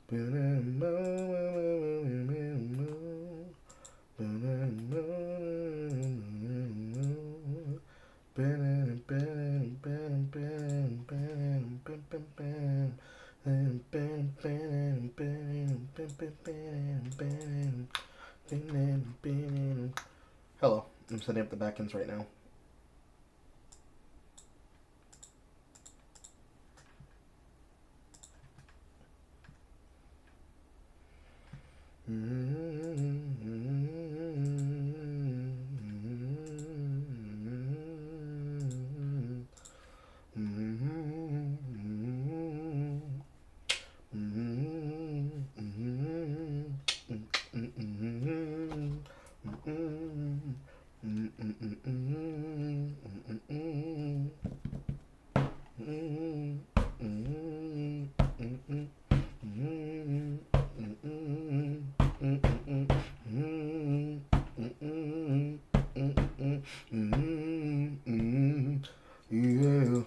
Hello, I'm setting up the backends right now. Yeah.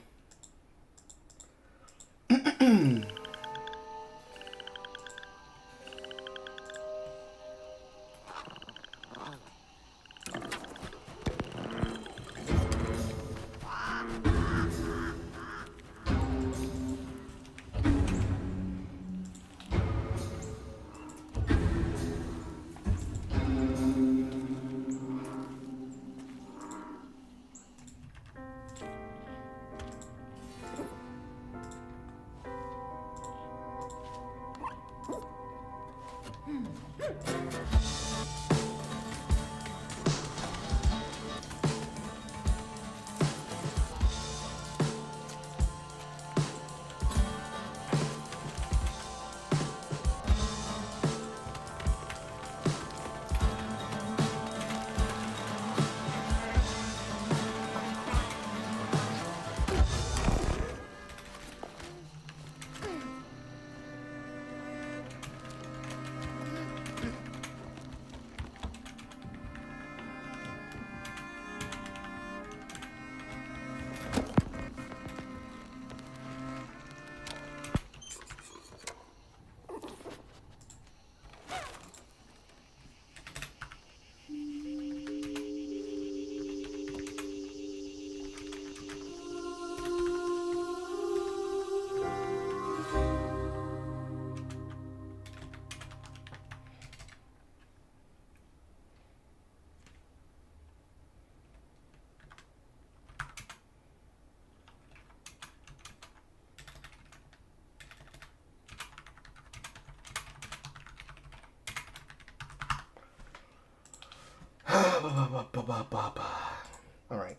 All right.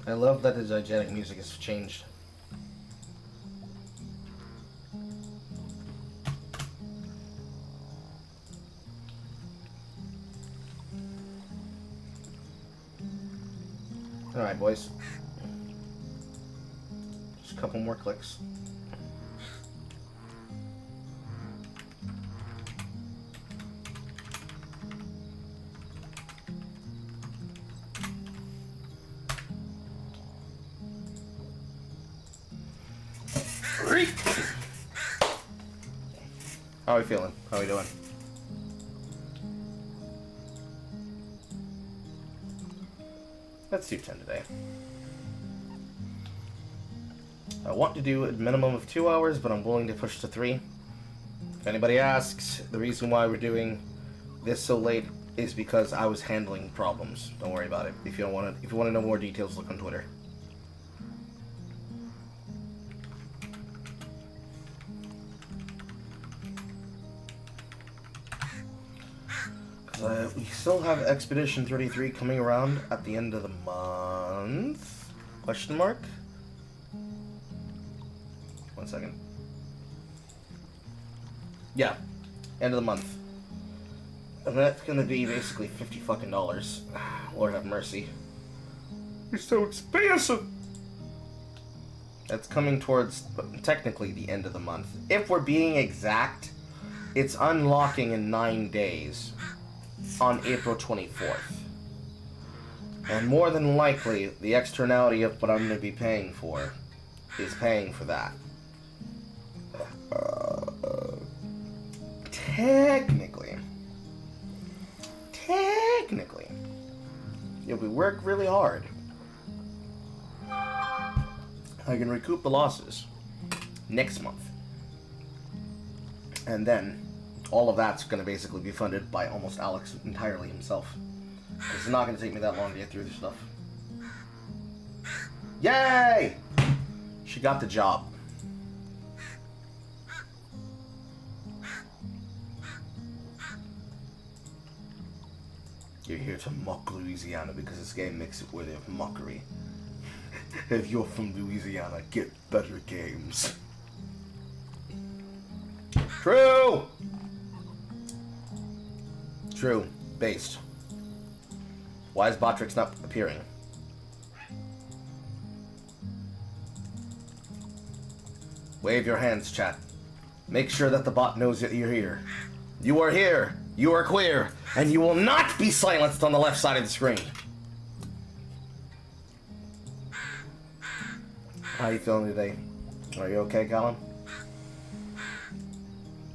I love that the diegetic music has changed. All right, boys. Just a couple more clicks. How are we feeling? How are we doing? Let's do 10 today. I want to do a minimum of 2 hours, but I'm willing to push to 3. If anybody asks, the reason why we're doing this so late is because I was handling problems. Don't worry about it. If you want to know more details, look on Twitter. We still have Expedition 33 coming around at the end of the month? Question mark? 1 second. Yeah, end of the month. And that's gonna be basically $50 fucking dollars. Lord have mercy. It's so expensive! That's coming towards, technically, the end of the month. If we're being exact, it's unlocking in 9 days. on April 24th. And more than likely, the externality of what I'm going to be paying for is paying for that. Technically, if we work really hard, I can recoup the losses next month. And then, all of that's going to basically be funded by almost Alex entirely himself. It's not going to take me that long to get through this stuff. Yay! She got the job. You're here to mock Louisiana because this game makes it worthy of mockery. If you're from Louisiana, get better games. True! True. Based. Why is Botrix not appearing? Wave your hands, chat. Make sure that the bot knows that you're here. You are here. You are queer. And you will not be silenced on the left side of the screen. How are you feeling today? Are you okay, Colin?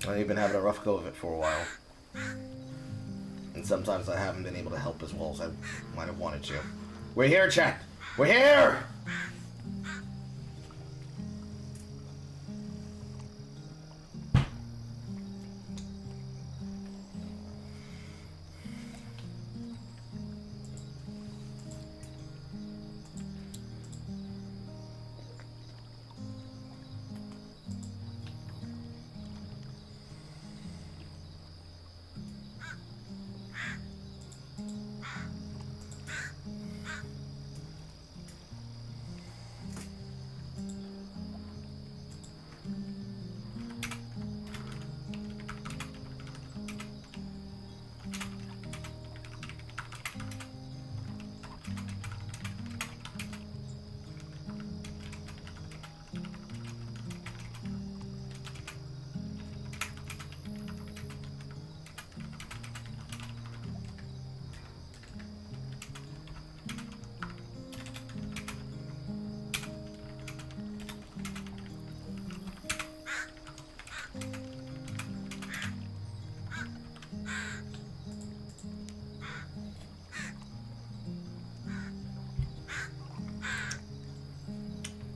I know you've been having a rough go of it for a while. And sometimes I haven't been able to help as well as I might have wanted to. We're here, chat! We're here!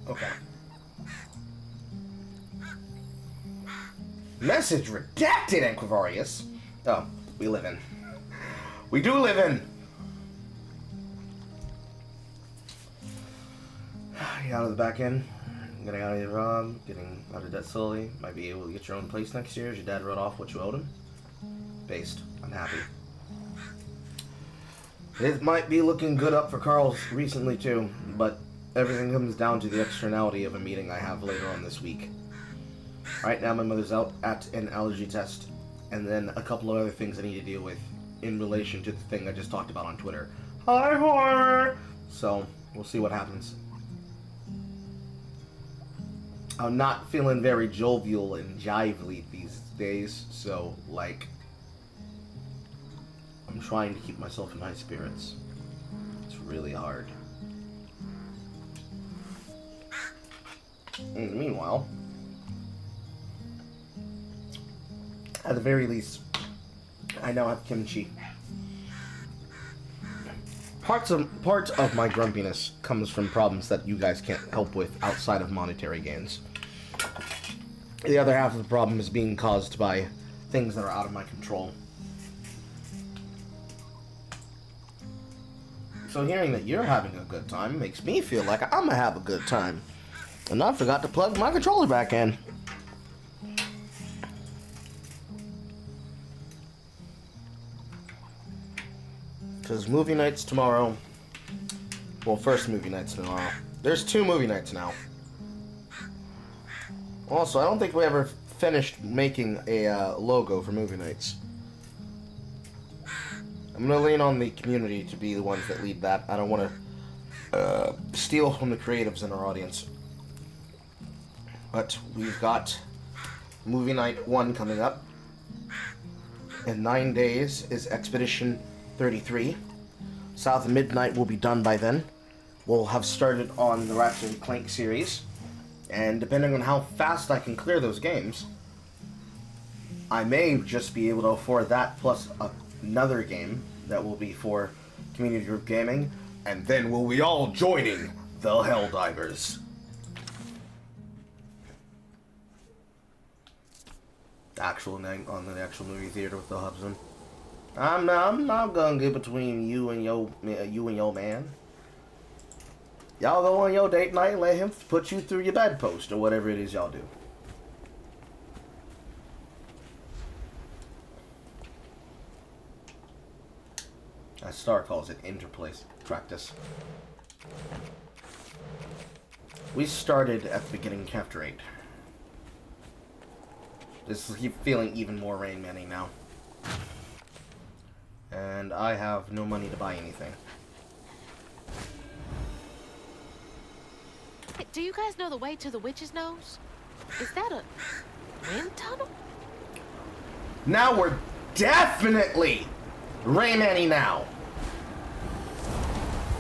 Okay. Message redacted, Anquivarius. Oh, we live in. We do live in. You out of the back end? Getting out of your job, getting out of debt slowly. Might be able to get your own place next year as your dad wrote off what you owed him. Based. I'm happy. It might be looking good up for Carl recently too, but everything comes down to the externality of a meeting I have later on this week. Right now my mother's out at an allergy test, and then a couple of other things I need to deal with in relation to the thing I just talked about on Twitter. Hi, horror! So, we'll see what happens. I'm not feeling very jovial and jively these days, so, like, I'm trying to keep myself in high spirits. It's really hard. And meanwhile, at the very least, I now have kimchi. Part of my grumpiness comes from problems that you guys can't help with outside of monetary gains. The other half of the problem is being caused by things that are out of my control. So hearing that you're having a good time makes me feel like I'm gonna have a good time. And I forgot to plug my controller back in. Because movie nights tomorrow. Well, first movie nights tomorrow. There's 2 movie nights now. Also, I don't think we ever finished making a logo for movie nights. I'm going to lean on the community to be the ones that lead that. I don't want to steal from the creatives in our audience. But we've got movie night 1 coming up. in 9 days is Expedition 33. South of Midnight will be done by then. We'll have started on the Ratchet & Clank series, and depending on how fast I can clear those games, I may just be able to afford that plus another game that will be for Community Group Gaming, and then we'll be all joining the Helldivers. Actual night on the actual movie theater with the husband. I'm not gonna get between you and your man. Y'all go on your date night and let him put you through your bedpost or whatever it is y'all do. As Star calls it, interplace practice. We started at the beginning of Chapter 8. This is feeling even more Rain Man-y now. And I have no money to buy anything. Do you guys know the way to the Witch's Nose? Is that a wind tunnel? Now we're definitely Rain Man-y now.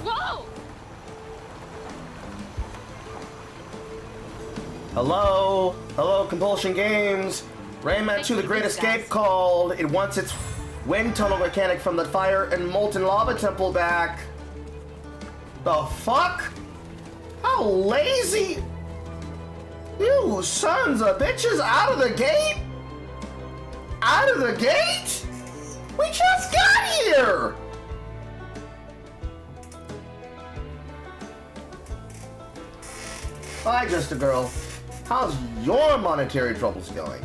Whoa! Hello? Hello, Compulsion Games. Rayman 2 The Great Escape called. It wants its wind tunnel mechanic from the Fire and Molten Lava Temple back. The fuck? How lazy? You sons of bitches, out of the gate? Out of the gate? We just got here! Hi, Just a Girl. How's your monetary troubles going?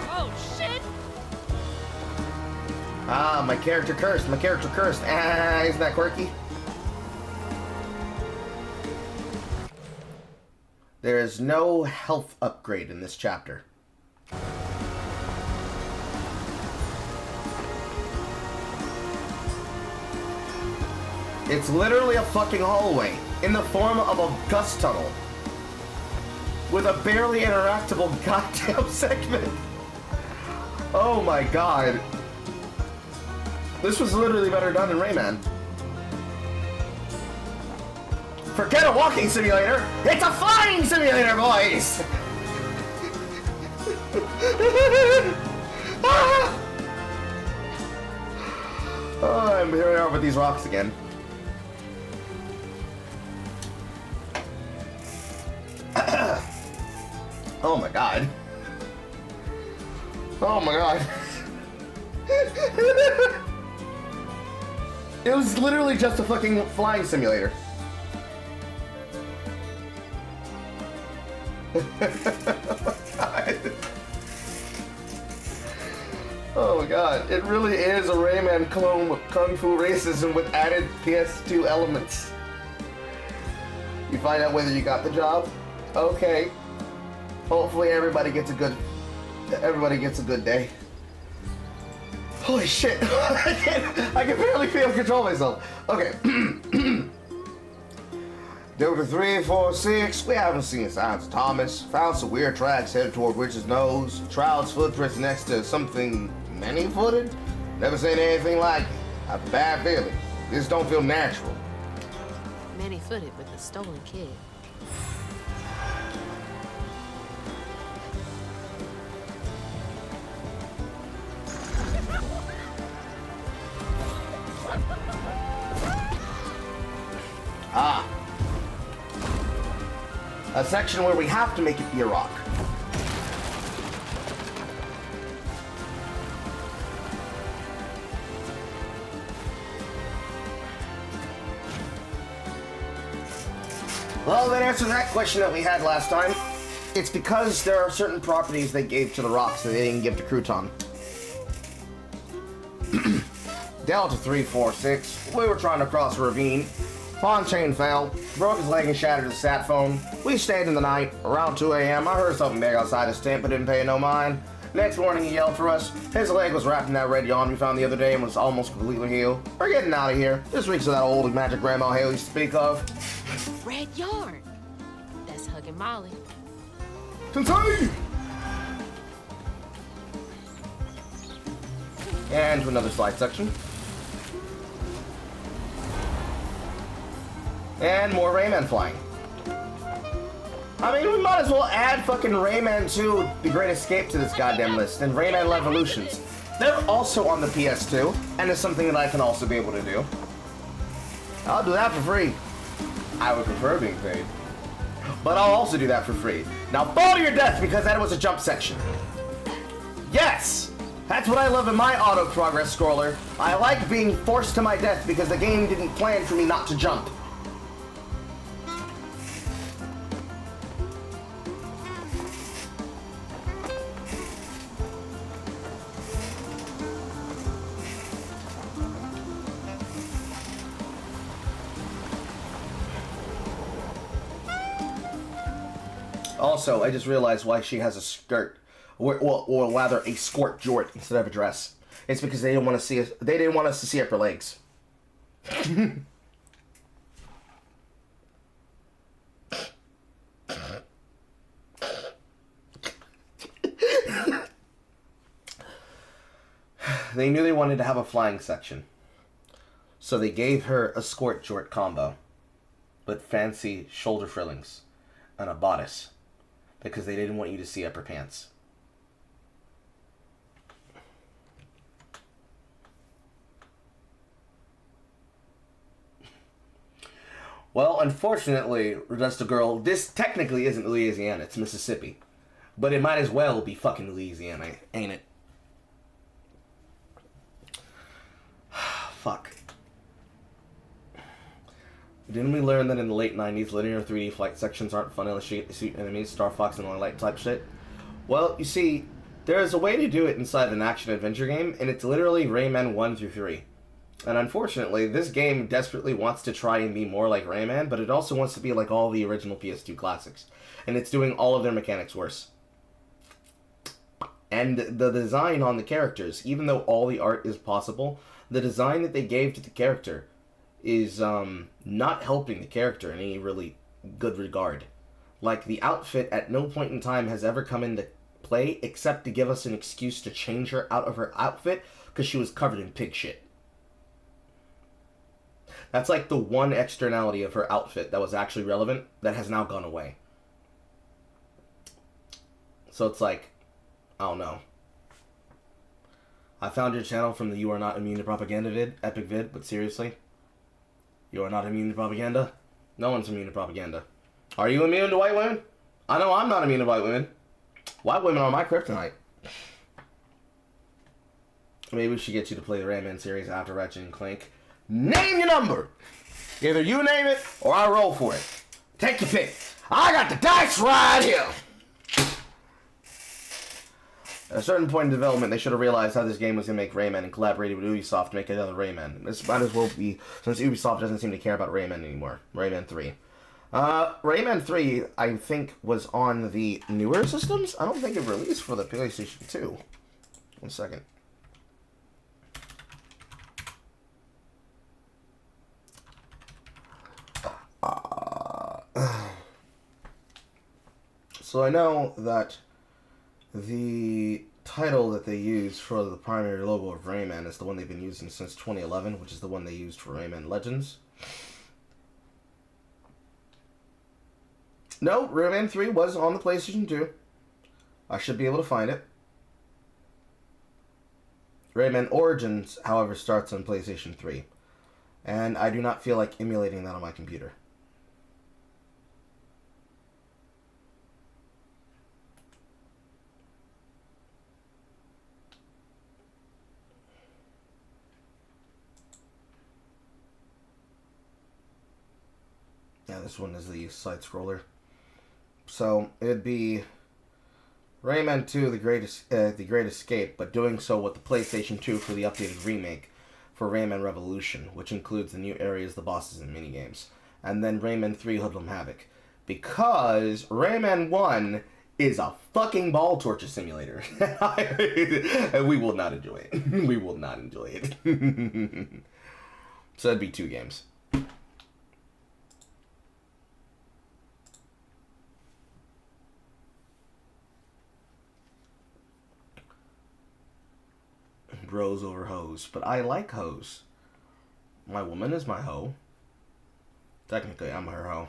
Oh, shit! Ah, my character cursed. My character cursed. Ah, isn't that quirky? There is no health upgrade in this chapter. It's literally a fucking hallway in the form of a gust tunnel with a barely interactable goddamn segment. Oh my god. This was literally better done in Rayman. Forget a walking simulator! It's a flying simulator, boys! Ah! Oh, I'm here we are with these rocks again. Oh my god. Oh my god. It was literally just a fucking flying simulator. Oh my god. It really is a Rayman clone with Kung Fu racism with added PS2 elements. You find out whether you got the job? Okay. Hopefully everybody gets a good day. Holy shit. I can barely control myself. Okay. Delta 346, we haven't seen signs of Thomas. Found some weird tracks headed toward Witch's Nose. Child's footprints next to something many-footed. Never seen anything like it. I have a bad feeling. This don't feel natural. Many-footed with a stolen kid. Ah. A section where we have to make it be a rock. Well, that answers that question that we had last time. It's because there are certain properties they gave to the rocks that they didn't give to Crouton. Delta 346, we were trying to cross a ravine. Pawn chain fell, broke his leg and shattered his sat phone. We stayed in the night. Around 2 a.m., I heard something big outside his tent, but didn't pay no mind. Next morning, he yelled for us. His leg was wrapped in that red yarn we found the other day and was almost completely healed. We're getting out of here. This reeks of that old magic grandma Hale used to speak of. Red yarn. That's hugging Molly. Sensei! And to another slide section. And more Rayman flying. I mean, we might as well add fucking Rayman 2, The Great Escape to this goddamn list, and Rayman Revolutions. They're also on the PS2, and it's something that I can also be able to do. I'll do that for free. I would prefer being paid. But I'll also do that for free. Now fall to your death because that was a jump section. Yes! That's what I love in my auto progress scroller. I like being forced to my death because the game didn't plan for me not to jump. Also, I just realized why she has a skirt, or rather a skirt jort instead of a dress. It's because they didn't want to see us. They didn't want us to see up her legs. They knew they wanted to have a flying section, so they gave her a skirt jort combo, with fancy shoulder frillings and a bodice. Because they didn't want you to see up her pants. Well, unfortunately, Just a Girl, this technically isn't Louisiana, it's Mississippi. But it might as well be fucking Louisiana, ain't it? Fuck. Didn't we learn that in the late 90s, linear 3D flight sections aren't fun unless you get to shoot enemies, Star Fox and all that type shit? Well, you see, there is a way to do it inside an action-adventure game, and it's literally Rayman 1 through 3. And unfortunately, this game desperately wants to try and be more like Rayman, but it also wants to be like all the original PS2 classics. And it's doing all of their mechanics worse. And the design on the characters, even though all the art is possible, the design that they gave to the character is not helping the character in any really good regard. Like, the outfit at no point in time has ever come into play except to give us an excuse to change her out of her outfit because she was covered in pig shit. That's like the one externality of her outfit that was actually relevant that has now gone away. So it's like, I don't know. I found your channel from the You Are Not Immune to Propaganda epic vid, but seriously? You are not immune to propaganda? No one's immune to propaganda. Are you immune to white women? I know I'm not immune to white women. White women are my kryptonite. Maybe we should get you to play the Rayman series after Ratchet and Clank. Name your number! Either you name it, or I roll for it. Take your pick. I got the dice right here! At a certain point in development, they should have realized how this game was going to make Rayman and collaborated with Ubisoft to make another Rayman. This might as well be, since Ubisoft doesn't seem to care about Rayman anymore. Rayman 3. Rayman 3, I think, was on the newer systems. I don't think it released for the PlayStation 2. 1 second. So I know that the title that they use for the primary logo of Rayman is the one they've been using since 2011, which is the one they used for Rayman Legends. No, Rayman 3 was on the PlayStation 2. I should be able to find it. Rayman Origins, however, starts on PlayStation 3. And I do not feel like emulating that on my computer. Yeah, this one is the side-scroller. So, it'd be Rayman 2, The Great Escape, but doing so with the PlayStation 2 for the updated remake for Rayman Revolution, which includes the new areas, the bosses, and minigames. And then Rayman 3, Hoodlum Havoc. Because Rayman 1 is a fucking ball torture simulator. And we will not enjoy it. We will not enjoy it. So that'd be 2 games. Bros over hoes. But I like hoes. My woman is my hoe. Technically, I'm her hoe.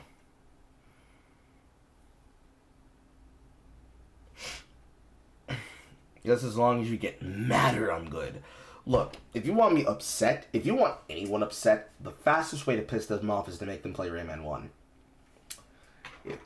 Just as long as you get madder, I'm good. Look, if you want me upset, if you want anyone upset, the fastest way to piss them off is to make them play Rayman 1.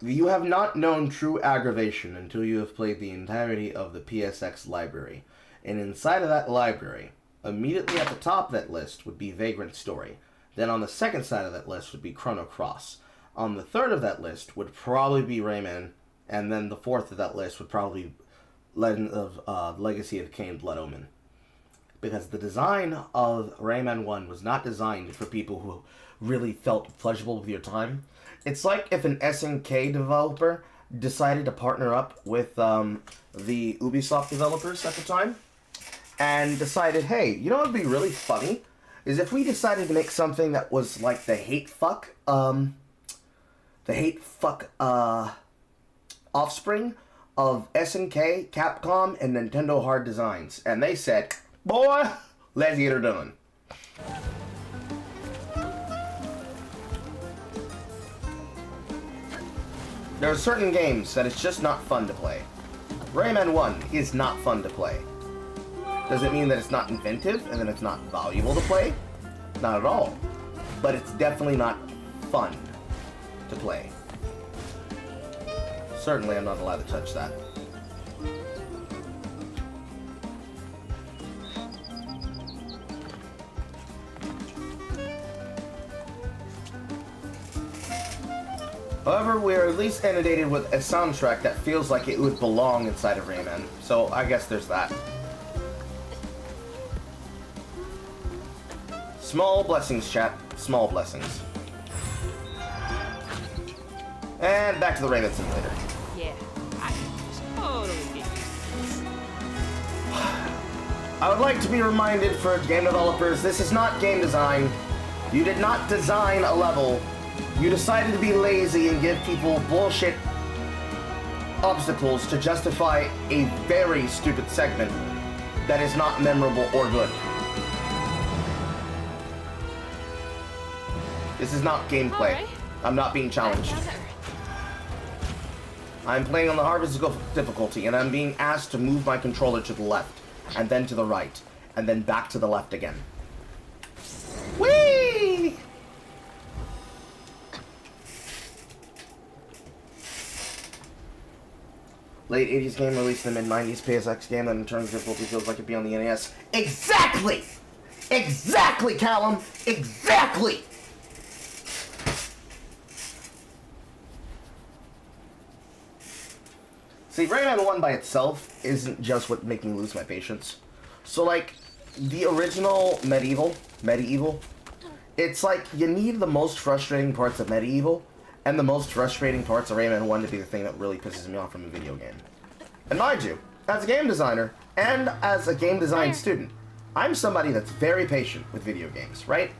You have not known true aggravation until you have played the entirety of the PSX library. And inside of that library, immediately at the top of that list would be Vagrant Story. Then on the second side of that list would be Chrono Cross. On the third of that list would probably be Rayman. And then the fourth of that list would probably be Legend of Legacy of Kain Blood Omen. Because the design of Rayman 1 was not designed for people who really felt pleasurable with your time. It's like if an SNK developer decided to partner up with the Ubisoft developers at the time and decided, hey, you know what would be really funny? Is if we decided to make something that was like the hate fuck offspring of SNK, Capcom, and Nintendo Hard Designs. And they said, boy, let's get her done. There are certain games that it's just not fun to play. Rayman 1 is not fun to play. Does it mean that it's not inventive and that it's not valuable to play? Not at all. But it's definitely not fun to play. Certainly I'm not allowed to touch that. However, we are at least inundated with a soundtrack that feels like it would belong inside of Rayman. So I guess there's that. Small blessings, chat. Small blessings. And back to the Rayman Simulator. Yeah, I can totally get used to this. I would like to be reminded for game developers, this is not game design. You did not design a level. You decided to be lazy and give people bullshit obstacles to justify a very stupid segment that is not memorable or good. This is not gameplay. Alright. I'm not being challenged. Down to earth. I'm playing on the hardest difficulty, and I'm being asked to move my controller to the left, and then to the right, and then back to the left again. Whee! Late 80s game released in the mid-90s PSX game that in terms of difficulty feels like it'd be on the NES. Exactly! Exactly, Callum! Exactly! See, Rayman 1 by itself isn't just what made me lose my patience. So, like, the original Medieval, it's like you need the most frustrating parts of Medieval and the most frustrating parts of Rayman 1 to be the thing that really pisses me off from a video game. And mind you, as a game designer and as a game design student, I'm somebody that's very patient with video games, right?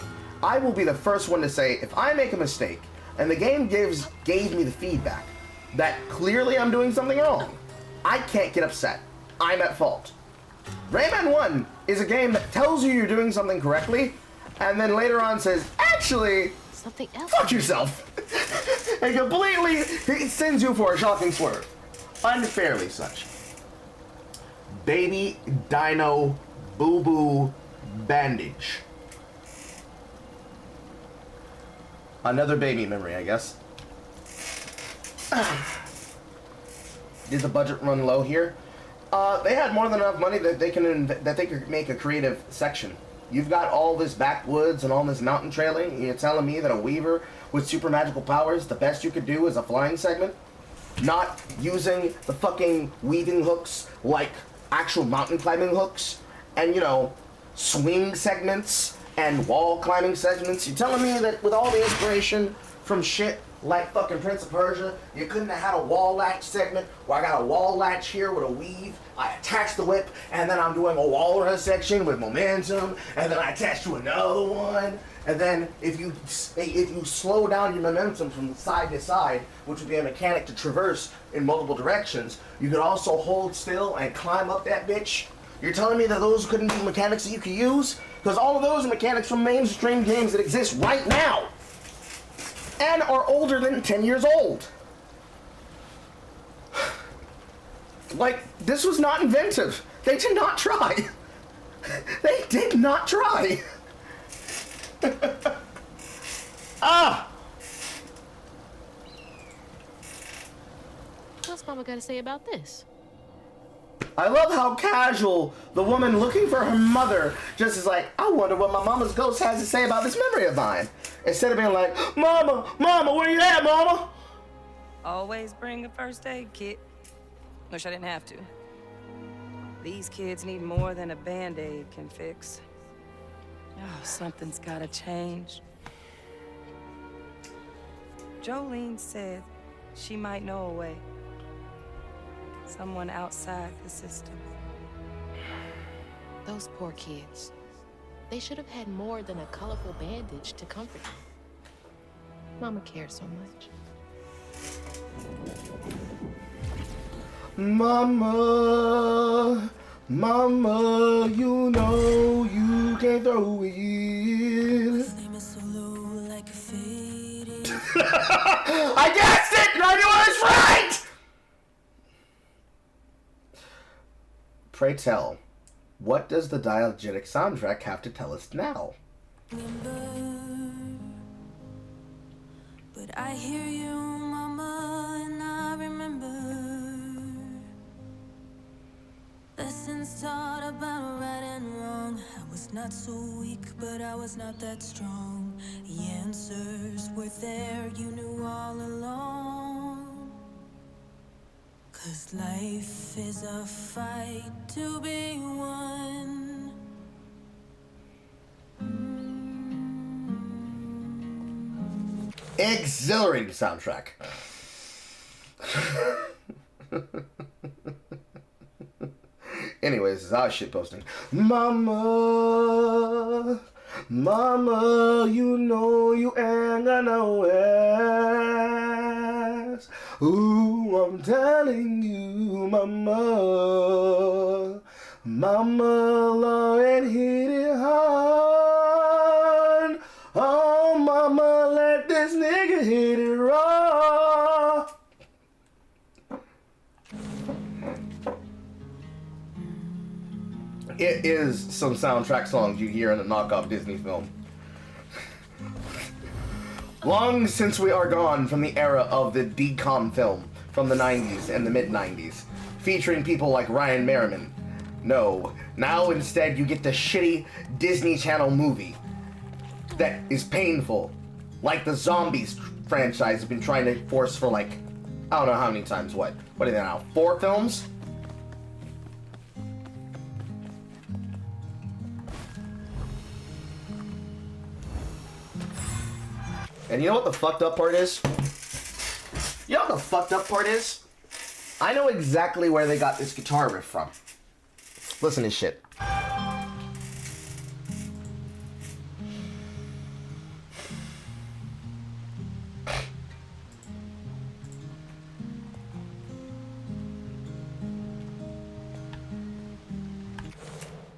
I will be the first one to say, if I make a mistake and the game gave me the feedback that clearly I'm doing something wrong, I can't get upset. I'm at fault. Rayman 1 is a game that tells you you're doing something correctly, and then later on says, actually, Something else. fuck yourself. And completely, it sends you for a shocking swerve. Unfairly such. Baby Dino Boo Boo Bandage. Another baby memory, I guess. Did the budget run low here? They had more than enough money that they could make a creative section. You've got all this backwoods and all this mountain trailing, and you're telling me that a weaver with super magical powers, the best you could do is a flying segment? Not using the fucking weaving hooks like actual mountain climbing hooks, and, you know, swing segments and wall climbing segments? You're telling me that with all the inspiration from shit like fucking Prince of Persia. You couldn't have had a wall latch segment where I got a wall latch here with a weave. I attach the whip, and then I'm doing a walrus section with momentum, and then I attach to another one. And then if you slow down your momentum from side to side, which would be a mechanic to traverse in multiple directions, you could also hold still and climb up that bitch. You're telling me that those couldn't be mechanics that you could use? Because all of those are mechanics from mainstream games that exist right now. And are older than 10 years old. Like, this was not inventive. They did not try. They did not try. Ah! What's Mama got to say about this? I love how casual the woman looking for her mother just is like, I wonder what my mama's ghost has to say about this memory of mine. Instead of being like, Mama, Mama, where you at, Mama? Always bring a first aid kit. Wish I didn't have to. These kids need more than a Band-Aid can fix. Oh, something's gotta change. Jolene said she might know a way. Someone outside the system. Those poor kids. They should have had more than a colorful bandage to comfort them. Mama cares so much. Mama, Mama, you know you can't throw it. I guessed it, and I knew I was right! Pray tell, what does the diegetic soundtrack have to tell us now? But I hear you, Mama, and I remember lessons taught about right and wrong. I was not so weak, but I was not that strong. The answers were there, you knew all along. 'Cause life is a fight to be won. Exhilarating soundtrack. Anyways, this is our shit posting. Mama, Mama, you know you ain't got no ass. Ooh, I'm telling you, Mama, Mama, Lord, hit it hard. Oh, Mama, let this nigga hit it raw. It is some soundtrack songs you hear in a knockoff Disney film. Long since we are gone from the era of the DCOM film from the 90s and the mid-90s, featuring people like Ryan Merriman. No, now instead you get the shitty Disney Channel movie that is painful, like the Zombies franchise has been trying to force for like, I don't know how many times, what are they now, 4 films? And you know what the fucked up part is? You know what the fucked up part is? I know exactly where they got this guitar riff from. Listen to this shit.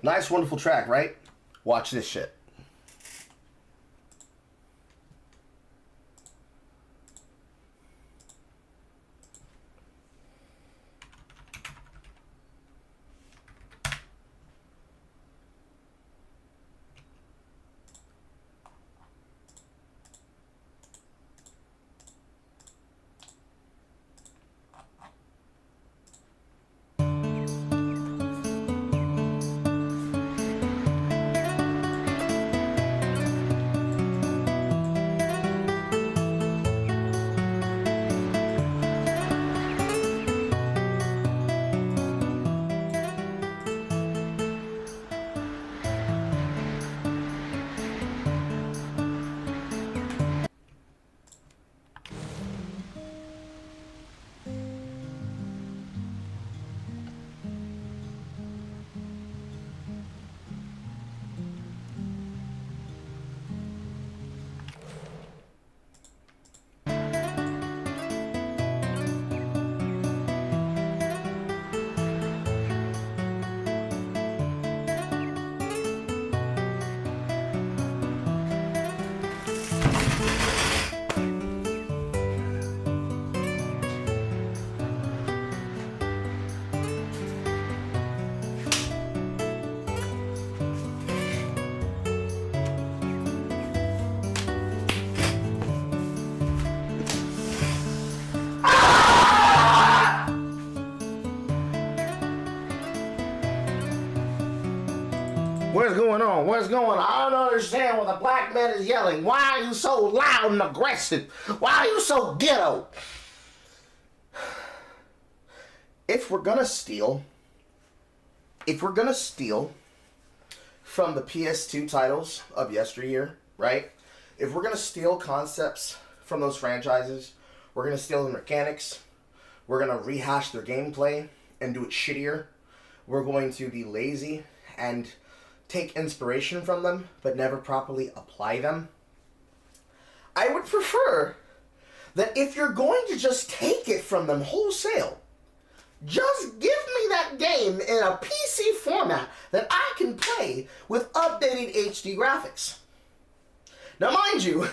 Nice, wonderful track, right? Watch this shit. What's going on? What's going on? I don't understand what the black man is yelling. Why are you so loud and aggressive? Why are you so ghetto? If we're gonna steal from the PS2 titles of yesteryear, right? If we're gonna steal concepts from those franchises, we're gonna steal the mechanics, we're gonna rehash their gameplay and do it shittier, we're going to be lazy and take inspiration from them, but never properly apply them. I would prefer that if you're going to just take it from them wholesale, just give me that game in a PC format that I can play with updated HD graphics. Now mind you,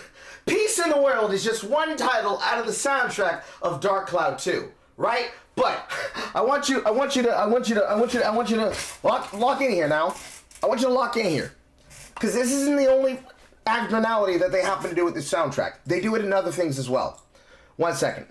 Peace in the World is just one title out of the soundtrack of Dark Cloud 2, right? But I want you to lock in here now. I want you to lock in here. Because this isn't the only abnormality that they happen to do with this soundtrack. They do it in other things as well. 1 second.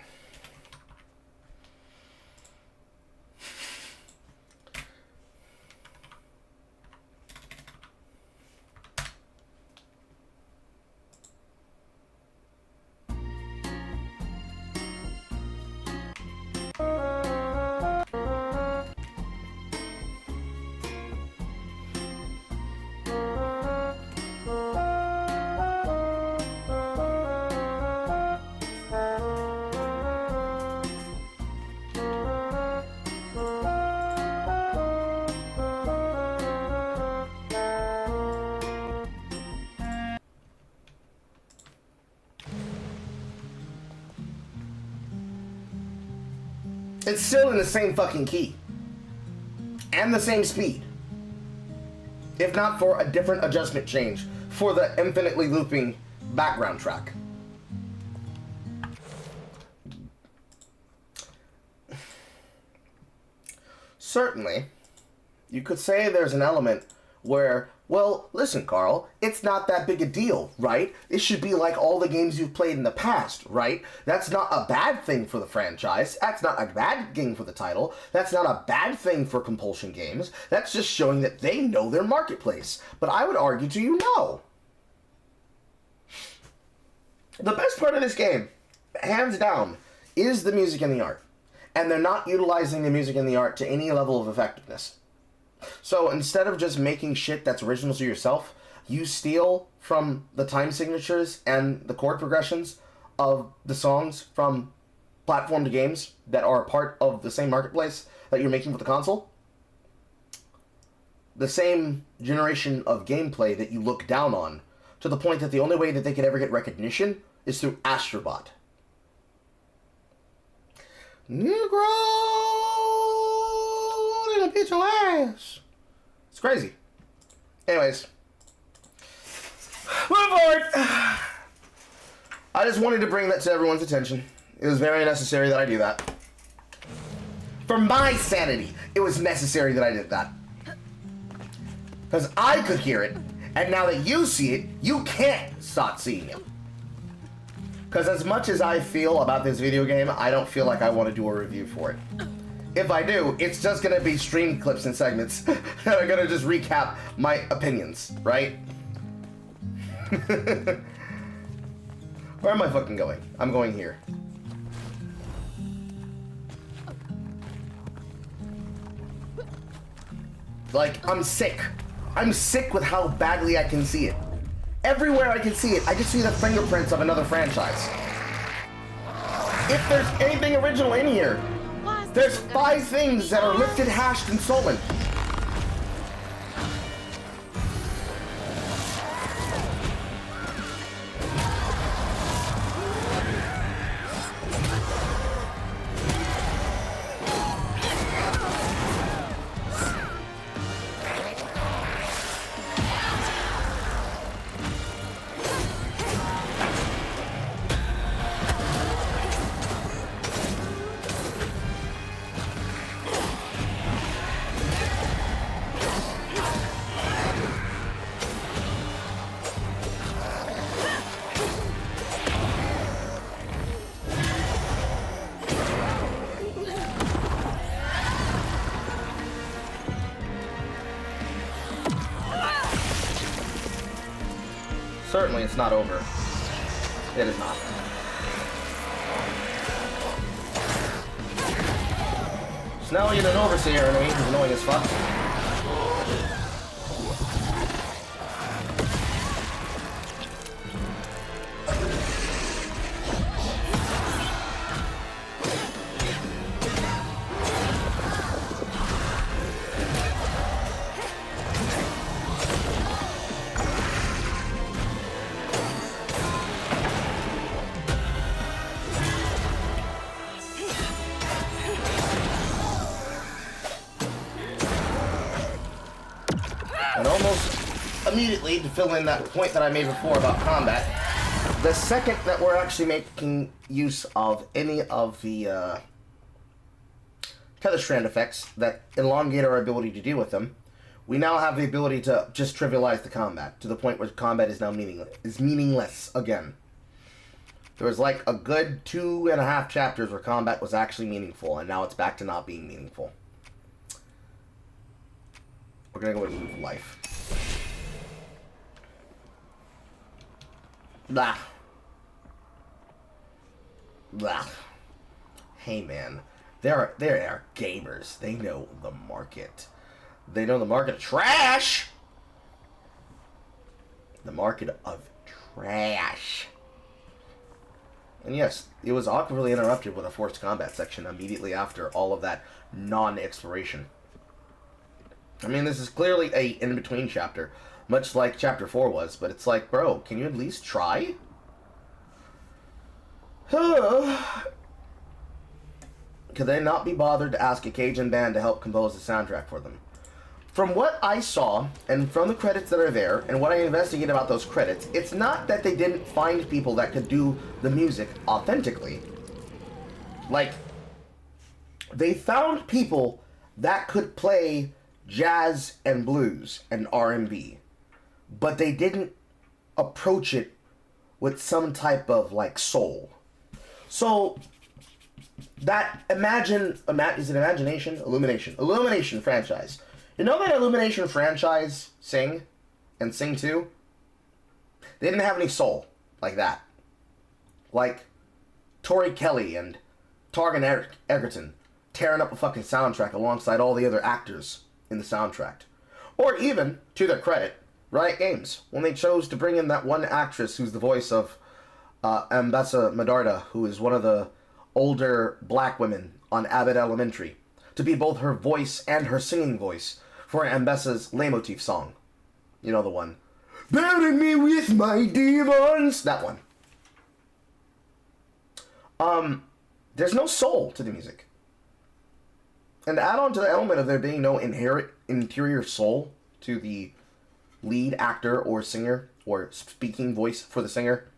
It's still in the same fucking key. And the same speed. If not for a different adjustment change for the infinitely looping background track. Certainly, you could say there's an element where, well, listen, Carl, it's not that big a deal, right? It should be like all the games you've played in the past, right? That's not a bad thing for the franchise. That's not a bad thing for the title. That's not a bad thing for Compulsion Games. That's just showing that they know their marketplace. But I would argue to you, no. The best part of this game, hands down, is the music and the art. And they're not utilizing the music and the art to any level of effectiveness. So instead of just making shit that's original to yourself, you steal from the time signatures and the chord progressions of the songs from platformed games that are a part of the same marketplace that you're making for the console. The same generation of gameplay that you look down on, to the point that the only way that they could ever get recognition is through Astrobot. Negro! Beat your ass. It's crazy. Anyways, move forward. I just wanted to bring that to everyone's attention. It was very necessary that I do that. For my sanity, it was necessary that I did that. Because I could hear it, and now that you see it, you can't stop seeing it. Because as much as I feel about this video game, I don't feel like I want to do a review for it. If I do, it's just gonna be stream clips and segments that are gonna just recap my opinions, right? Where am I fucking going? I'm going here. Like, I'm sick. I'm sick with how badly I can see it. Everywhere I can see it, I can see the fingerprints of another franchise. If there's anything original in here, there's 5 things that are lifted, hashed, and stolen. Certainly it's not over. It is not. So now we get an Overseer enemy who's annoying as fuck. And almost immediately, to fill in that point that I made before about combat, the second that we're actually making use of any of the Tether Strand effects that elongate our ability to deal with them, we now have the ability to just trivialize the combat, to the point where combat is now meaningless again. There was like a good 2.5 chapters where combat was actually meaningful, and now it's back to not being meaningful. We're gonna go and move life. Blah. Blah. Hey man, they are gamers. They know the market. They know the market of trash. The market of trash. And yes, it was awkwardly interrupted with a forced combat section immediately after all of that non-exploration. I mean, this is clearly a in-between chapter, much like Chapter 4 was, but it's like, bro, can you at least try? Could they not be bothered to ask a Cajun band to help compose the soundtrack for them? From what I saw, and from the credits that are there, and what I investigated about those credits, it's not that they didn't find people that could do the music authentically. Like, they found people that could play jazz and blues and R&B, but they didn't approach it with some type of like soul. So that is it Illumination franchise. You know that Illumination franchise, Sing and Sing 2? They didn't have any soul like that. Like Tori Kelly and Targan Egerton tearing up a fucking soundtrack alongside all the other actors in the soundtrack. Or even, to their credit, Riot Games, when they chose to bring in that one actress who's the voice of Ambessa Medarda, who is one of the older black women on Abbott Elementary, to be both her voice and her singing voice for Ambessa's Leitmotif song. You know the one. Bury me with my demons! That one. There's no soul to the music. And to add on to the element of there being no inherent interior soul to the lead actor or singer or speaking voice for the singer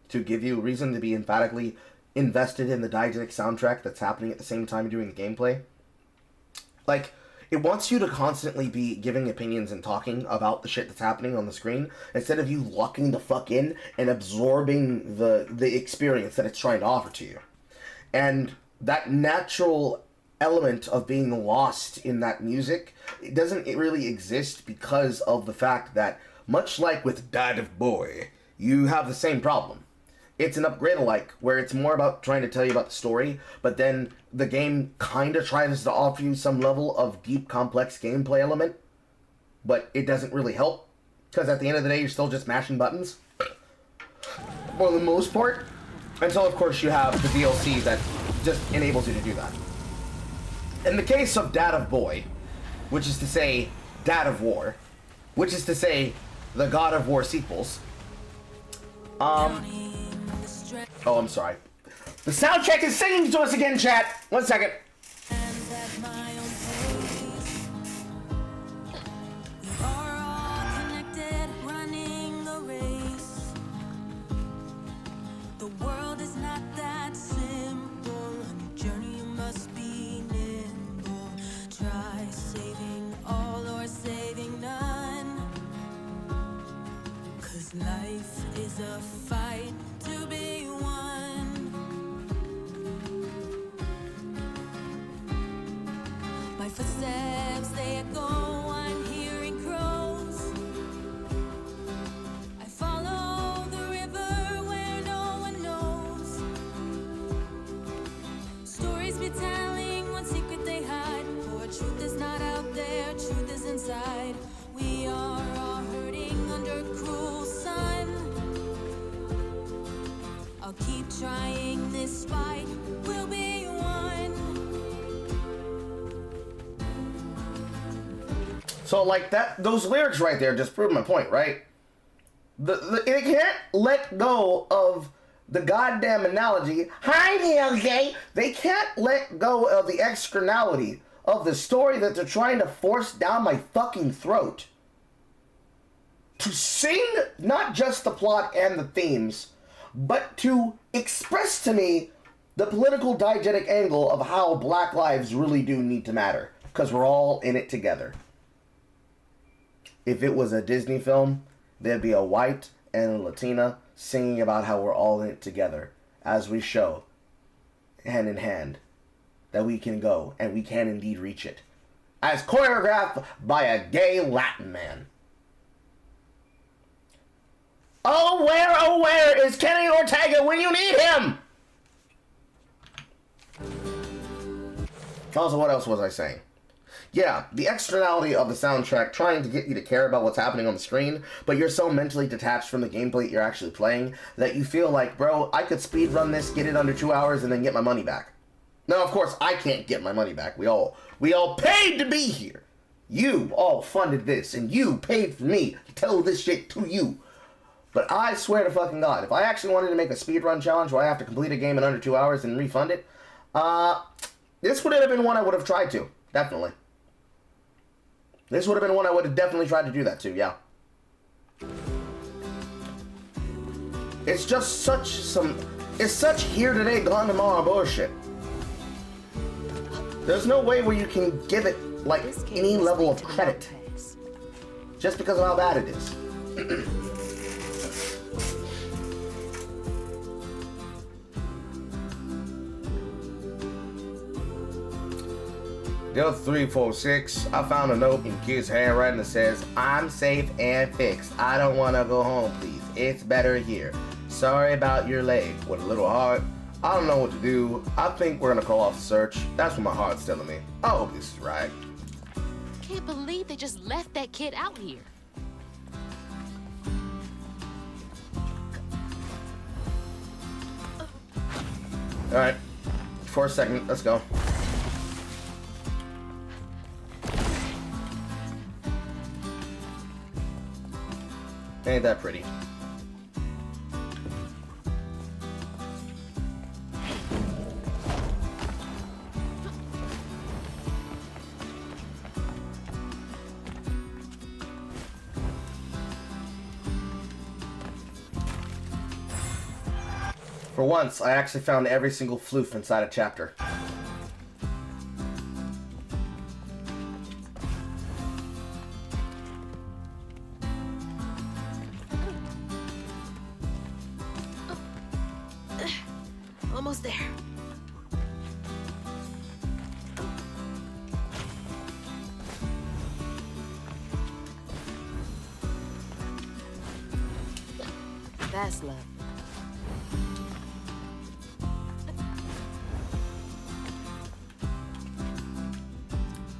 to give you reason to be emphatically invested in the diegetic soundtrack that's happening at the same time you're doing the gameplay. Like, it wants you to constantly be giving opinions and talking about the shit that's happening on the screen instead of you locking the fuck in and absorbing the experience that it's trying to offer to you. And that natural element of being lost in that music, it doesn't really exist because of the fact that, much like with Dad of Boy, you have the same problem. It's an upgrade-alike, where it's more about trying to tell you about the story, but then the game kind of tries to offer you some level of deep, complex gameplay element, but it doesn't really help, because at the end of the day, you're still just mashing buttons, for the most part, until, of course, you have the DLC that just enables you to do that. In the case of Dad of Boy, which is to say, Dad of War, which is to say, the God of War sequels, oh, I'm sorry. The soundtrack is singing to us again, chat! 1 second. Life is a fight to be won. My footsteps, they echo, I'm hearing crows. I follow inside. We are all hurting under cruel sun. I'll keep trying this fight. We'll be one. So, like, those lyrics right there just prove my point, right? It can't let go of the goddamn analogy. Hi there, gay. They can't let go of the externality of the story that they're trying to force down my fucking throat. To sing not just the plot and the themes, but to express to me the political diegetic angle of how black lives really do need to matter. Because we're all in it together. If it was a Disney film, there'd be a white and a Latina singing about how we're all in it together, as we show, hand in hand, that we can go, and we can indeed reach it. As choreographed by a gay Latin man. Oh, where is Kenny Ortega when you need him? Also, what else was I saying? Yeah, the externality of the soundtrack trying to get you to care about what's happening on the screen, but you're so mentally detached from the gameplay that you're actually playing that you feel like, bro, I could speedrun this, get it under 2 hours, and then get my money back. Now, of course, I can't get my money back. We all paid to be here. You all funded this, and you paid for me to tell this shit to you. But I swear to fucking God, if I actually wanted to make a speedrun challenge where I have to complete a game in under 2 hours and refund it, this would have been one I would have tried to. Definitely. This would have been one I would have definitely tried to do that to, yeah. It's just such here today, gone tomorrow bullshit. There's no way where you can give it, like, any level of credit. Just because of how bad it is. Delta 346, I found a note in kid's handwriting that says, I'm safe and fixed. I don't want to go home, please. It's better here. Sorry about your leg. With a little heart. I don't know what to do. I think we're going to call off the search. That's what my heart's telling me. I hope this is right. Can't believe they just left that kid out here. Alright. For a second, let's go. Ain't that pretty? For once, I actually found every single floof inside a chapter. Almost there. That's love.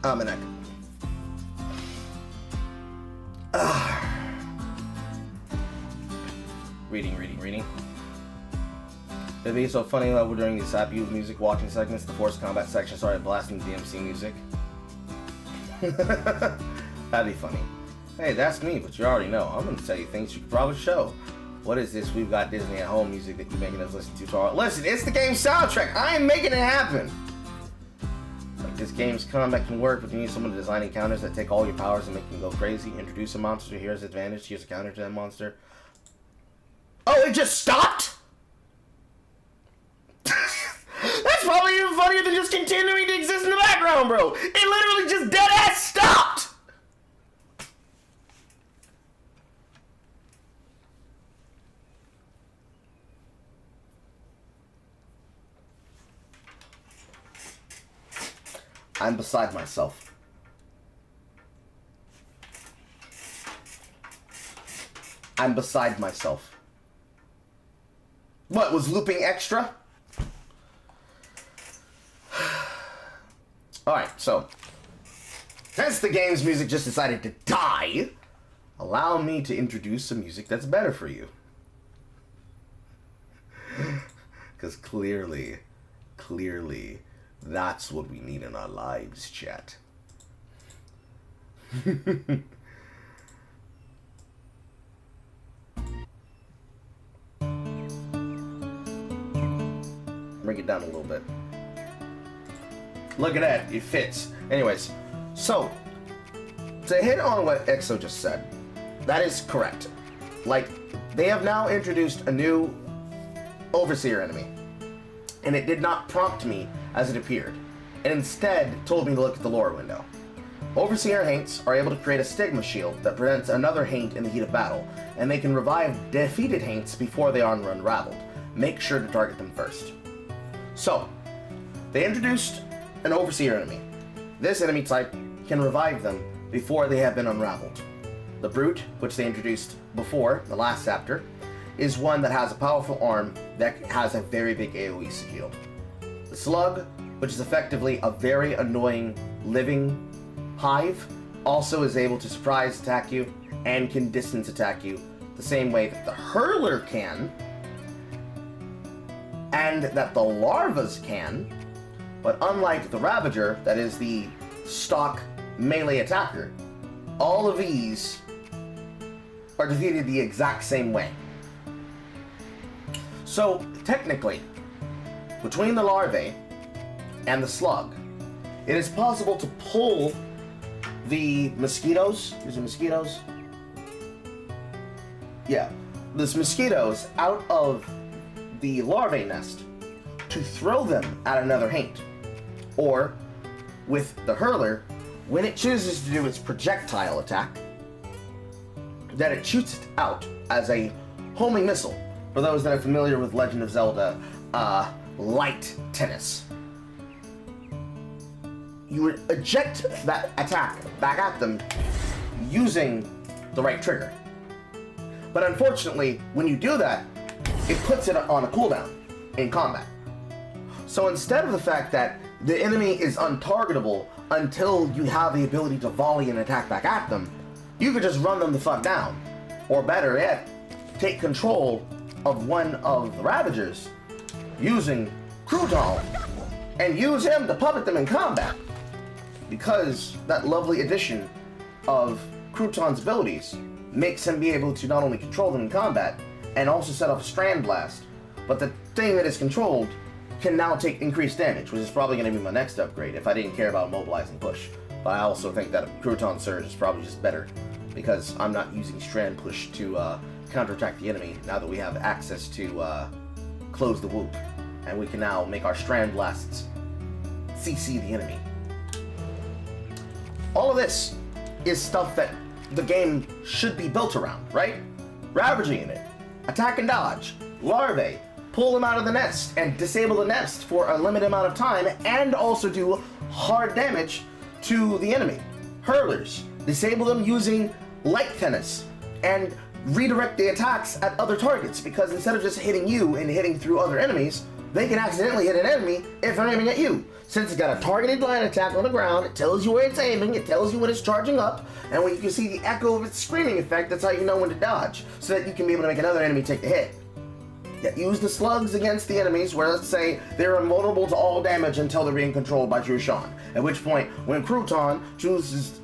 Almanac. Reading. It'd be so funny that we're doing these happy music watching segments. The Force Combat section started blasting DMC music. That'd be funny. Hey, that's me, but you already know. I'm gonna tell you things you could probably show. What is this? We've got Disney at home music that you're making us listen to. Listen, it's the game soundtrack. I am making it happen. Like this game's combat can work, but you need someone to design encounters that take all your powers and make them go crazy. Introduce a monster. Here's advantage. Here's a counter to that monster. Oh, it just stopped? That's probably even funnier than just continuing to exist in the background, bro. It literally just dead ass stopped. I'm beside myself. I'm beside myself. What, was looping extra? Alright, so. Since the game's music just decided to die, allow me to introduce some music that's better for you. Because clearly, that's what we need in our lives, chat. Bring it down a little bit. Look at that, it fits. Anyways, so, to hit on what Exo just said, that is correct. Like, they have now introduced a new Overseer enemy, and it did not prompt me as it appeared. It instead told me to look at the lore window. Overseer Haints are able to create a Stigma Shield that prevents another Haint in the heat of battle, and they can revive defeated Haints before they are unraveled. Make sure to target them first. So, they introduced an Overseer enemy. This enemy type can revive them before they have been unraveled. The Brute, which they introduced before, the last chapter, is one that has a powerful arm that has a very big AoE shield. The Slug, which is effectively a very annoying living hive, also is able to surprise attack you and can distance attack you the same way that the Hurler can, and that the Larvas can, but unlike the Ravager, that is the stock melee attacker, all of these are defeated the exact same way. So, technically, between the larvae and the slug, it is possible to pull the mosquitoes, is it mosquitoes? Yeah, these mosquitoes out of the larvae nest to throw them at another Haint. Or, with the Hurler, when it chooses to do its projectile attack, that it shoots it out as a homing missile. For those that are familiar with Legend of Zelda, light tennis. You would eject that attack back at them using the right trigger. But unfortunately, when you do that, it puts it on a cooldown in combat. So instead of the fact that the enemy is untargetable until you have the ability to volley and attack back at them, you could just run them the fuck down. Or better yet, take control of one of the Ravagers using Crouton and use him to puppet them in combat. Because that lovely addition of Crouton's abilities makes him be able to not only control them in combat and also set off a Strand Blast, but the thing that is controlled can now take increased damage, which is probably going to be my next upgrade if I didn't care about mobilizing push. But I also think that a Crouton Surge is probably just better because I'm not using Strand Push to counterattack the enemy now that we have access to close the whoop, and we can now make our Strand Blasts CC the enemy. All of this is stuff that the game should be built around, right? Ravaging it, attack and dodge, larvae, pull them out of the nest and disable the nest for a limited amount of time, and also do hard damage to the enemy. Hurlers, disable them using light tennis and redirect the attacks at other targets, because instead of just hitting you and hitting through other enemies, they can accidentally hit an enemy if they're aiming at you. Since it's got a targeted line attack on the ground, it tells you where it's aiming, it tells you when it's charging up, and when you can see the echo of its screaming effect, that's how you know when to dodge, so that you can be able to make another enemy take the hit. Use the slugs against the enemies, where let's say they're invulnerable to all damage until they're being controlled by Crouton. At which point, when Crouton chooses,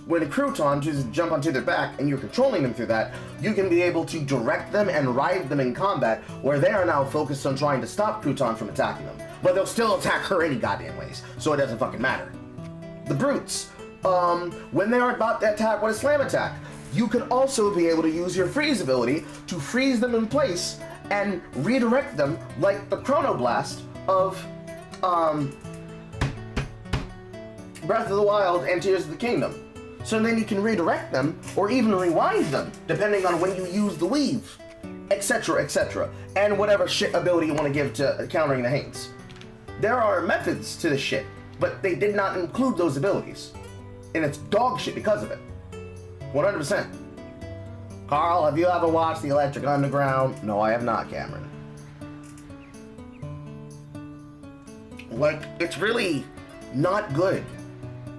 when a Crouton chooses to jump onto their back and you're controlling them through that, you can be able to direct them and ride them in combat, where they are now focused on trying to stop Crouton from attacking them. But they'll still attack her any goddamn ways, so it doesn't fucking matter. The Brutes, when they are about to attack with a slam attack, you can also be able to use your freeze ability to freeze them in place and redirect them like the Chronoblast of Breath of the Wild and Tears of the Kingdom. So then you can redirect them or even rewind them depending on when you use the weave, etc., etc., and whatever shit ability you want to give to countering the Haints. There are methods to this shit, but they did not include those abilities, and it's dog shit because of it. 100%. Carl, have you ever watched The Electric Underground? No, I have not, Cameron. Like, it's really not good.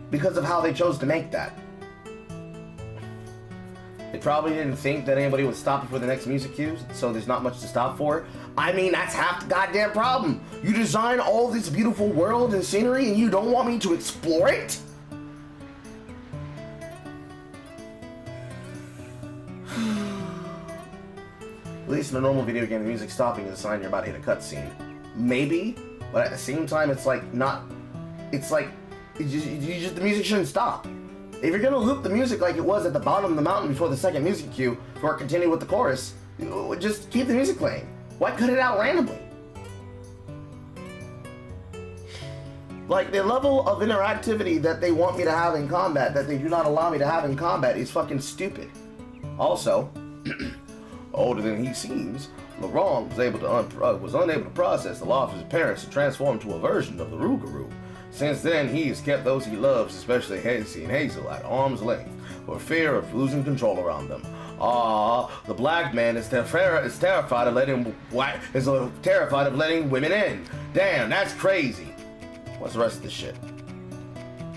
because of how they chose to make that. They probably didn't think that anybody would stop before the next music cues, so there's not much to stop for. I mean, that's half the goddamn problem. You design all this beautiful world and scenery and you don't want me to explore it? At least in a normal video game, the music stopping is a sign you're about to hit a cutscene. Maybe, but at the same time, it's like not. It's like the music shouldn't stop. If you're gonna loop the music like it was at the bottom of the mountain before the second music cue, before it continued with the chorus, just keep the music playing. Why cut it out randomly? Like, the level of interactivity that they want me to have in combat that they do not allow me to have in combat is fucking stupid. Also, older than he seems, Laurent was unable to process the loss of his parents and transform into a version of the Rougarou. Since then, he has kept those he loves, especially Casey and Hazel, at arm's length, for fear of losing control around them. The black man is terrified of letting women in. Damn, that's crazy. What's the rest of this shit?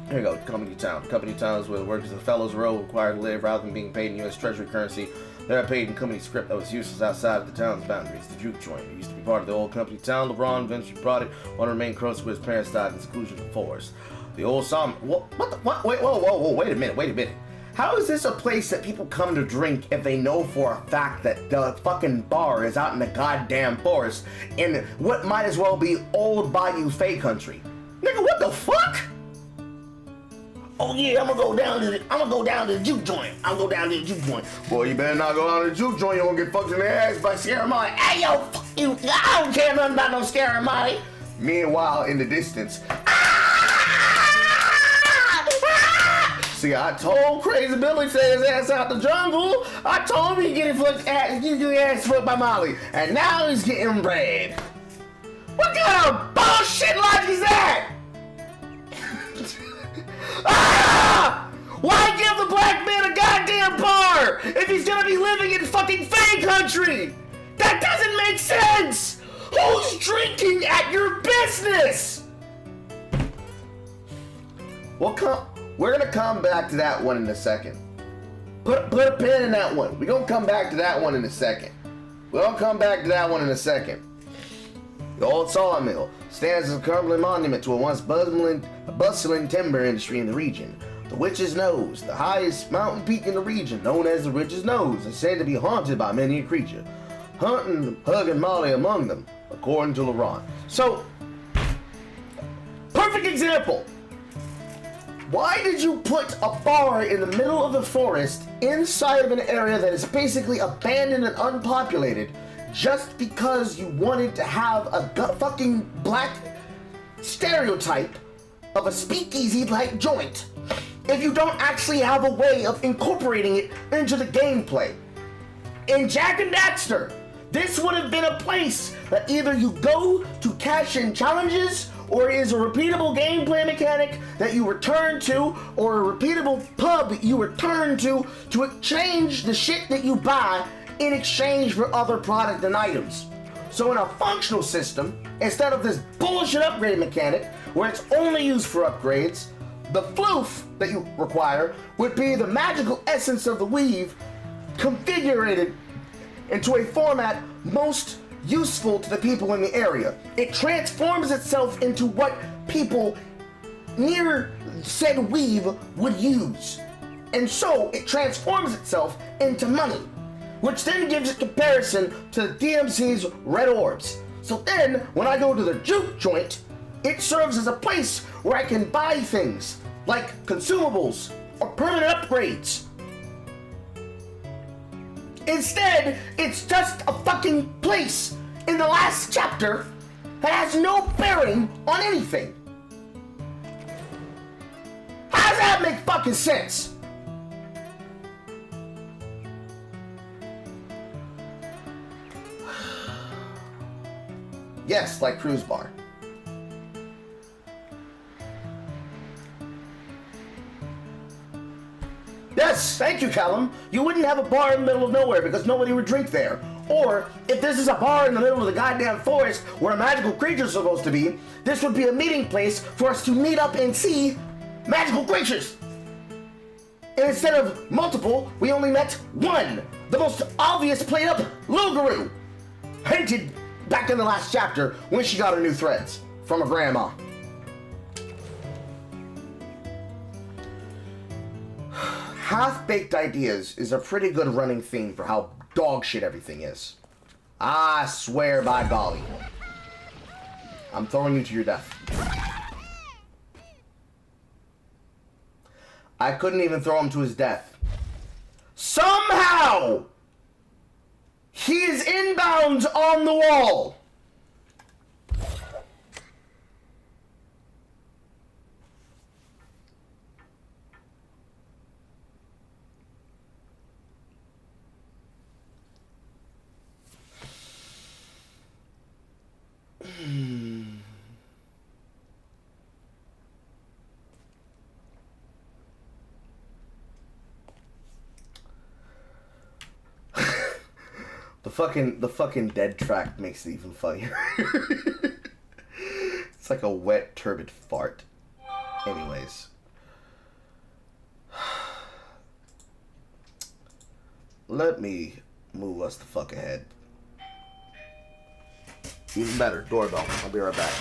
Here we go, Company Town. Company Town is where the workers of the Fellows Row required to live rather than being paid in U.S. Treasury currency. They are paid in company script that was useless outside of the town's boundaries. The Juke Joint. It used to be part of the old company town. LeBron eventually brought it. One remained close where his parents died in seclusion of the forest. The old Psalm. What the? What? Wait, whoa. Wait a minute. How is this a place that people come to drink if they know for a fact that the fucking bar is out in the goddamn forest in what might as well be old Bayou Fay country? Nigga, what the fuck? Oh yeah, I'm gonna go down to the juke joint. Boy, you better not go down to the juke joint. You're gonna get fucked in the ass by Scaramouche. Hey yo, fuck you. I don't care nothing about no Scaramouche. Meanwhile, in the distance. See, I told Crazy Billy to take his ass out the jungle. I told him he'd get his ass fucked by Molly. And now he's getting red. What kind of bullshit logic is that? Why give the black man a goddamn bar if he's gonna be living in fucking Fey country? That doesn't make sense! Who's drinking at your business? We're gonna come back to that one in a second. Put a pin in that one. We're gonna come back to that one in a second. The old sawmill stands as a crumbling monument to a once bustling timber industry in the region. The Witch's Nose, the highest mountain peak in the region, known as the Witch's Nose, is said to be haunted by many a creature, hugging Molly among them, according to Laurent. So, perfect example. Why did you put a bar in the middle of the forest inside of an area that is basically abandoned and unpopulated just because you wanted to have a fucking black stereotype of a speakeasy-like joint if you don't actually have a way of incorporating it into the gameplay? In Jak and Daxter, this would have been a place that either you go to cash in challenges, or is a repeatable gameplay mechanic that you return to, or a repeatable pub you return to exchange the shit that you buy in exchange for other product and items. So in a functional system, instead of this bullshit upgrade mechanic, where it's only used for upgrades, the floof that you require would be the magical essence of the weave configured into a format most useful to the people in the area. It transforms itself into what people near said weave would use. And so it transforms itself into money, which then gives a comparison to the DMC's red orbs. So then, when I go to the juke joint, it serves as a place where I can buy things like consumables or permanent upgrades. Instead, it's just a fucking place in the last chapter that has no bearing on anything. How does that make fucking sense? Yes, like Cruise Bar. Yes, thank you, Callum. You wouldn't have a bar in the middle of nowhere because nobody would drink there. Or, if this is a bar in the middle of the goddamn forest where a magical creature is supposed to be, this would be a meeting place for us to meet up and see magical creatures. And instead of multiple, we only met one. The most obvious played up Luguru. Hinted back in the last chapter when she got her new threads from her grandma. Half-baked ideas is a pretty good running theme for how dog shit everything is. I swear by golly. I'm throwing you to your death. I couldn't even throw him to his death. Somehow! He is inbound on the wall! The fucking dead track makes it even funnier. It's like a wet, turbid fart. Anyways. Let me move us the fuck ahead. Even better, doorbell. I'll be right back.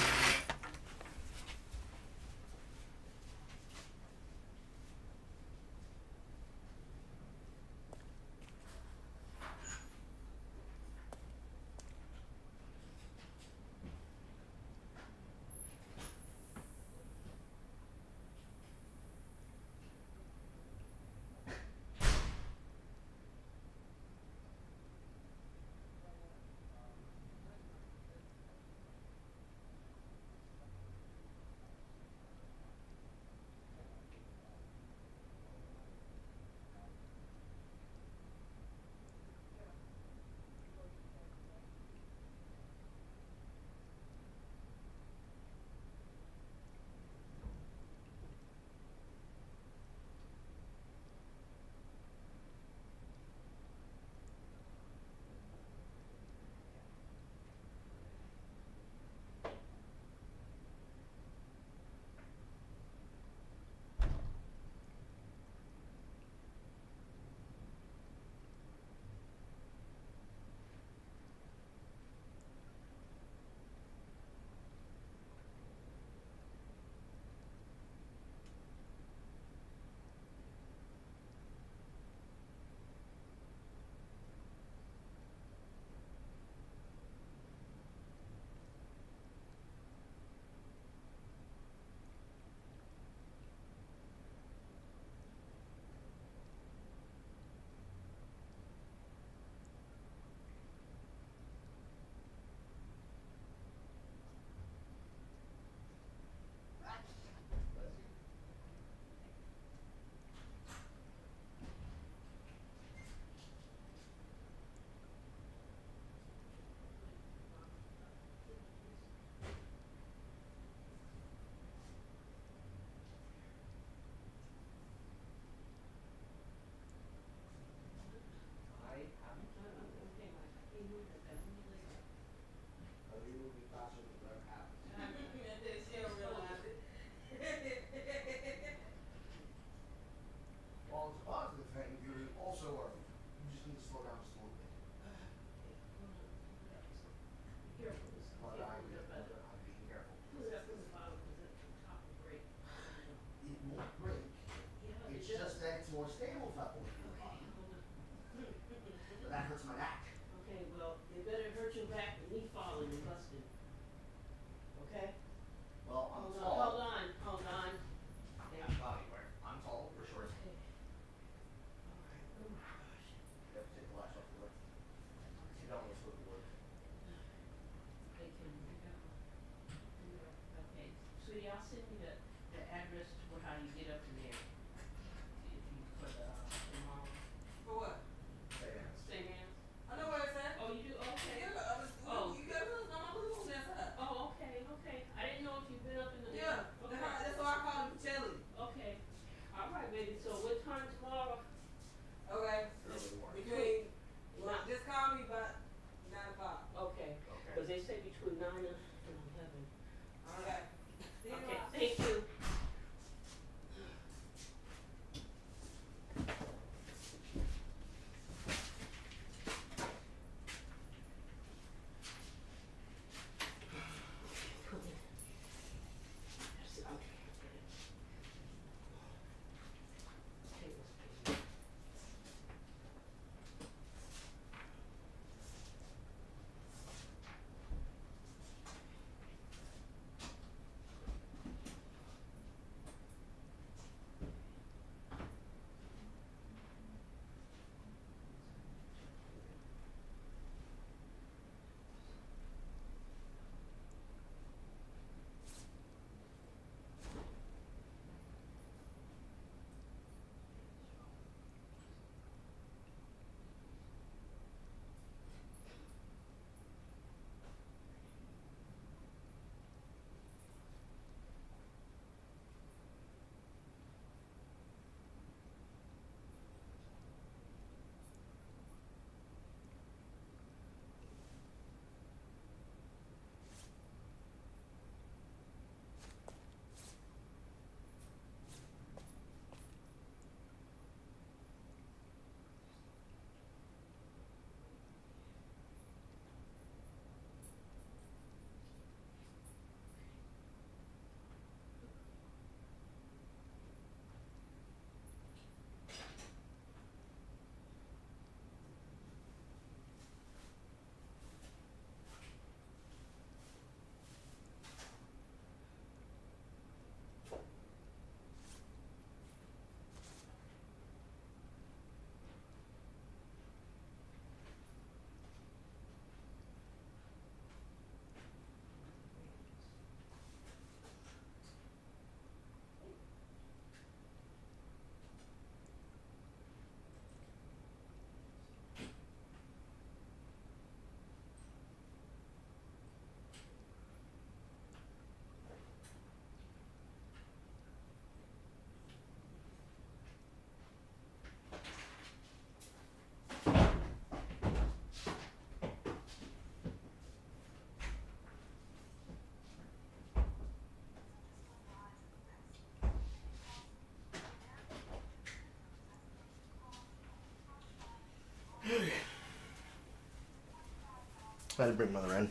I had to bring Mother in.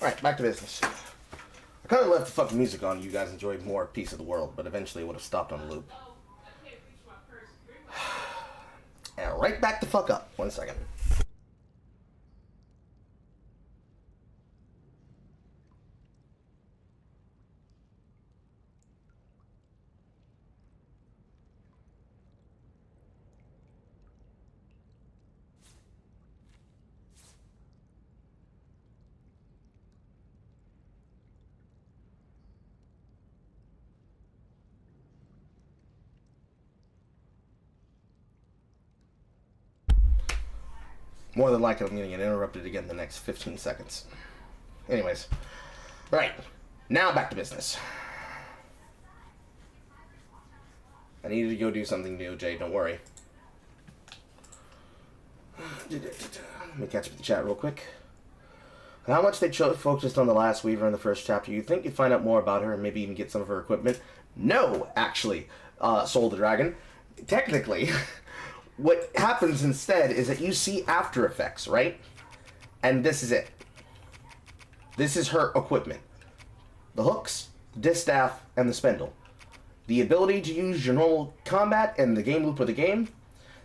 Alright, back to business. I kind of left the fucking music on. You guys enjoyed more Piece of the World, but eventually it would have stopped on loop. And right back the fuck up. 1 second. More than likely, I'm going to get interrupted again in the next 15 seconds. Anyways. Right. Now back to business. I needed to go do something new, Jay. Don't worry. Let me catch up with the chat real quick. How much they focused on the last Weaver in the first chapter. You think you'd find out more about her and maybe even get some of her equipment? No, actually, Soul the Dragon. Technically... What happens instead is that you see After Effects, right? And this is it. This is her equipment. The hooks, the distaff, and the spindle. The ability to use your normal combat and the game loop of the game.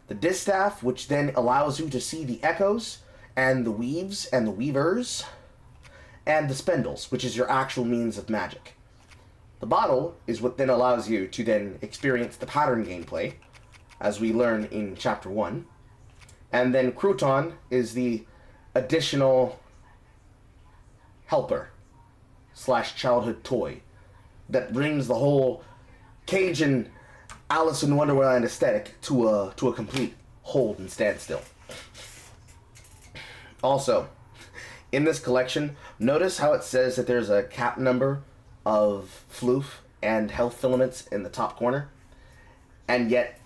The distaff, which then allows you to see the echoes, and the weaves and the weavers. And the spindles, which is your actual means of magic. The bottle is what then allows you to then experience the pattern gameplay, as we learn in Chapter 1. And then Crouton is the additional helper / childhood toy that brings the whole Cajun Alice in Wonderland aesthetic to a complete hold and standstill. Also, in this collection, notice how it says that there's a cap number of floof and health filaments in the top corner, and yet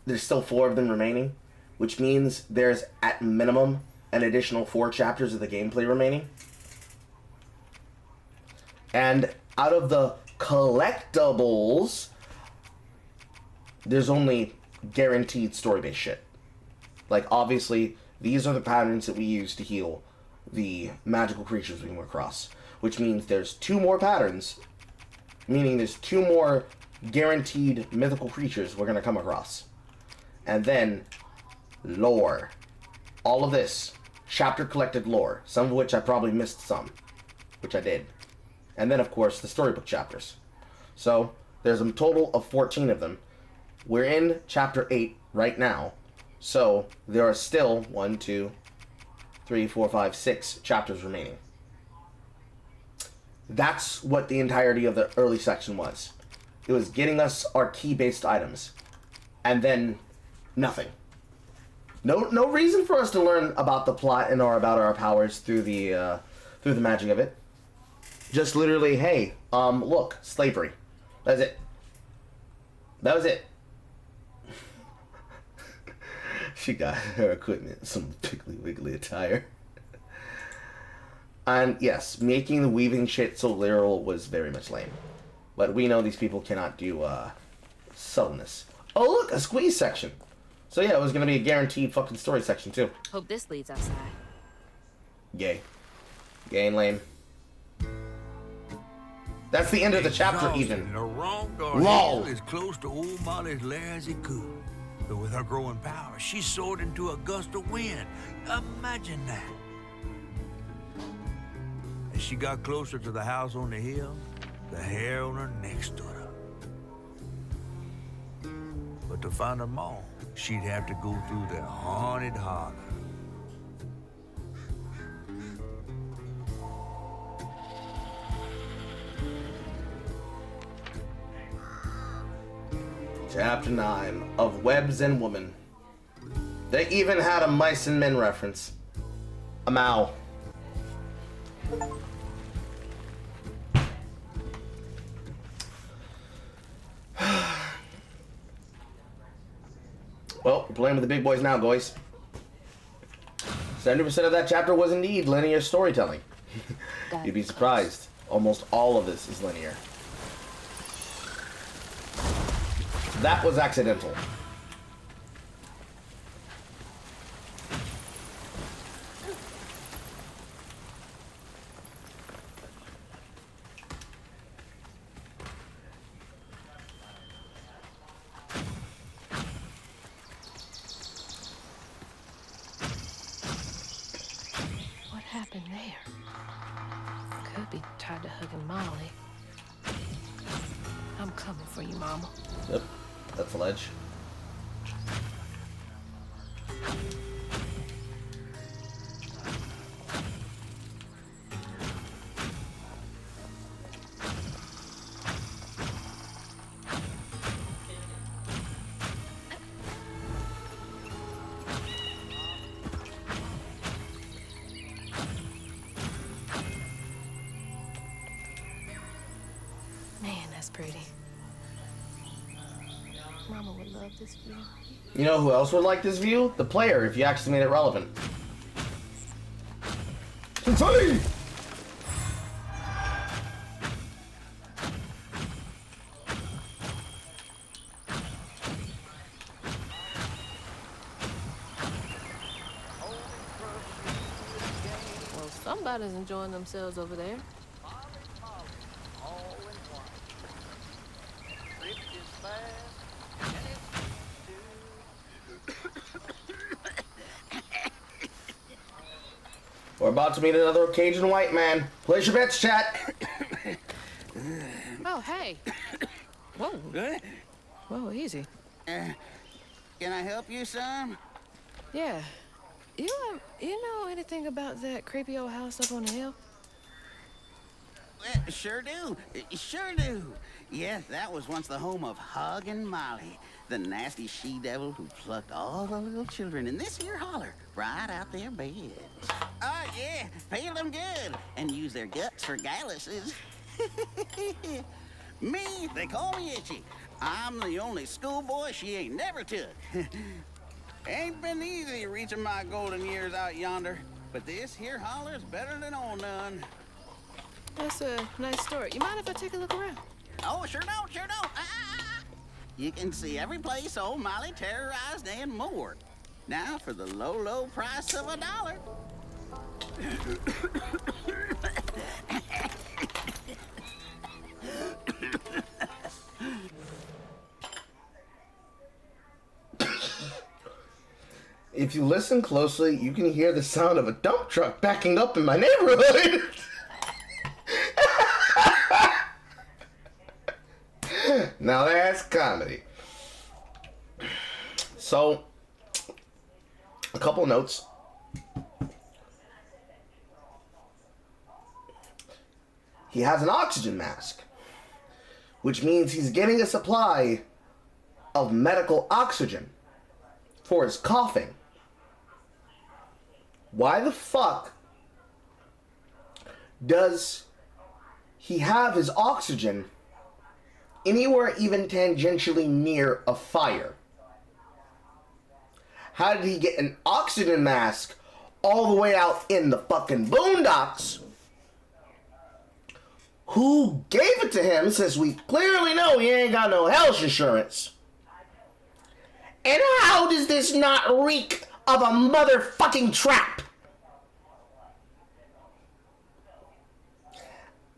there's still 4 of them remaining, which means there's at minimum an additional 4 chapters of the gameplay remaining. And out of the collectibles, there's only guaranteed story-based shit. Like, obviously, these are the patterns that we use to heal the magical creatures we come across, which means there's 2 more patterns, meaning there's 2 more guaranteed mythical creatures we're going to come across. And then, lore. All of this, chapter collected lore, some of which I probably missed some, which I did. And then, of course, the storybook chapters. So, there's a total of 14 of them. We're in chapter 8 right now, so there are still 1, 2, 3, 4, 5, 6 chapters remaining. That's what the entirety of the early section was. It was getting us our key-based items. And then nothing. No reason for us to learn about the plot and or about our powers through the magic of it. Just literally, hey, look, slavery. That's it. That was it. She got her equipment, some Piggly Wiggly attire. And yes, making the weaving shit so literal was very much lame. But we know these people cannot do subtleness. Oh look, a squeeze section. So yeah, it was gonna be a guaranteed fucking story section too. Hope this leads outside. Gay. Gay and lame. That's the end of the chapter even. LOL. As close to old Molly's lair as he could. But with her growing power, she soared into a gust of wind. Imagine that. As she got closer to the house on the hill, the hair on her neck stood up. But to find her mom, she'd have to go through the haunted holler. Chapter 9 of Webs and Woman. They even had a Mice and Men reference. A Mao. Well, we're playing with the big boys now, boys. 70% of that chapter was indeed linear storytelling. You'd be surprised. Almost all of this is linear. That was accidental. happened there? Could be tied to hugging Molly. I'm coming for you, Mama. Yep, that's a ledge. Man, that's pretty. Mama would love this view. You know who else would like this view? The player, if you actually made it relevant. Sensei! Well, somebody's enjoying themselves over there. We're about to meet another Cajun white man. Place your bets, chat. Oh, hey. Whoa. Good. Whoa, easy. Can I help you, son? Yeah. You know anything about that creepy old house up on the hill? Sure do. Sure do. Yes, that was once the home of Hug and Molly, the nasty she-devil who plucked all the little children in this here holler right out their beds. Oh, yeah, peel them good and use their guts for galluses. Me, they call me Itchy. I'm the only schoolboy she ain't never took. Ain't been easy reaching my golden years out yonder, but this here holler's better than old none. That's a nice story. You mind if I take a look around? Oh, sure don't, sure don't. You can see every place old Molly terrorized and more. Now for the low, low price of $1. If you listen closely, you can hear the sound of a dump truck backing up in my neighborhood. Now that's comedy. So, a couple notes. He has an oxygen mask, which means he's getting a supply of medical oxygen for his coughing. Why the fuck does he have his oxygen anywhere even tangentially near a fire? How did he get an oxygen mask all the way out in the fucking boondocks? Who gave it to him, since we clearly know he ain't got no health insurance? And how does this not reek of a motherfucking trap?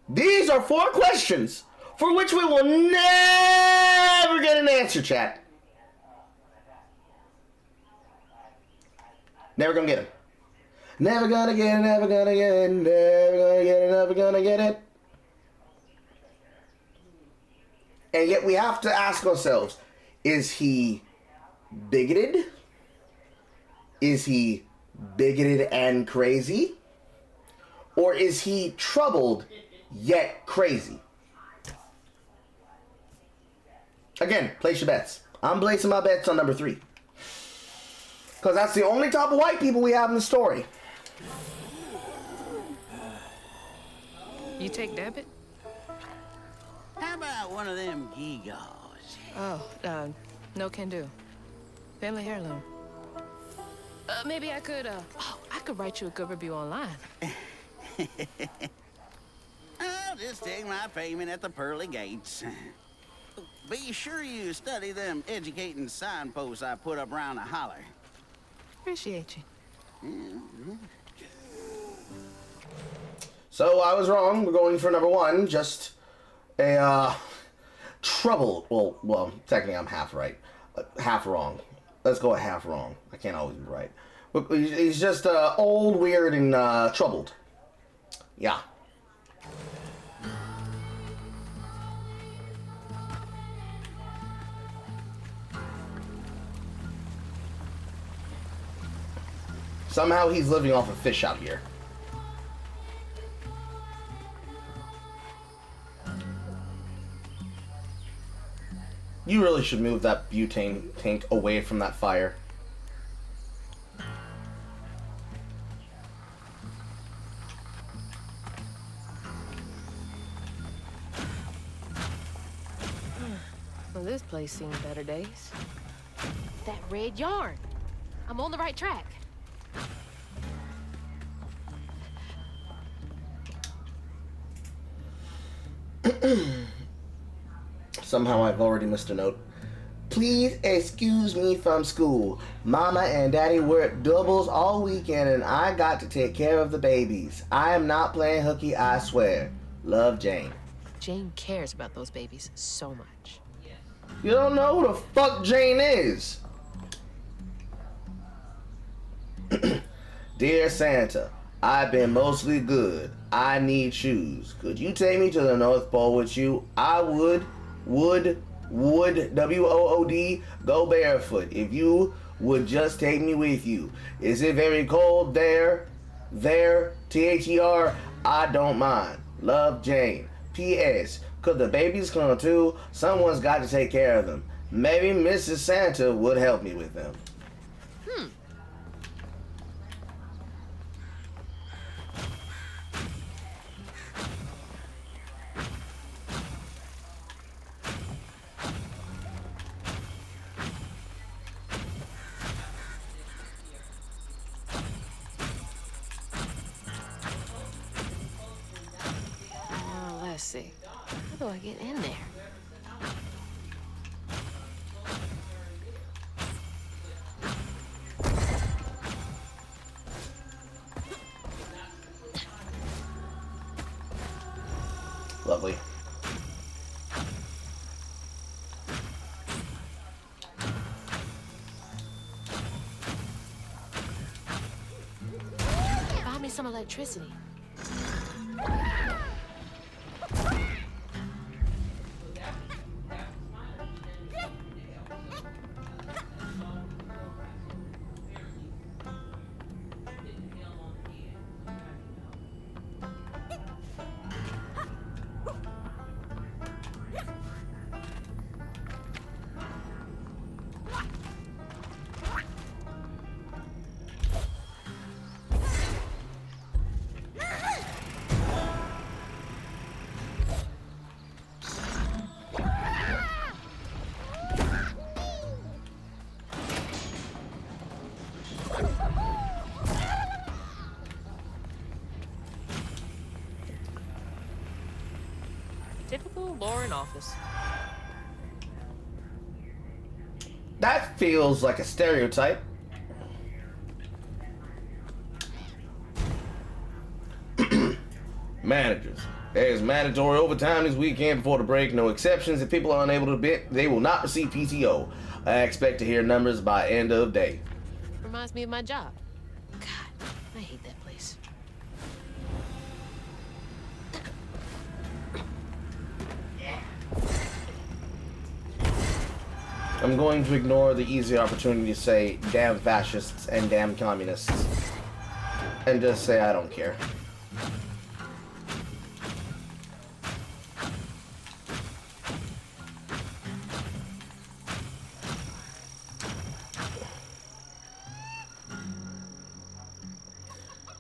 These are 4 questions for which we will never get an answer, chat. Never gonna get it. Never gonna get it, never gonna get it, never gonna get it, never gonna get it. And yet we have to ask ourselves, is he bigoted? Is he bigoted and crazy? Or is he troubled yet crazy? Again, place your bets. I'm placing my bets on number 3. Because that's the only type of white people we have in the story. You take debit? How about one of them gewgaws? Oh, no can do. Family heirloom. Maybe I could, I could write you a good review online. I'll just take my payment at the pearly gates. Be sure you study them educating signposts I put up around the holler. Appreciate you. So I was wrong. We're going for number 1. Just a troubled. Well, technically I'm half right, half wrong. Let's go a half wrong. I can't always be right. He's just old, weird, and troubled. Yeah. Somehow he's living off of fish out here. You really should move that butane tank away from that fire. Well, this place seen better days. That red yarn. I'm on the right track. Somehow I've already missed a note. Please excuse me from school. Mama and Daddy worked doubles all weekend and I got to take care of the babies. I am not playing hooky, I swear. Love, Jane. Jane cares about those babies so much. You don't know who the fuck Jane is. Dear Santa, I've been mostly good. I need shoes. Could you take me to the North Pole with you? I would, W-O-O-D, go barefoot. If you would just take me with you. Is it very cold there? There, T-H-E-R, I don't mind. Love, Jane. P.S. Could the babies come too? Someone's got to take care of them. Maybe Mrs. Santa would help me with them. Let's see. How do I get in there? Lovely. Buy me some electricity. Typical Lauren office. That feels like a stereotype. Managers. There's mandatory overtime this weekend before the break. No exceptions. If people are unable to bid, they will not receive PTO. I expect to hear numbers by end of day. Reminds me of my job. God, I hate that place. I'm going to ignore the easy opportunity to say damn fascists and damn communists. And just say I don't care.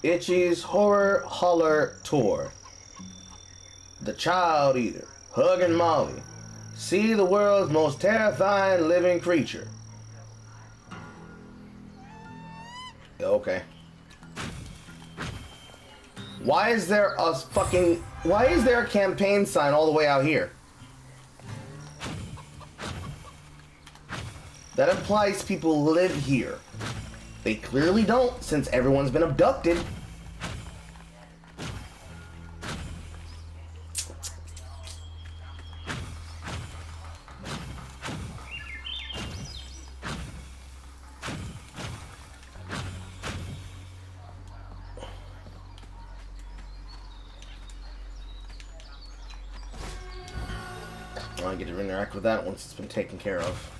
Itchy's Horror Holler Tour. The Child Eater. Hugging Molly. See the world's most terrifying living creature. Okay. Why is there a campaign sign all the way out here? That implies people live here. They clearly don't, since everyone's been abducted. I get to interact with that once it's been taken care of.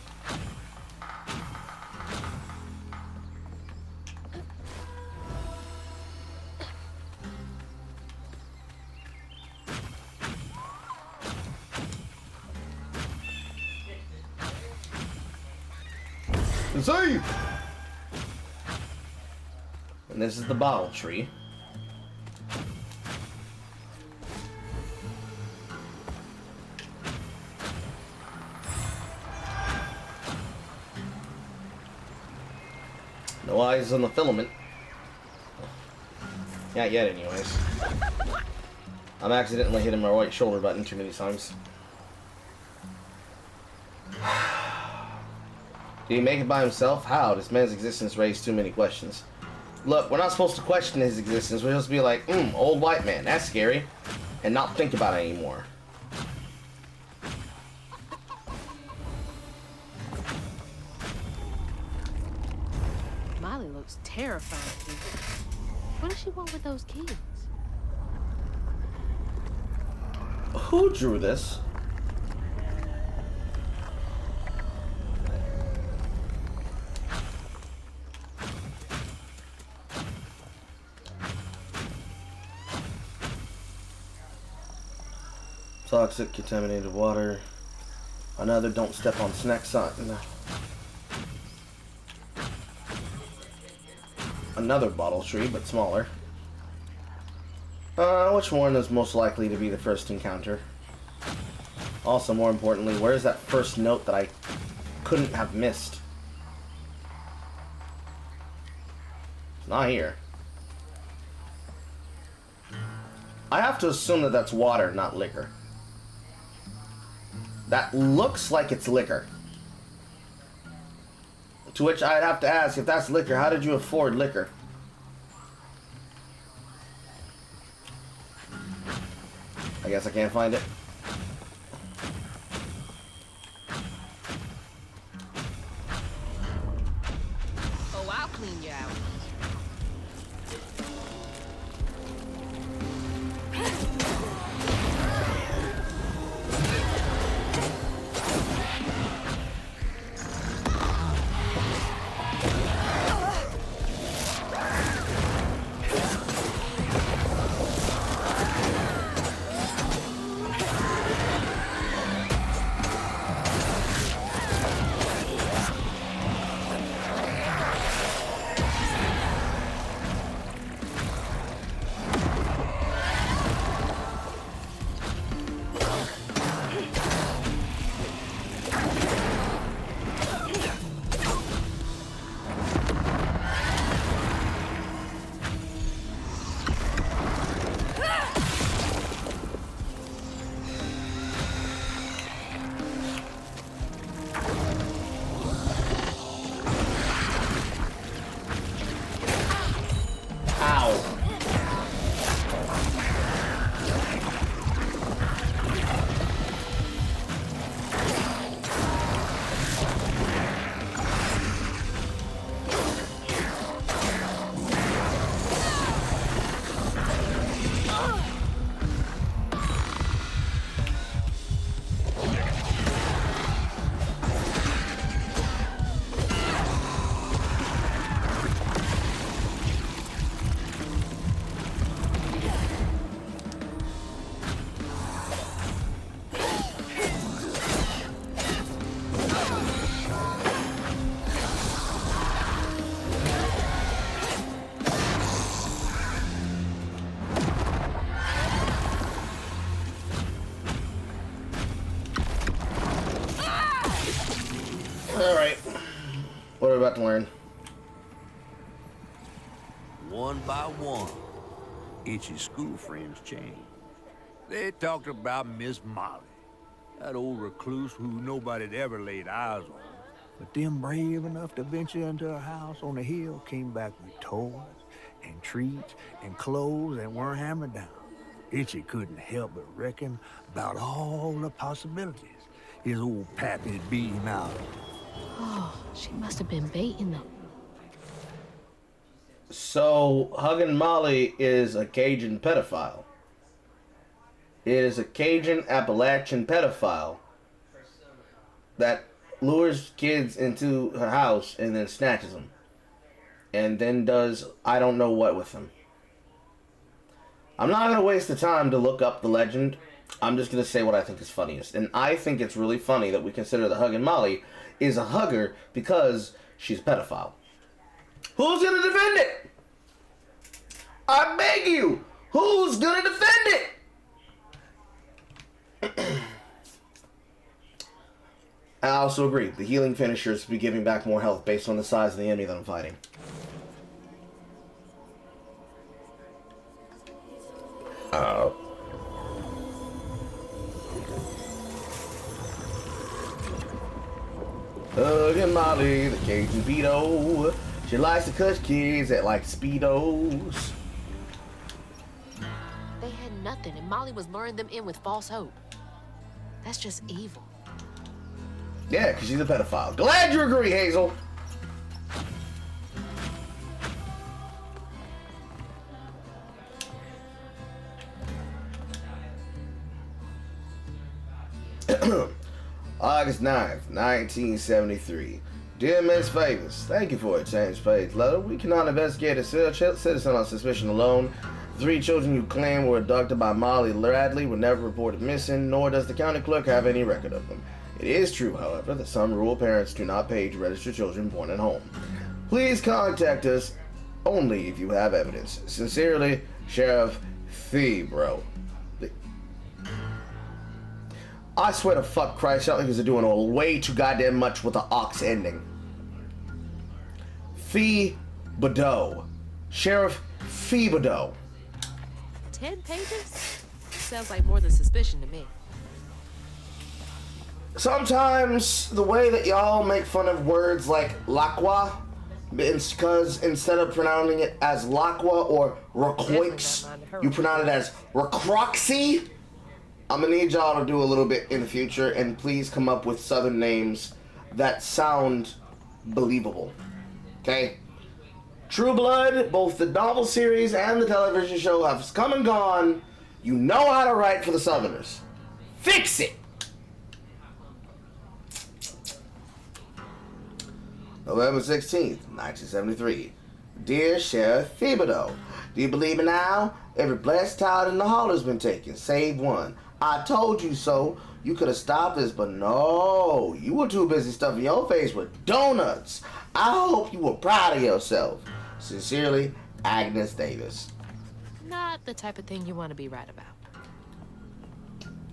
See? And this is the bottle tree. No eyes on the filament. Not yet, anyways. I'm accidentally hitting my right shoulder button too many times. Did he make it by himself? How? This man's existence raised too many questions. Look, we're not supposed to question his existence. We're supposed to be like, old white man, that's scary. And not think about it anymore. Molly looks terrifying. What does she want with those kids? Who drew this? Toxic, contaminated water. Another don't step on snack sign. Another bottle tree, but smaller. Which one is most likely to be the first encounter? Also, more importantly, where's that first note that I couldn't have missed? It's not here. I have to assume that that's water, not liquor. That looks like it's liquor. To which I'd have to ask, if that's liquor, how did you afford liquor? I guess I can't find it. Oh, I'll clean you out. Alright. What are we about to learn? One by one, Itchy's school friends changed. They talked about Miss Molly, that old recluse who nobody'd ever laid eyes on. But them brave enough to venture into her house on the hill came back with toys and treats and clothes that weren't hammered down. Itchy couldn't help but reckon about all the possibilities his old pappy'd beat him out of. Oh, she must have been baiting them. So, Huggin' Molly is a Cajun pedophile. Is a Cajun Appalachian pedophile that lures kids into her house and then snatches them. And then does I don't know what with them. I'm not going to waste the time to look up the legend. I'm just going to say what I think is funniest. And I think it's really funny that we consider that Huggin' Molly is a hugger because she's a pedophile. Who's going to defend it? I beg you. Who's going to defend it? I also agree. The healing finishers be giving back more health based on the size of the enemy that I'm fighting. Huggin' Molly, the Cajun Beto. She likes to cut kids that like Speedos. They had nothing, and Molly was luring them in with false hope. That's just evil. Yeah, because she's a pedophile. Glad you agree, Hazel. August 9th, 1973. Dear Miss Favors, thank you for a change page letter. We cannot investigate a citizen on suspicion alone. The 3 children you claim were abducted by Molly Radley were never reported missing, nor does the county clerk have any record of them. It is true, however, that some rural parents do not page registered children born at home. Please contact us only if you have evidence. Sincerely, Sheriff Febro. I swear to fuck Christ, I think they're doing way too goddamn much with the ox ending. Fee-Bedeau. Sheriff Fee-Bedeau. 10 pages? Sounds like more than suspicion to me. Sometimes the way that y'all make fun of words like Lacqua, because instead of pronouncing it as Lacqua or Racoix, you pronounce it as Racroxy. I'm gonna need y'all to do a little bit in the future, and please come up with Southern names that sound believable. Okay? True Blood, both the novel series and the television show have come and gone. You know how to write for the Southerners. Fix it! November 16th, 1973. Dear Sheriff Fee-Bedeau, do you believe me now? Every blessed child in the hall has been taken, save one. I told you so. You could have stopped this, but no. You were too busy stuffing your face with donuts. I hope you were proud of yourself. Sincerely, Agnes Davis. Not the type of thing you want to be right about.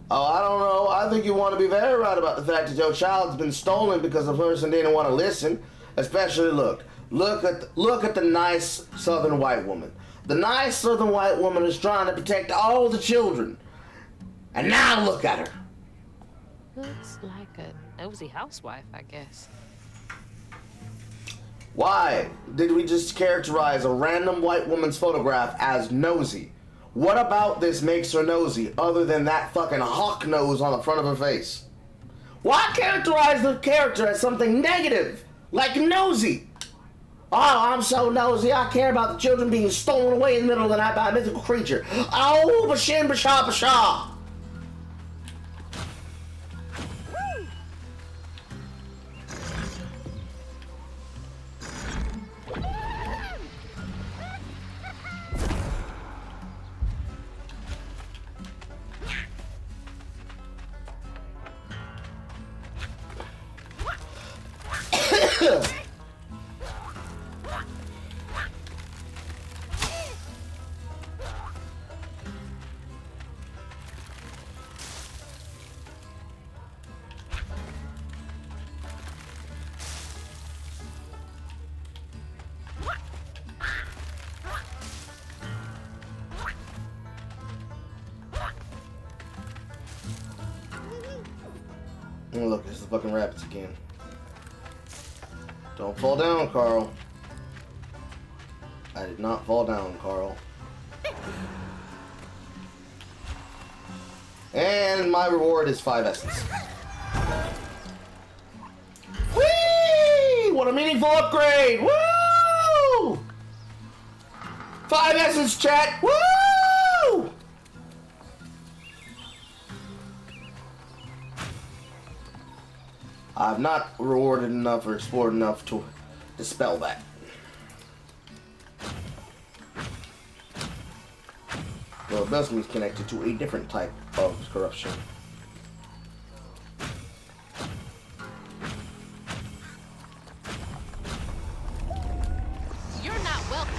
Oh, I don't know. I think you want to be very right about the fact that your child's been stolen because the person didn't want to listen. Especially look at the nice Southern white woman. The nice Southern white woman is trying to protect all the children. And now look at her. Looks like a nosy housewife, I guess. Why did we just characterize a random white woman's photograph as nosy? What about this makes her nosy other than that fucking hawk nose on the front of her face? Why characterize the character as something negative, like nosy? Oh, I'm so nosy, I care about the children being stolen away in the middle of the night by a mythical creature. Oh, bashin basha basha. Oh, look, there's the fucking rabbits again. Don't fall down, Carl. I did not fall down, Carl. And my reward is 5 essence. Whee! What a meaningful upgrade! Woo! 5 essence, chat! Woo! I've not rewarded enough or explored enough to dispel that. Well, Besme is connected to a different type of corruption. You're not welcome.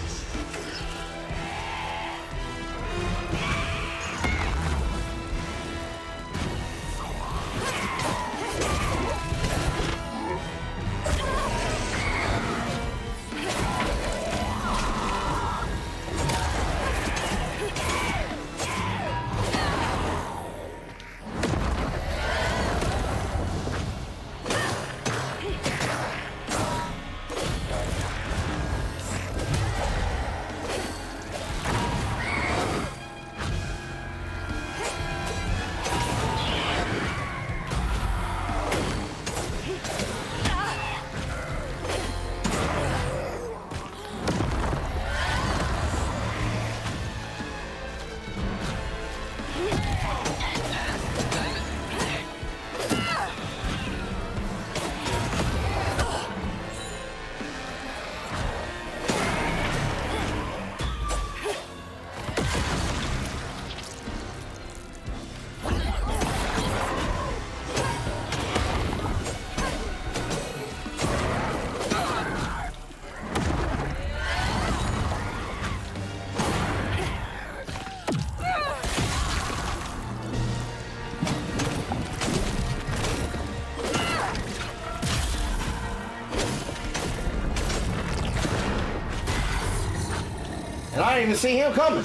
And I didn't even see him coming.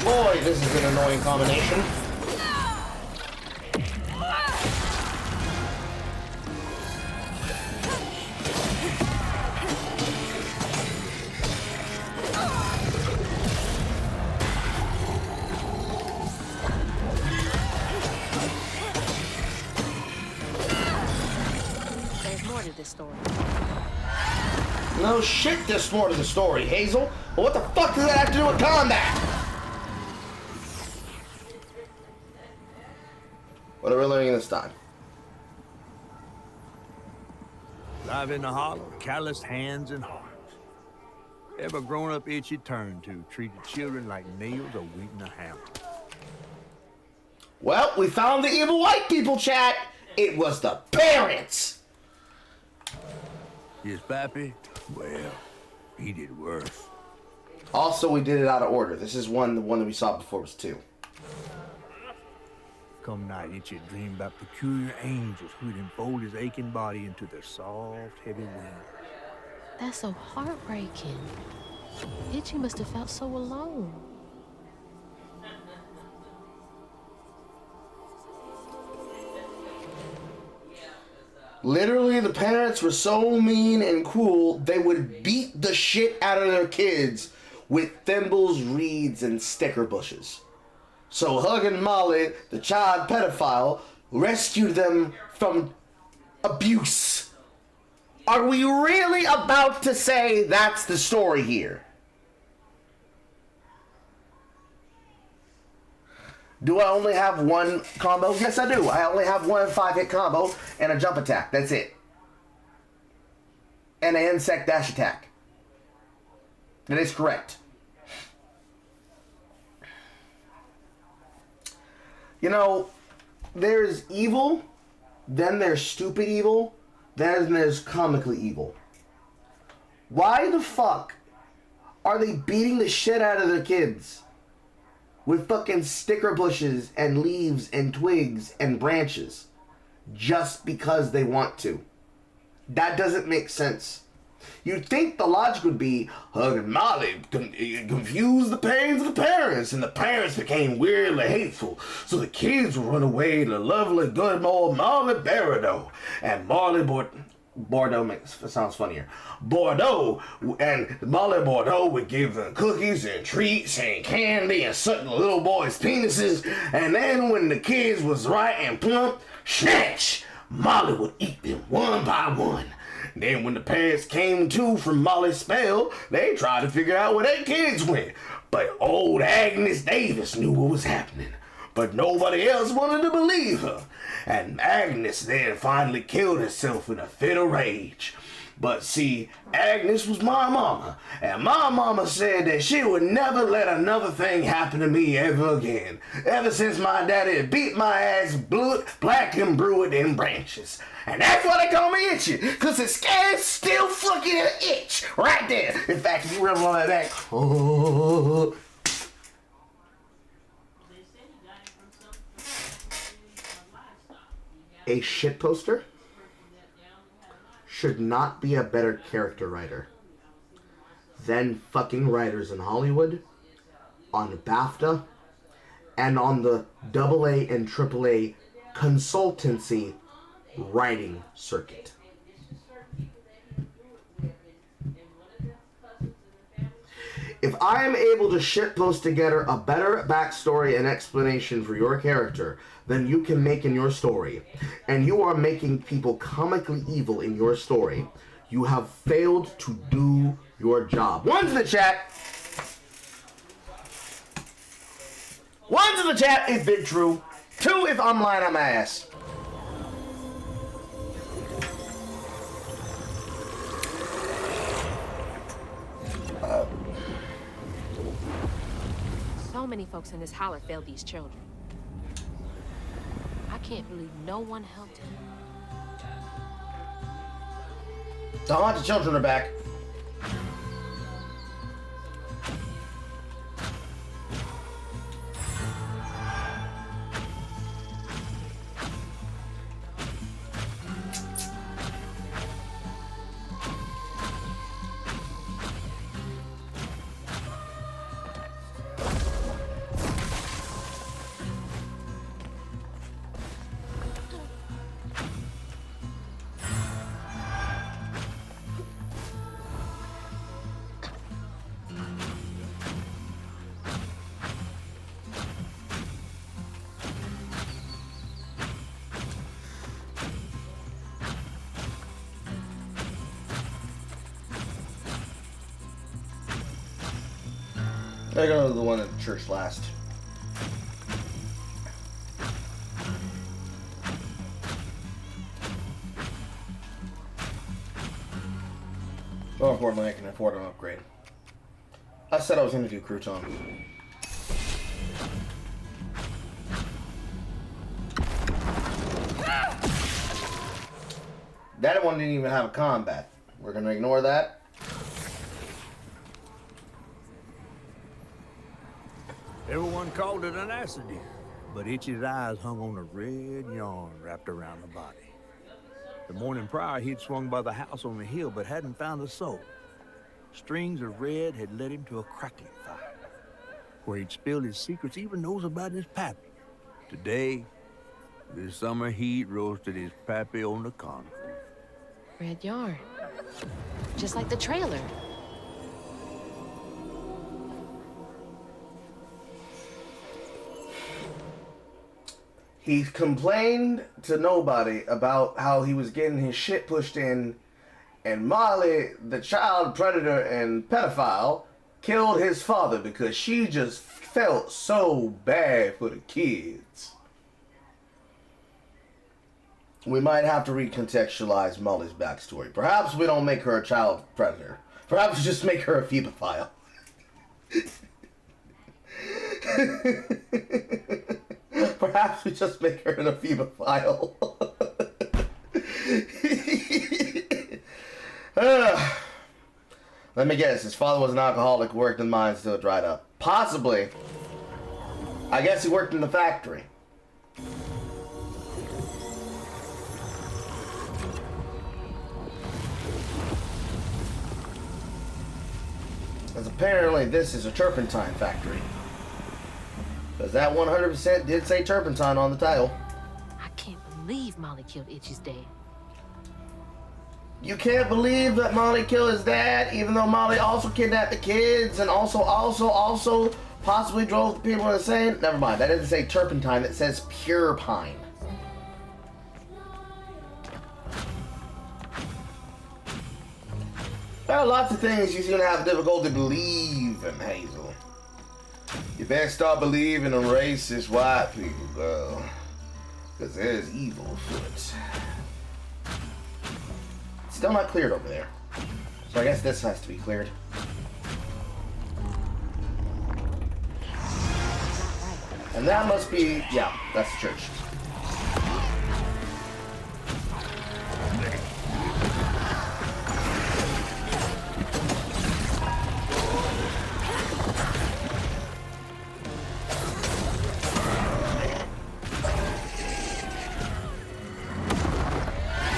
Boy, this is an annoying combination. There's more to this story. No shit, there's more to the story, Hazel. But what the fuck does that have to do with combat? What are we learning this time? Live in the hollow, calloused hands and hearts. Ever grown up itch you turn to, treated children like nails or wheat in a hammer. Well, we found the evil white people, chat. It was the parents. His pappy? Well, he did worse. Also, we did it out of order. This is one. The one that we saw before was 2. Come night, Itchy dreamed about peculiar angels who'd enfold his aching body into their soft, heavy wings. That's so heartbreaking. Itchy must have felt so alone. Literally, the parents were so mean and cruel, they would beat the shit out of their kids with thimbles, reeds, and sticker bushes. So Hug and Molly, the child pedophile, rescued them from abuse. Are we really about to say that's the story here? Do I only have one combo? Yes, I do. I only have one 5-hit combo and a jump attack. That's it. And an insect dash attack. That is correct. You know, there's evil, then there's stupid evil, then there's comically evil. Why the fuck are they beating the shit out of their kids with fucking sticker bushes and leaves and twigs and branches just because they want to? That doesn't make sense. You'd think the logic would be Hug and Molly confused the pains of the parents, and the parents became weirdly hateful, so the kids would run away to lovely, good old Molly Bordeaux. And Bordeaux sounds funnier. Bordeaux, and Molly Bordeaux would give them cookies and treats and candy and suck the little boys' penises, and then when the kids was right and plump, snatch! Molly would eat them one by one. Then when the parents came to from Molly's spell, they tried to figure out where their kids went. But old Agnes Davis knew what was happening. But nobody else wanted to believe her. And Agnes then finally killed herself in a fit of rage. But see, Agnes was my mama, and my mama said that she would never let another thing happen to me ever again. Ever since my daddy beat my ass black and brewed in branches. And that's why they call me Itchy, cause his skin's still fucking an itch, right there. In fact, if you rub on my back, oh. A shit poster should not be a better character writer than fucking writers in Hollywood, on BAFTA, and on the AA and AAA consultancy writing circuit. If I am able to shitpost together a better backstory and explanation for your character than you can make in your story, and you are making people comically evil in your story, you have failed to do your job. One to the chat. One to the chat if Big True. Two if I'm lying on my ass. So many folks in this holler failed these children. I can't believe no one helped him. The haunted children are back. I go to the one at the church last. More importantly, I can afford an upgrade. I said I was going to do crouton. That one didn't even have a combat. We're going to ignore that. Everyone called it an accident, but Itchy's eyes hung on a red yarn wrapped around the body. The morning prior, he'd swung by the house on the hill, but hadn't found a soul. Strings of red had led him to a crackling fire, where he'd spilled his secrets, even those about his pappy. Today, the summer heat roasted his pappy on the concrete. Red yarn. Just like the trailer. He complained to nobody about how he was getting his shit pushed in, and Molly, the child predator and pedophile, killed his father because she just felt so bad for the kids. We might have to recontextualize Molly's backstory. Perhaps we don't make her a child predator. Perhaps we just make her a phoebophile. Perhaps we just make her an ephebophile. Let me guess, his father was an alcoholic, worked in the mines till it dried up. Possibly. I guess he worked in the factory. Because apparently this is a turpentine factory. Because that 100% did say turpentine on the title. I can't believe Molly killed Itchy's dad. You can't believe that Molly killed his dad, even though Molly also kidnapped the kids and also possibly drove the people insane? Never mind, that doesn't say turpentine, it says pure pine. There are lots of things you're gonna have difficulty believing, Hazel. You better start believing in racist white people, girl. Because there's evil afoot. Still not cleared over there. So I guess this has to be cleared. And that must be, yeah, that's the church.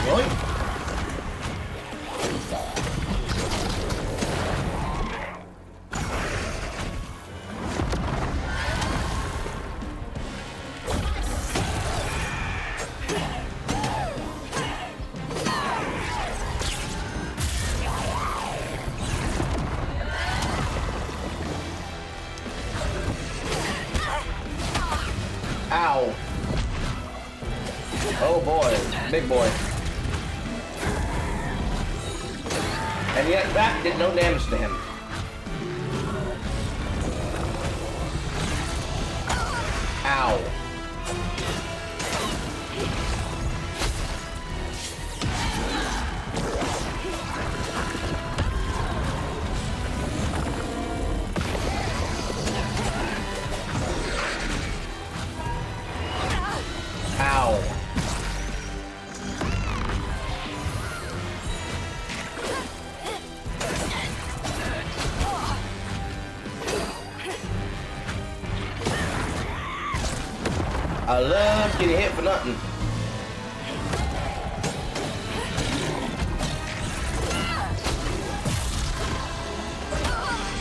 Really? Ow. Oh boy, big boy. And yet that did no damage to him. Ow. Ow. I love getting hit for nothing.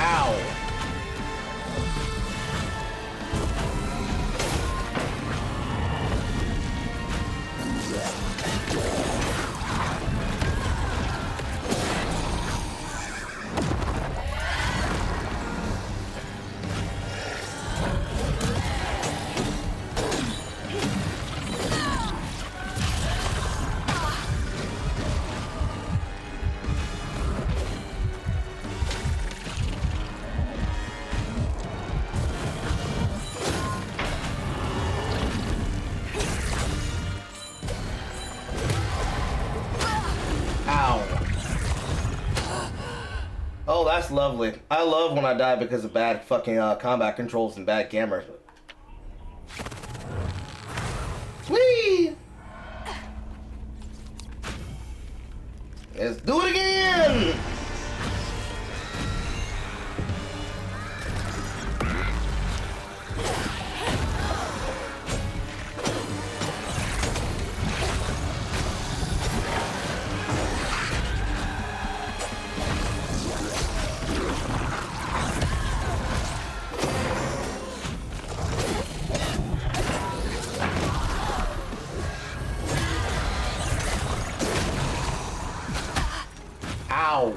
Ow. Oh, that's lovely. I love when I die because of bad fucking combat controls and bad camera. Whee! Let's do it again! Ow.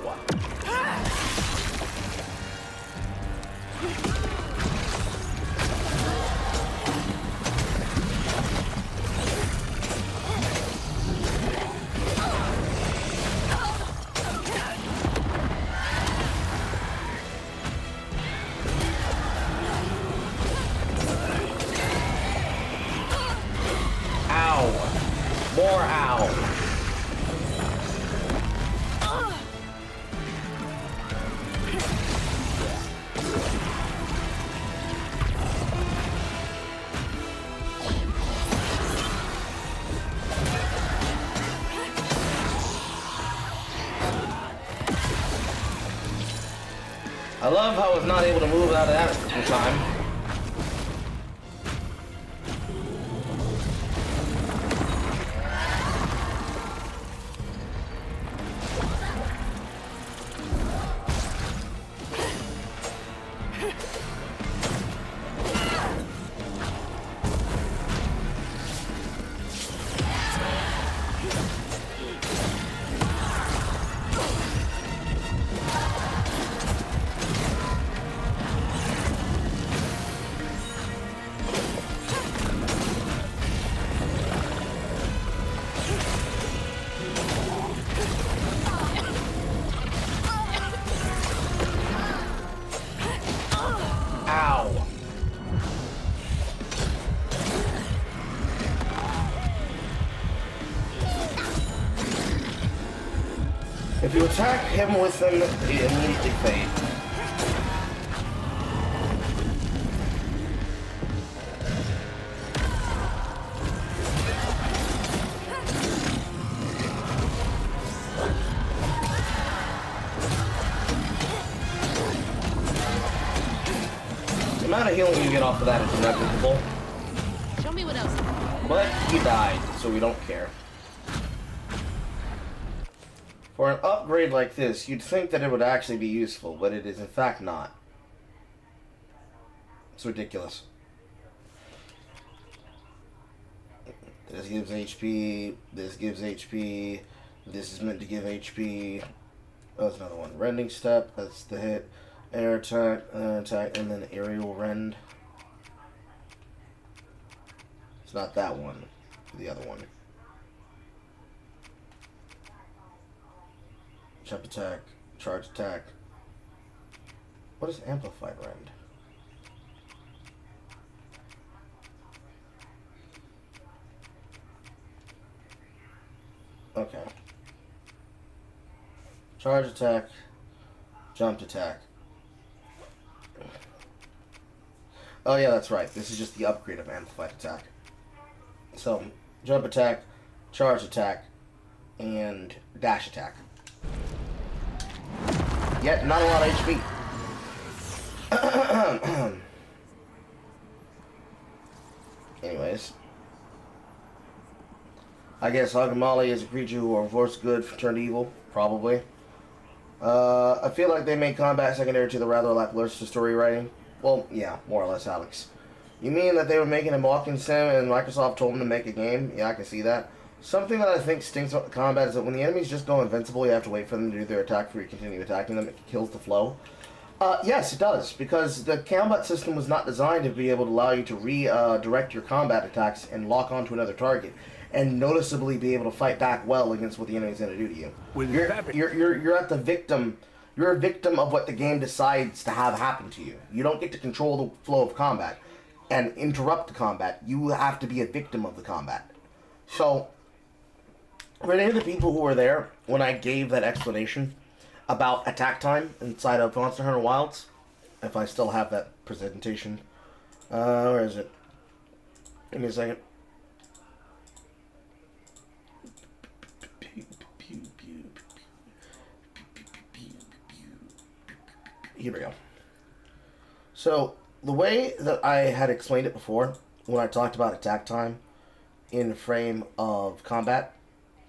Ow. More ow. I love how I was not able to move out of that in time. Ow. If you attack him with them, he immediately fade. The amount of healing you get off of that is negligible. Show me what else. But he died, so we don't care. For an upgrade like this, you'd think that it would actually be useful, but it is in fact not. It's ridiculous. This gives HP, this gives HP, this is meant to give HP. Oh, that's another one. Rending Step, that's the hit. Air attack, and then aerial rend. It's not that one, the other one. Jump attack, charge attack. What is amplified rend? Okay. Charge attack, jump attack. Oh yeah, that's right. This is just the upgrade of amplified attack. So, jump attack, charge attack, and dash attack. Yet, not a lot of HP. Anyways. I guess Hagamali is a creature who are forced good turned evil. Probably. I feel like they made combat secondary to the rather lackluster story writing. Well, yeah, more or less, Alex. You mean that they were making a walking sim and Microsoft told them to make a game? Yeah, I can see that. Something that I think stinks about combat is that when the enemies just go invincible, you have to wait for them to do their attack before you continue attacking them. It kills the flow. Yes, it does, because the combat system was not designed to be able to allow you to redirect your combat attacks and lock onto another target, and noticeably be able to fight back well against what the enemy's going to do to you. You're at the victim. You're a victim of what the game decides to have happen to you. You don't get to control the flow of combat and interrupt the combat. You have to be a victim of the combat. So, for any of the people who were there when I gave that explanation about attack time inside of Monster Hunter Wilds, if I still have that presentation, where is it? Give me a second. Here we go. So, the way that I had explained it before, when I talked about attack time in frame of combat,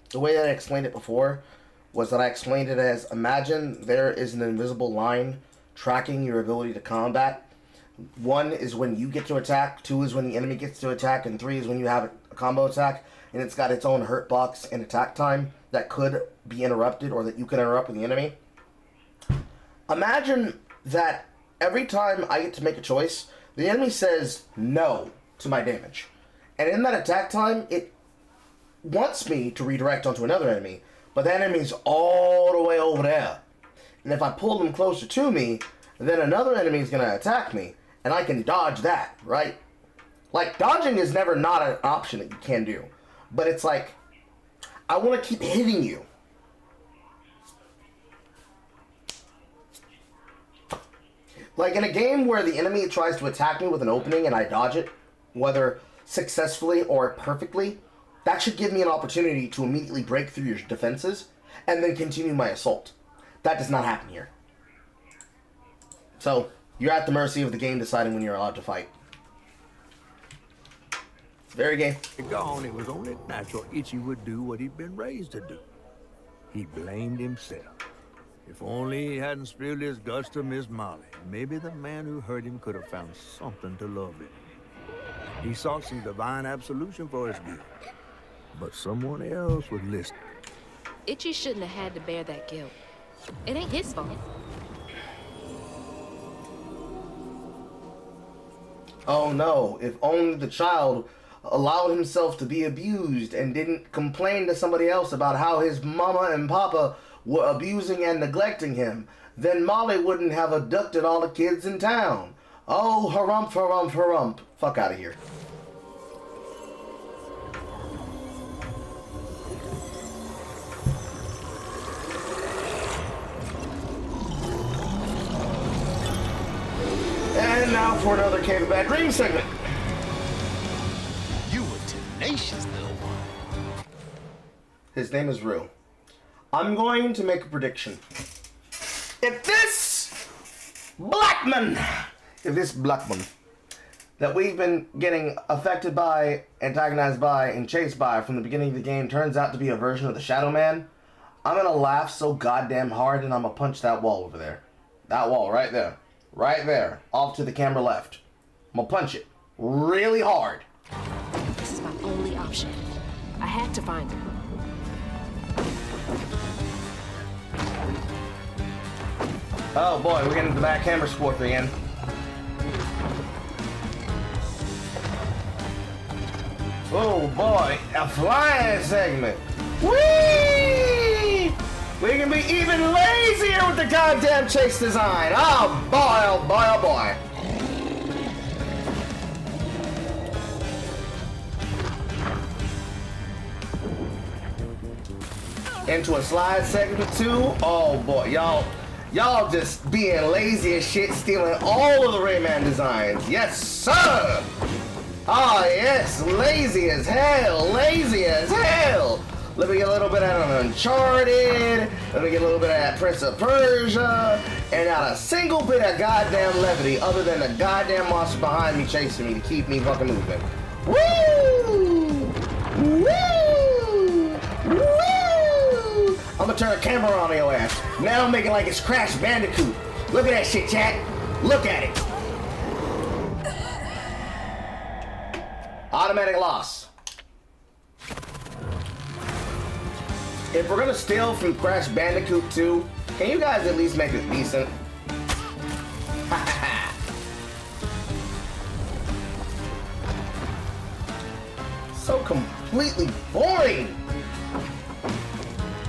the way that I explained it before was that I explained it as, imagine there is an invisible line tracking your ability to combat. 1 is when you get to attack, 2 is when the enemy gets to attack, and 3 is when you have a combo attack, and it's got its own hurt box and attack time that could be interrupted or that you can interrupt with the enemy. Imagine that every time I get to make a choice, the enemy says no to my damage. And in that attack time, it wants me to redirect onto another enemy, but that enemy's all the way over there. And if I pull them closer to me, then another enemy is going to attack me, and I can dodge that, right? Like, dodging is never not an option that you can do. But it's like, I want to keep hitting you. Like, in a game where the enemy tries to attack me with an opening and I dodge it, whether successfully or perfectly, that should give me an opportunity to immediately break through your defenses and then continue my assault. That does not happen here. So, you're at the mercy of the game deciding when you're allowed to fight. It's very game. Gone, it was only natural Itchy would do what he'd been raised to do. He blamed himself. If only he hadn't spilled his guts to Miss Molly, maybe the man who hurt him could have found something to love him. He sought some divine absolution for his guilt, but someone else would listen. Itchy shouldn't have had to bear that guilt. It ain't his fault. Oh no, if only the child allowed himself to be abused and didn't complain to somebody else about how his mama and papa were abusing and neglecting him, then Molly wouldn't have abducted all the kids in town. Oh, harump, harump, harump. Fuck out of here. And now for another Cave of Bad Dreams segment. You were tenacious, little one. His name is Rue. I'm going to make a prediction. If this Blackman that we've been getting affected by, antagonized by, and chased by from the beginning of the game turns out to be a version of the Shadow Man, I'm gonna laugh so goddamn hard and I'm gonna punch that wall over there. That wall right there. Right there. Off to the camera left. I'm gonna punch it really hard. This is my only option. I had to find her. Oh boy, we're getting into the backhammer sport again. Oh boy, a flying segment. Whee! We can be even lazier with the goddamn chase design. Oh boy, oh boy, oh boy. Into a slide segment too. Oh boy, y'all just being lazy as shit, stealing all of the Rayman designs. Yes, sir. Oh yes, lazy as hell, lazy as hell. Let me get a little bit out of Uncharted. Let me get a little bit of that Prince of Persia. And not a single bit of goddamn levity other than the goddamn monster behind me chasing me to keep me fucking moving. Woo! Woo! Woo! I'm gonna turn the camera on your ass. Now I'm making like it's Crash Bandicoot. Look at that shit, chat. Look at it. Automatic loss. If we're gonna steal from Crash Bandicoot 2, can you guys at least make it decent? So completely boring!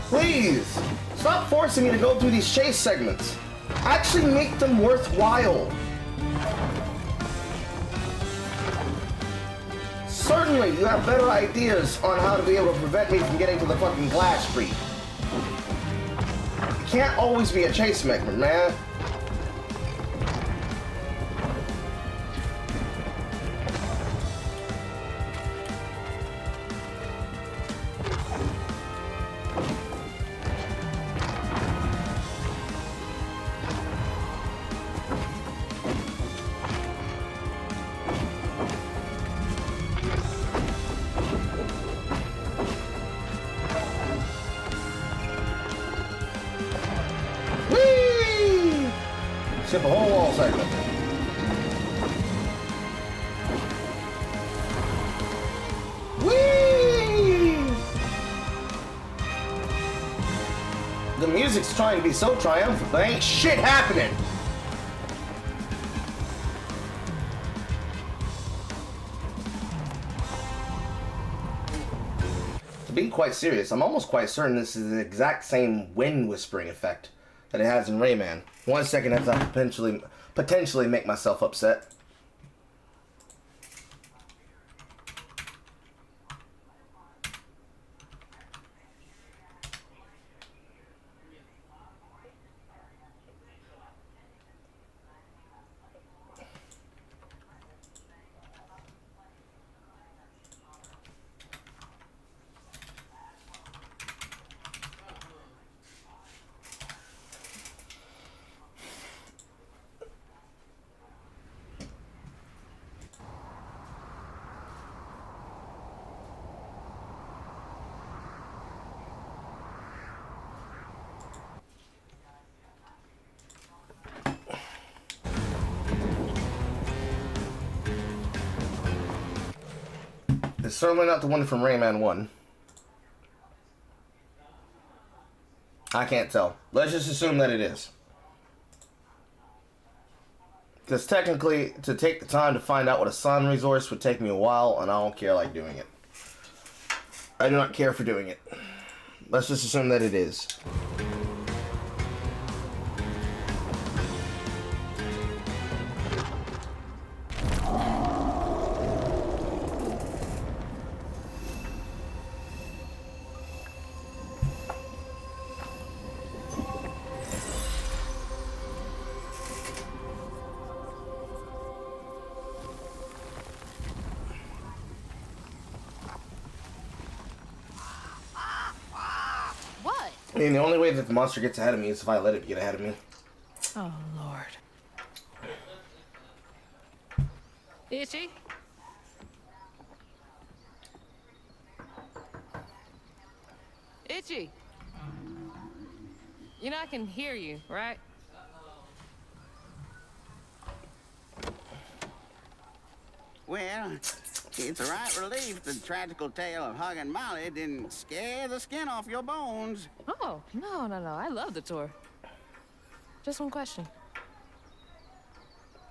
Please, stop forcing me to go through these chase segments. Actually make them worthwhile. Certainly, you have better ideas on how to be able to prevent me from getting to the fucking glass street. It can't always be a chase segment, man. Skip a whole wall segment. Whee! The music's trying to be so triumphant, but ain't shit happening. To be quite serious, I'm almost quite certain this is the exact same wind whispering effect that it has in Rayman. 1 second as I potentially make myself upset. It's certainly not the one from Rayman 1. I can't tell. Let's just assume that it is. Because technically, to take the time to find out what a sun resource would take me a while, and I don't care like doing it. I do not care for doing it. Let's just assume that it is. What? I mean, the only way that the monster gets ahead of me is if I let it get ahead of me. Oh, Lord. Itchy? Itchy. You know I can hear you, right? Well, it's a right relief the tragical tale of Hug and Molly didn't scare the skin off your bones. Oh, no. I love the tour. Just one question.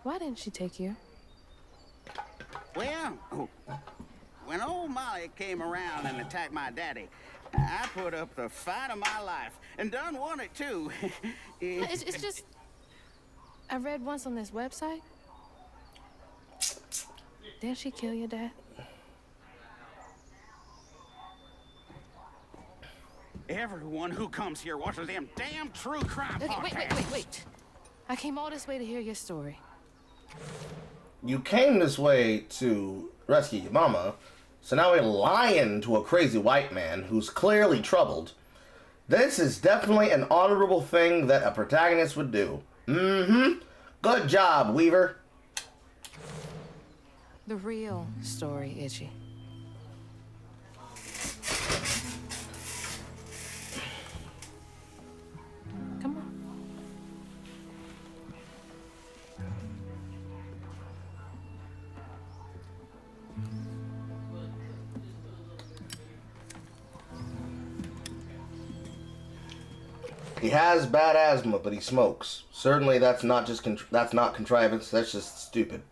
Why didn't she take you? Well, when old Molly came around and attacked my daddy, I put up the fight of my life and done won it too. It's just... I read once on this website. Didn't she kill your dad? Everyone who comes here watches them damn true crime Okay, podcasts. wait. I came all this way to hear your story. You came this way to rescue your mama, so now we're lying to a crazy white man who's clearly troubled. This is definitely an honorable thing that a protagonist would do. Mm-hmm. Good job, Weaver. The real story, Itchy. Come on. He has bad asthma, but he smokes. Certainly, that's not just that's not contrivance. That's just stupid.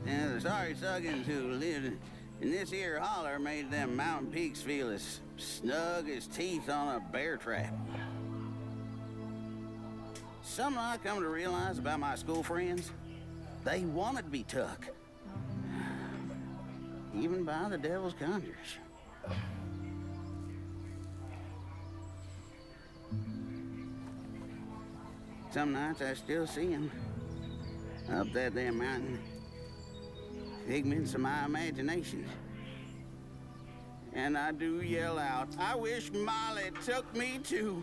And the sorry Suggins who lived in this here holler made them mountain peaks feel as snug as teeth on a bear trap. Something I come to realize about my school friends, they wanted to be took. Even by the devil's conjures. Some nights I still see them up that damn mountain. Figments of my imagination. And I do yell out, I wish Molly took me too.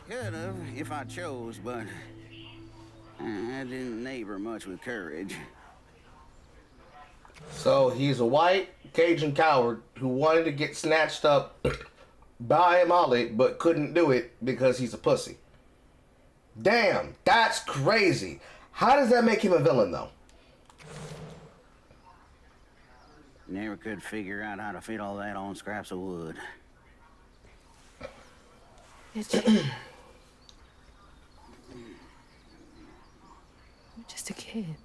Could have if I chose, but I didn't neighbor much with courage. So he's a white Cajun coward who wanted to get snatched up by Molly, but couldn't do it because he's a pussy. Damn, that's crazy. How does that make him a villain, though? Never could figure out how to fit all that on scraps of wood. Itchy. You're just a kid.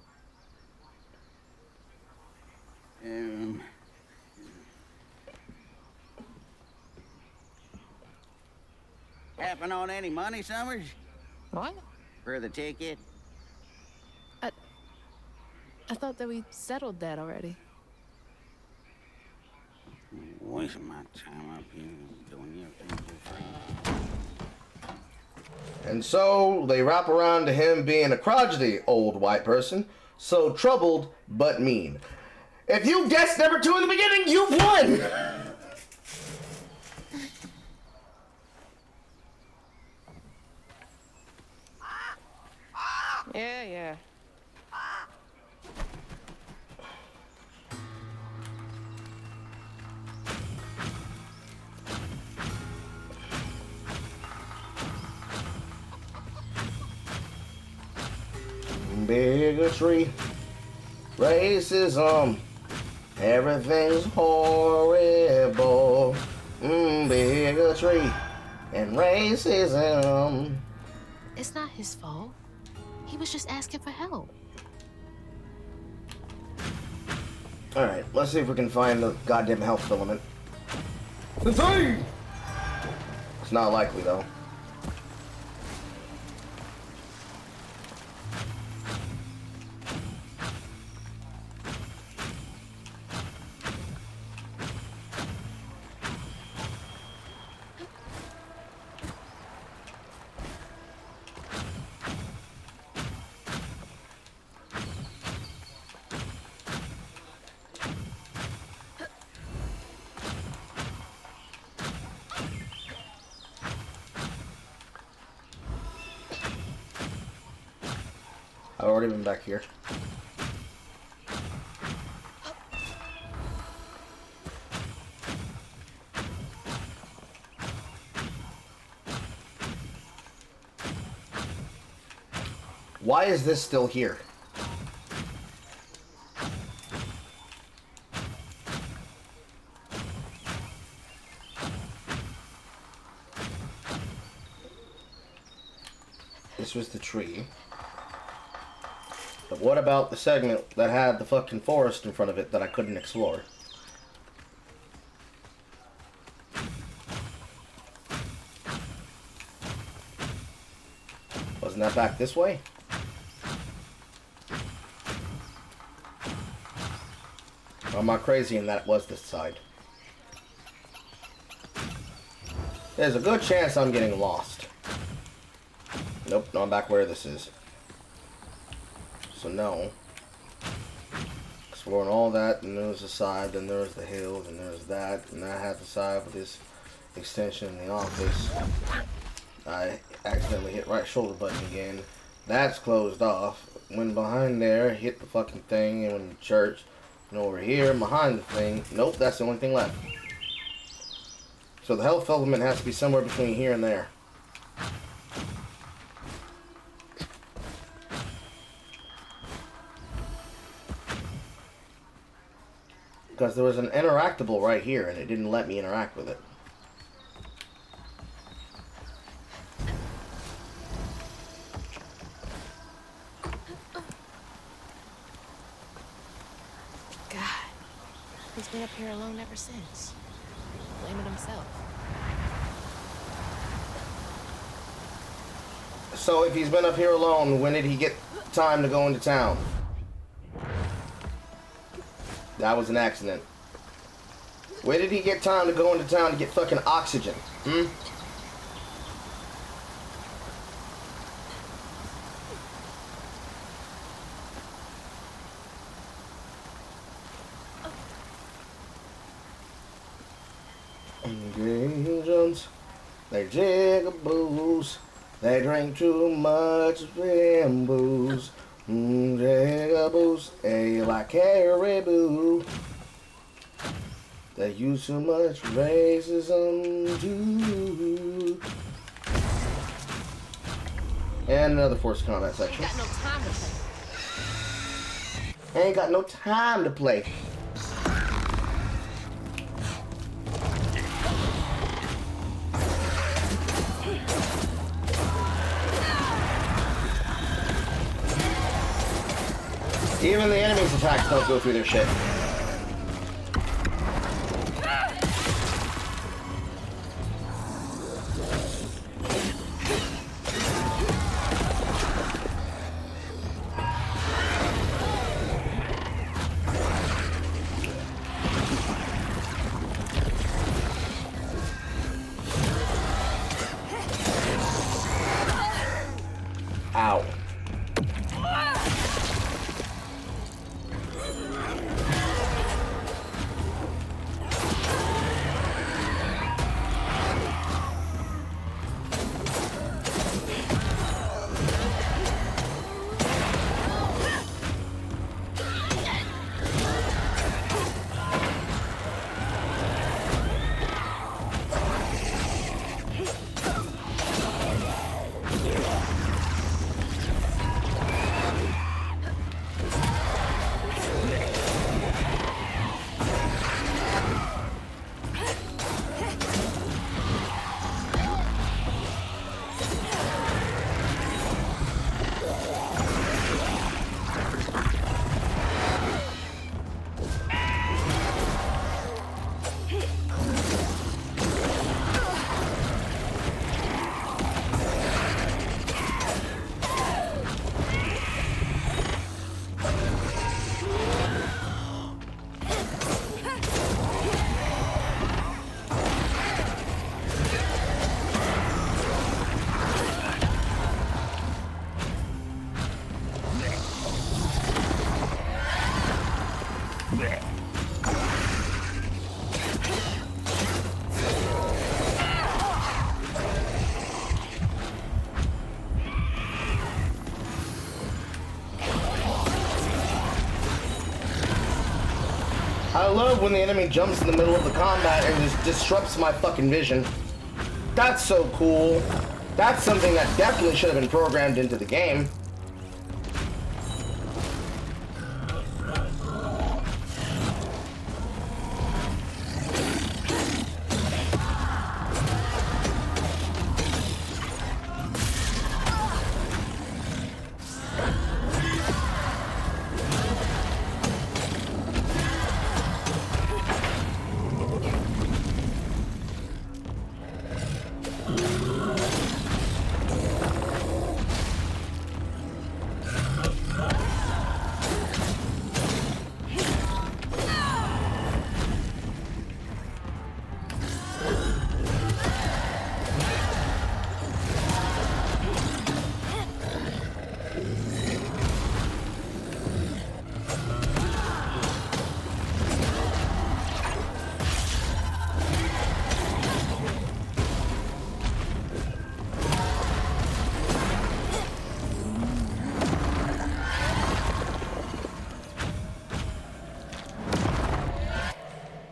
Happen on any money, Summers? What? For the ticket? I thought that we settled that already. Wasting my time up here doing your thing for free. And so they wrap around to him being a crotchety old white person, so troubled but mean. If you guessed number 2 in the beginning, you've won! Yeah. Bigotry, racism, everything's horrible. Bigotry and racism. It's not his fault. He was just asking for help. Alright, let's see if we can find the goddamn health filament. It's not likely, though. I've already been back here. Why is this still here? This was the tree. But what about the segment that had the fucking forest in front of it that I couldn't explore? Wasn't that back this way? Or am I crazy and that was this side? There's a good chance I'm getting lost. Nope, no, I'm back where this is. So no. Exploring all that, and there was the side, then there was the hills, and there was that, and I had the side with this extension in the office. I accidentally hit right shoulder button again. That's closed off. Went behind there, hit the fucking thing, and went to church. And over here, behind the thing, nope, that's the only thing left. So the health element has to be somewhere between here and there. Because there was an interactable right here, and it didn't let me interact with it. God, he's been up here alone ever since. Blaming himself. So if he's been up here alone, when did he get time to go into town? That was an accident. Where did he get time to go into town to get fucking oxygen? Engagement, they jigaboos, they drink too much booze. Jigaboos, they like caribou. They use too much racism too. And another forced combat section. Got no time to play. Ain't got no time to play. Even the enemy's attacks don't go through their shit. Ow. I love when the enemy jumps in the middle of the combat and just disrupts my fucking vision. That's so cool. That's something that definitely should have been programmed into the game.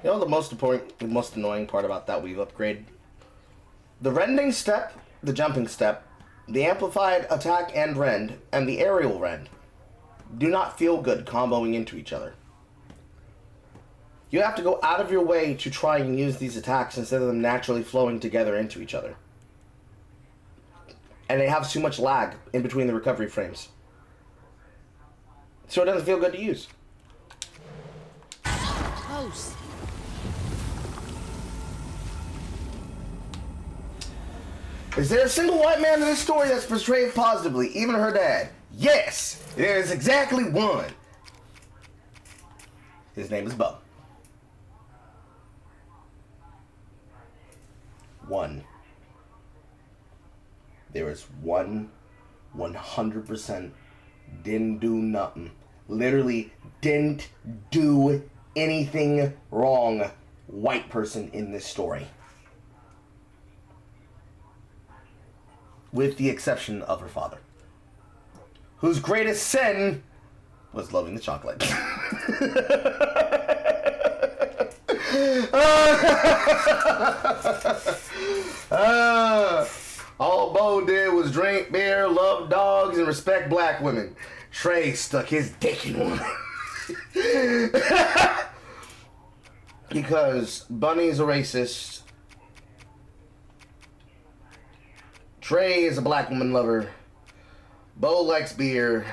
You know the most annoying part about that weave upgrade? The rending step, the jumping step, the amplified attack and rend, and the aerial rend do not feel good comboing into each other. You have to go out of your way to try and use these attacks instead of them naturally flowing together into each other. And they have too much lag in between the recovery frames. So it doesn't feel good to use. Close. Is there a single white man in this story that's portrayed positively, even her dad? Yes! There is exactly one. His name is Bub. One. There is one 100% didn't do nothing. Literally didn't do anything wrong white person in this story. With the exception of her father, whose greatest sin was loving the chocolate. All Bo did was drink beer, love dogs, and respect black women. Trey stuck his dick in one. Because Bunny's a racist. Trey is a black woman lover. Bo likes beer.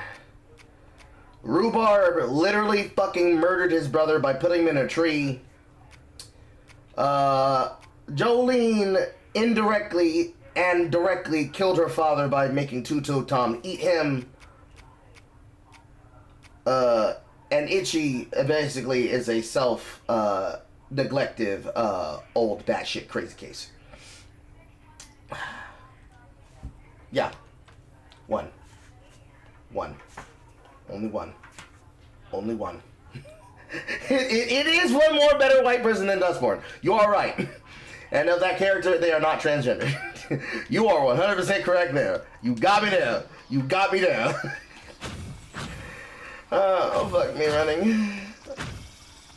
Rhubarb literally fucking murdered his brother by putting him in a tree. Jolene indirectly and directly killed her father by making Two-Toe Tom eat him. And Itchy basically is a self-neglective, old batshit crazy case. Yeah. One. Only one. It is one more better white person than Dustborn. You are right. And of that character, they are not transgender. You are 100% correct there. You got me there. Oh, fuck me running.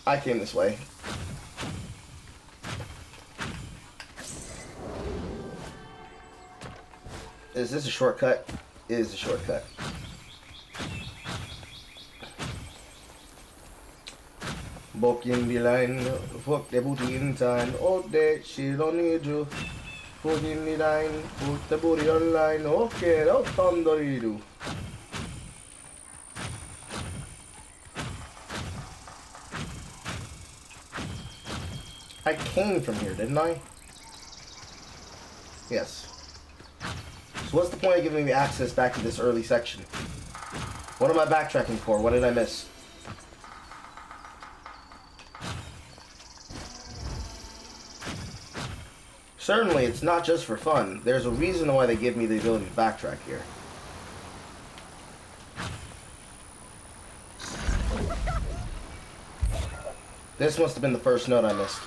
I came this way. Is this a shortcut? It is a shortcut. Book in the line, fuck the booty in time. Oh, that she don't need you. Put in the line, put the booty online. Okay, that's thunder you do. I came from here, didn't I? Yes. So what's the point of giving me access back to this early section? What am I backtracking for? What did I miss? Certainly, it's not just for fun. There's a reason why they give me the ability to backtrack here. This must have been the first note I missed.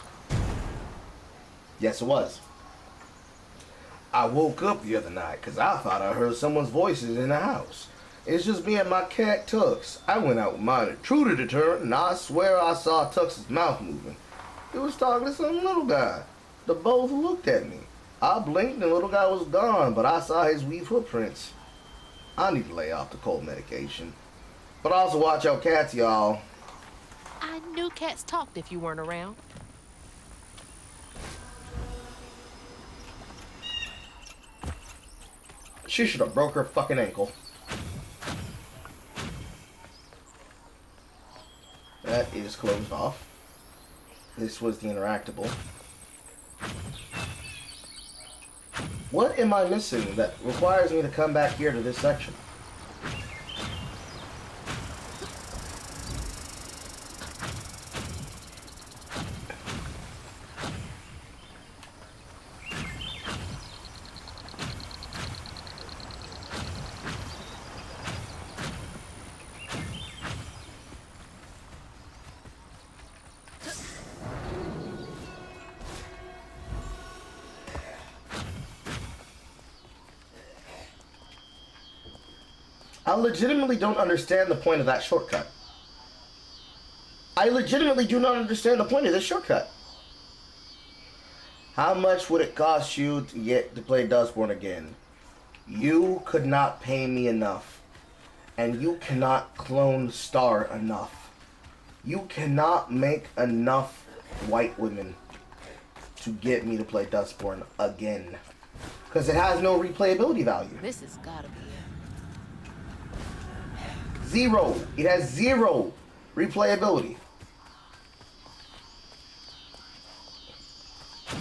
Yes, it was. I woke up the other night because I thought I heard someone's voices in the house. It's just me and my cat Tux. I went out with my intruder deterrent, and I swear I saw Tux's mouth moving. He was talking to some little guy. The both looked at me. I blinked and the little guy was gone, but I saw his wee footprints. I need to lay off the cold medication. But also watch out cats, y'all. I knew cats talked if you weren't around. She should have broke her fucking ankle. That is closed off. This was the interactable. What am I missing that requires me to come back here to this section? I legitimately don't understand the point of that shortcut. I legitimately do not understand the point of this shortcut. How much would it cost you to get to play Dustborn again? You could not pay me enough. And you cannot clone Star enough. You cannot make enough white women to get me to play Dustborn again. Because it has no replayability value. This has gotta be it. Zero. It has zero replayability.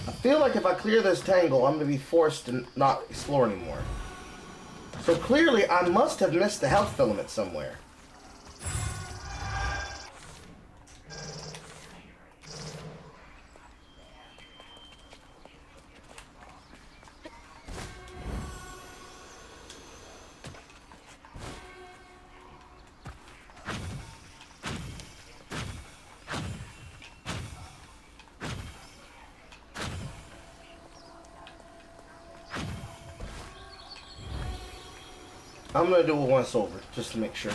I feel like if I clear this tangle, I'm going to be forced to not explore anymore. So clearly, I must have missed the health filament somewhere. I'm gonna do it once over, just to make sure.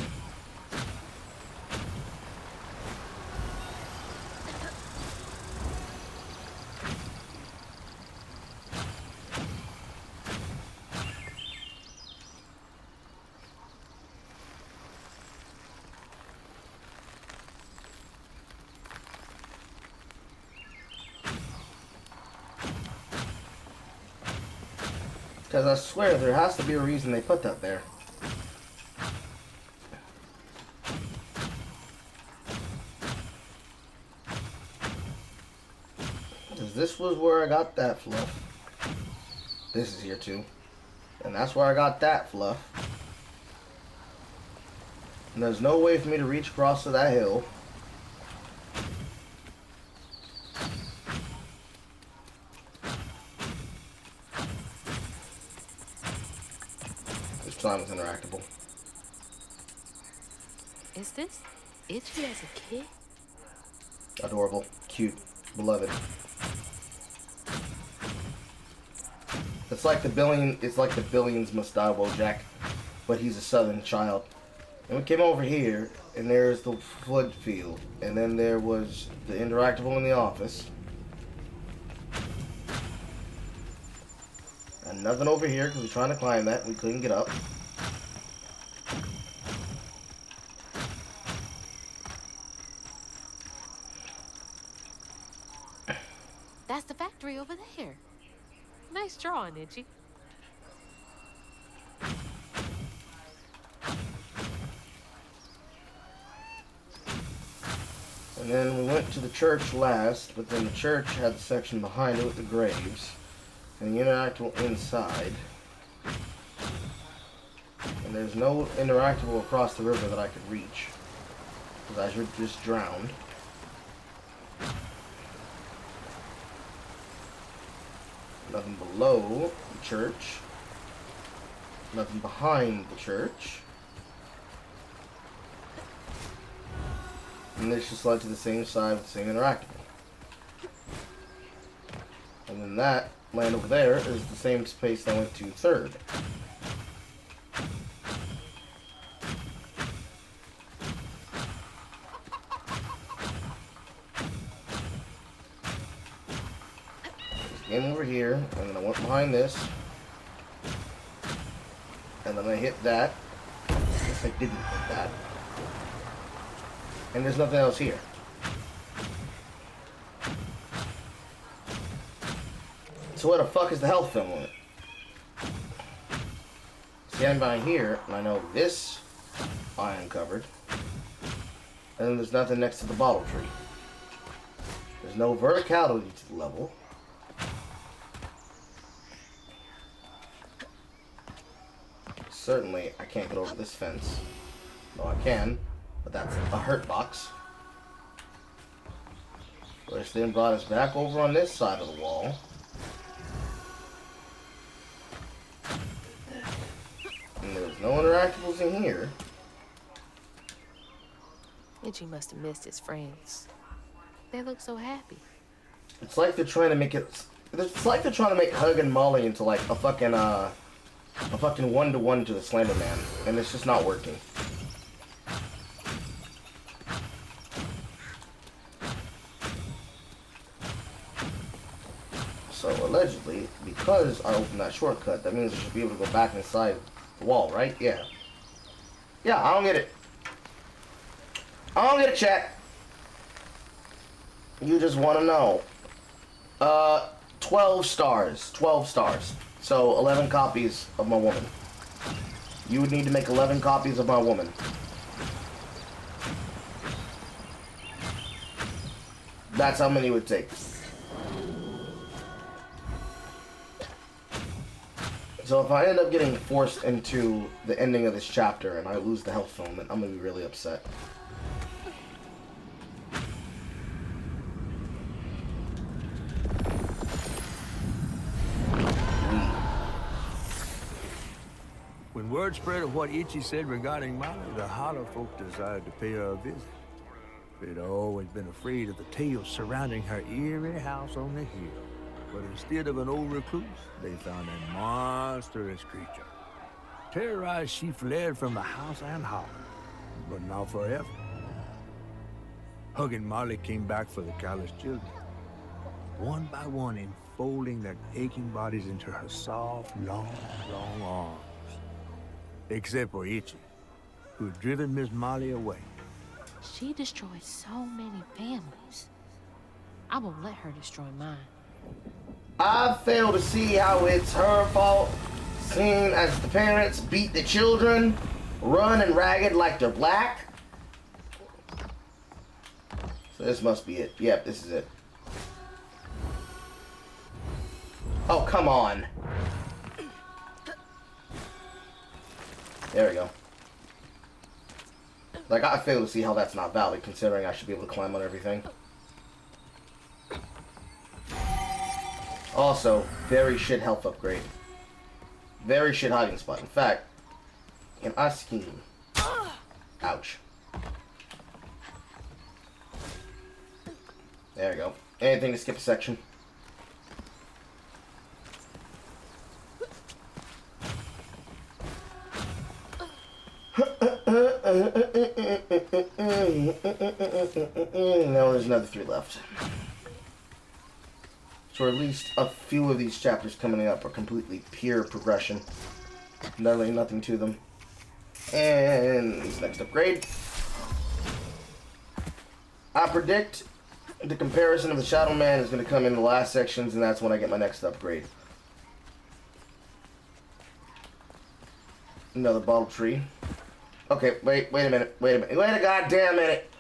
Because I swear there has to be a reason they put that there. This was where I got that fluff. This is here too. And that's where I got that fluff. And there's no way for me to reach across to that hill. This time is interactable. Is this Itchy as a kid? Adorable, cute, beloved. It's like the Billions Must Die Wojak, but he's a southern child. And we came over here, and there's the flood field, and then there was the interactable in the office. And nothing over here, because we're trying to climb that, and we couldn't get up. That's the factory over there. Nice drawing, Itchy. And then we went to the church last, but then the church had the section behind it with the graves. And the interactable inside. And there's no interactable across the river that I could reach. Because I should just drowned. Nothing below the church. Nothing behind the church. And this just led to the same side with the same interactable. And then that land over there is the same space that went to third. came over here, and then I went behind this. And then I hit that. I guess I didn't hit that. And there's nothing else here. So where the fuck is the health film on it? Stand by here, and I know this I uncovered. And then there's nothing next to the bottle tree. There's no verticality to the level. Certainly, I can't get over this fence. No, I can, but that's a hurt box. Which then brought us back over on this side of the wall. And there's no interactables in here. Itchy must have missed his friends. They look so happy. It's like they're trying to make it. It's like they're trying to make Hug and Molly into like a fucking one-to-one to the Slender Man, and it's just not working. So allegedly, because I opened that shortcut, that means I should be able to go back inside the wall, right? Yeah. Yeah, I don't get it. I don't get it, chat. You just want to know. 12 stars. 12 stars. So 11 copies of my woman. You would need to make 11 copies of my woman. That's how many it would take. So if I end up getting forced into the ending of this chapter and I lose the health film, then I'm going to be really upset. When word spread of what Itchy said regarding Molly, the Holler folk decided to pay her a visit. They'd always been afraid of the tales surrounding her eerie house on the hill. But instead of an old recluse, they found a monstrous creature. Terrorized, she fled from the house and Holler, but not forever. Hug and Molly came back for the callous children, one by one enfolding their aching bodies into her soft, long arms. Except for Itchy, who had driven Miss Molly away. She destroyed so many families. I won't let her destroy mine. I fail to see how it's her fault, seeing as the parents beat the children, run and ragged like they're black. So this must be it. Yep, this is it. Oh, come on. There we go. Like, I fail to see how that's not valid, considering I should be able to climb on everything. Also, very shit health upgrade. Very shit hiding spot. In fact, can I scheme? Ouch. There we go. Anything to skip a section. Now there's another 3 left. So at least a few of these chapters coming up are completely pure progression. Literally nothing to them. And this next upgrade. I predict the comparison of the Shadow Man is going to come in the last sections, and that's when I get my next upgrade. Another bottle tree. Okay, wait a minute. Wait a goddamn minute.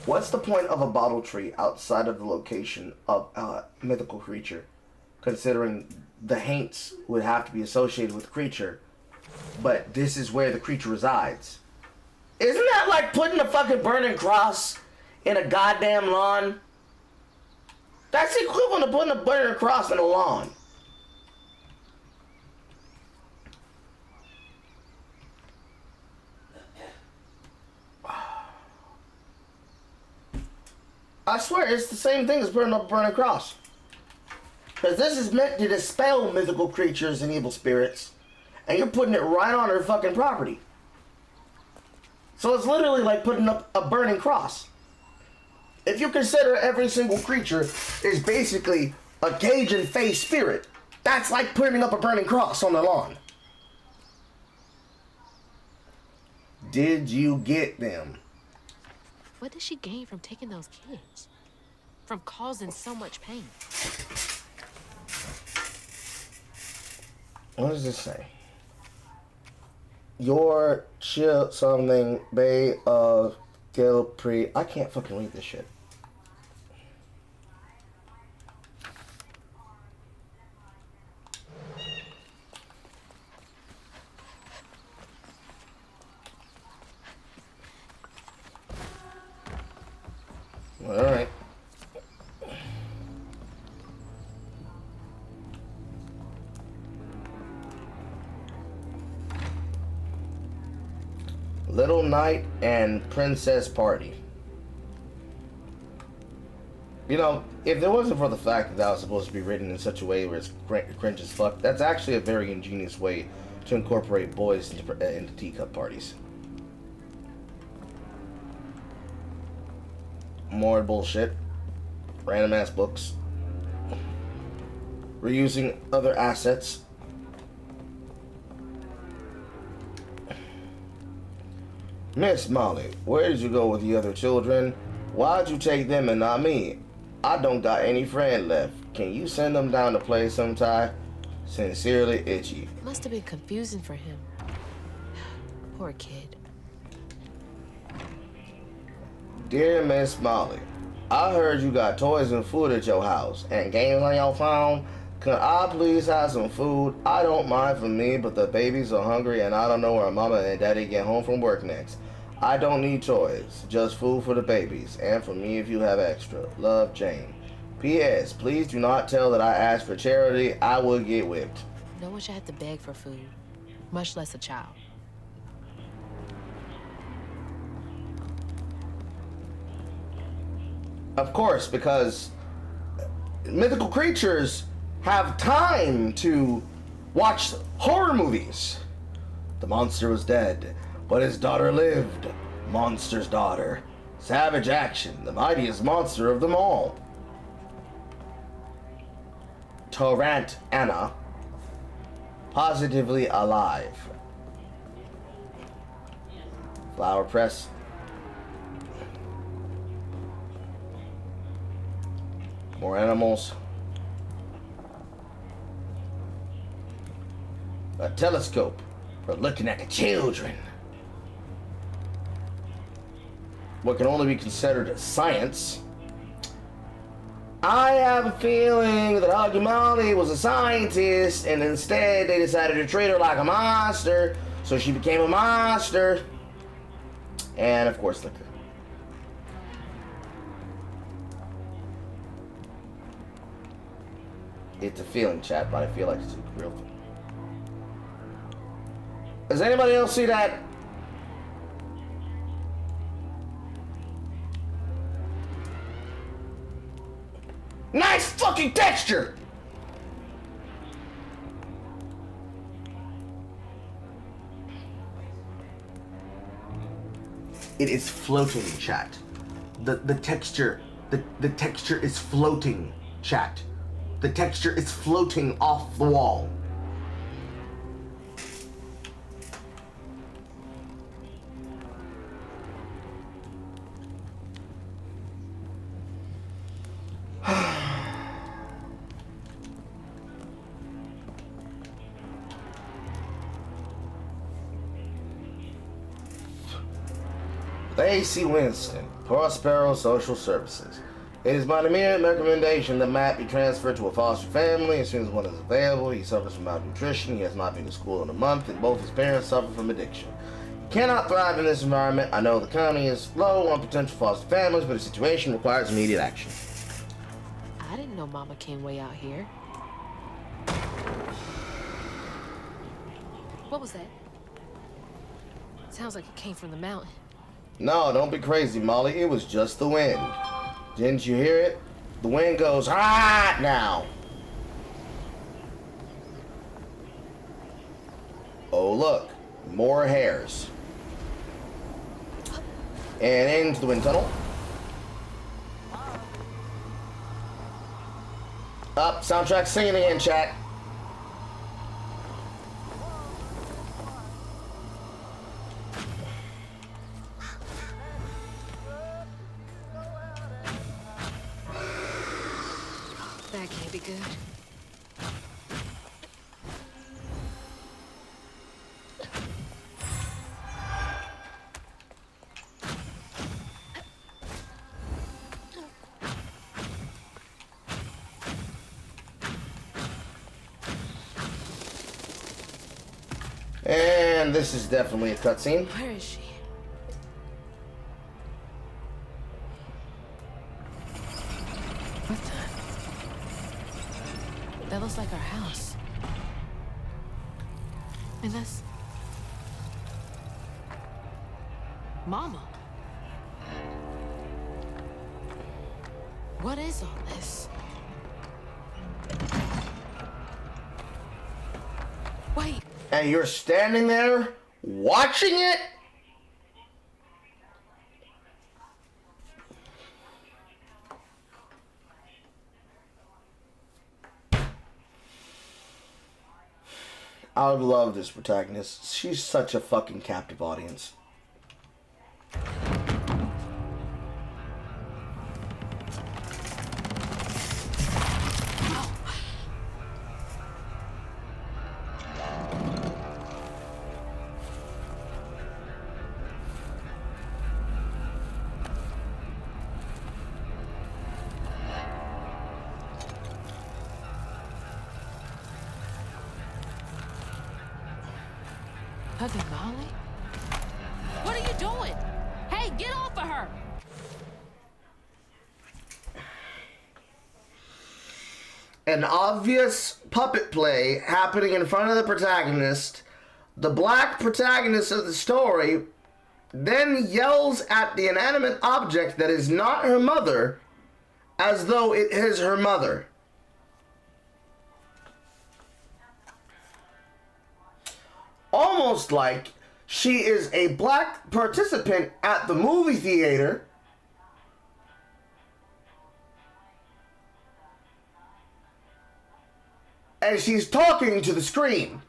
What's the point of a bottle tree outside of the location of a mythical creature? Considering the haints would have to be associated with the creature, but this is where the creature resides. Isn't that like putting a fucking burning cross in a goddamn lawn? That's the equivalent of putting a burning cross in a lawn. I swear, it's the same thing as putting up a burning cross. Because this is meant to dispel mythical creatures and evil spirits. And you're putting it right on her fucking property. So it's literally like putting up a burning cross. If you consider every single creature is basically A Cajun-faced spirit. That's like putting up a burning cross on the lawn. Did you get them? What did she gain from taking those kids? From causing so much pain? What does this say? Your chill something Bay of Gilpre. I can't fucking read this shit. All right. Little Knight and Princess Party. You know, if there wasn't for the fact that that was supposed to be written in such a way where it's cringe as fuck, that's actually a very ingenious way to incorporate boys into teacup parties. More bullshit. Random ass books. Reusing other assets. Miss Molly, where did you go with the other children? Why'd you take them and not me? I don't got any friend left. Can you send them down to play sometime? Sincerely, Itchy. Must have been confusing for him. Poor kid. Dear Miss Molly, I heard you got toys and food at your house and games on your phone. Could I please have some food? I don't mind for me, but the babies are hungry and I don't know where mama and daddy get home from work next. I don't need toys, just food for the babies, and for me if you have extra. Love, Jane. P.S. Please do not tell that I asked for charity. I would get whipped. No one should have to beg for food, much less a child. Of course, because mythical creatures have time to watch horror movies. The monster was dead, but his daughter lived. Monster's daughter. Savage action, the mightiest monster of them all. Torrent Anna. Positively alive. Flower press. More animals. A telescope for looking at the children. What can only be considered science. I have a feeling that Huggy Molly was a scientist, and instead they decided to treat her like a monster, so she became a monster. And of course, liquor. It's a feeling, chat, but I feel like it's a real thing. Does anybody else see that? Nice fucking texture! It is floating, chat. The texture is floating, chat. The texture is floating off the wall. A.C. Winston, Prospero Social Services. It is my immediate recommendation that Matt be transferred to a foster family as soon as one is available. He suffers from malnutrition, he has not been to school in a month, and both his parents suffer from addiction. He cannot thrive in this environment. I know the county is low on potential foster families, but the situation requires immediate action. I didn't know Mama came way out here. What was that? Sounds like it came from the mountain. No, don't be crazy, Molly. It was just the wind. Didn't you hear it? The wind goes hot now. Oh, look. More hairs. And into the wind tunnel. Up, soundtrack singing again, chat. That can't be good. And this is definitely a cutscene. Where is she? What the? That looks like our house. And that's... Mama. What is all this? Wait. And you're standing there watching it? I would love this protagonist. She's such a fucking captive audience. Hugging Molly? What are you doing? Hey, get off of her! An obvious puppet play happening in front of the protagonist. The black protagonist of the story then yells at the inanimate object that is not her mother as though it is her mother. Almost like she is a black participant at the movie theater and she's talking to the screen.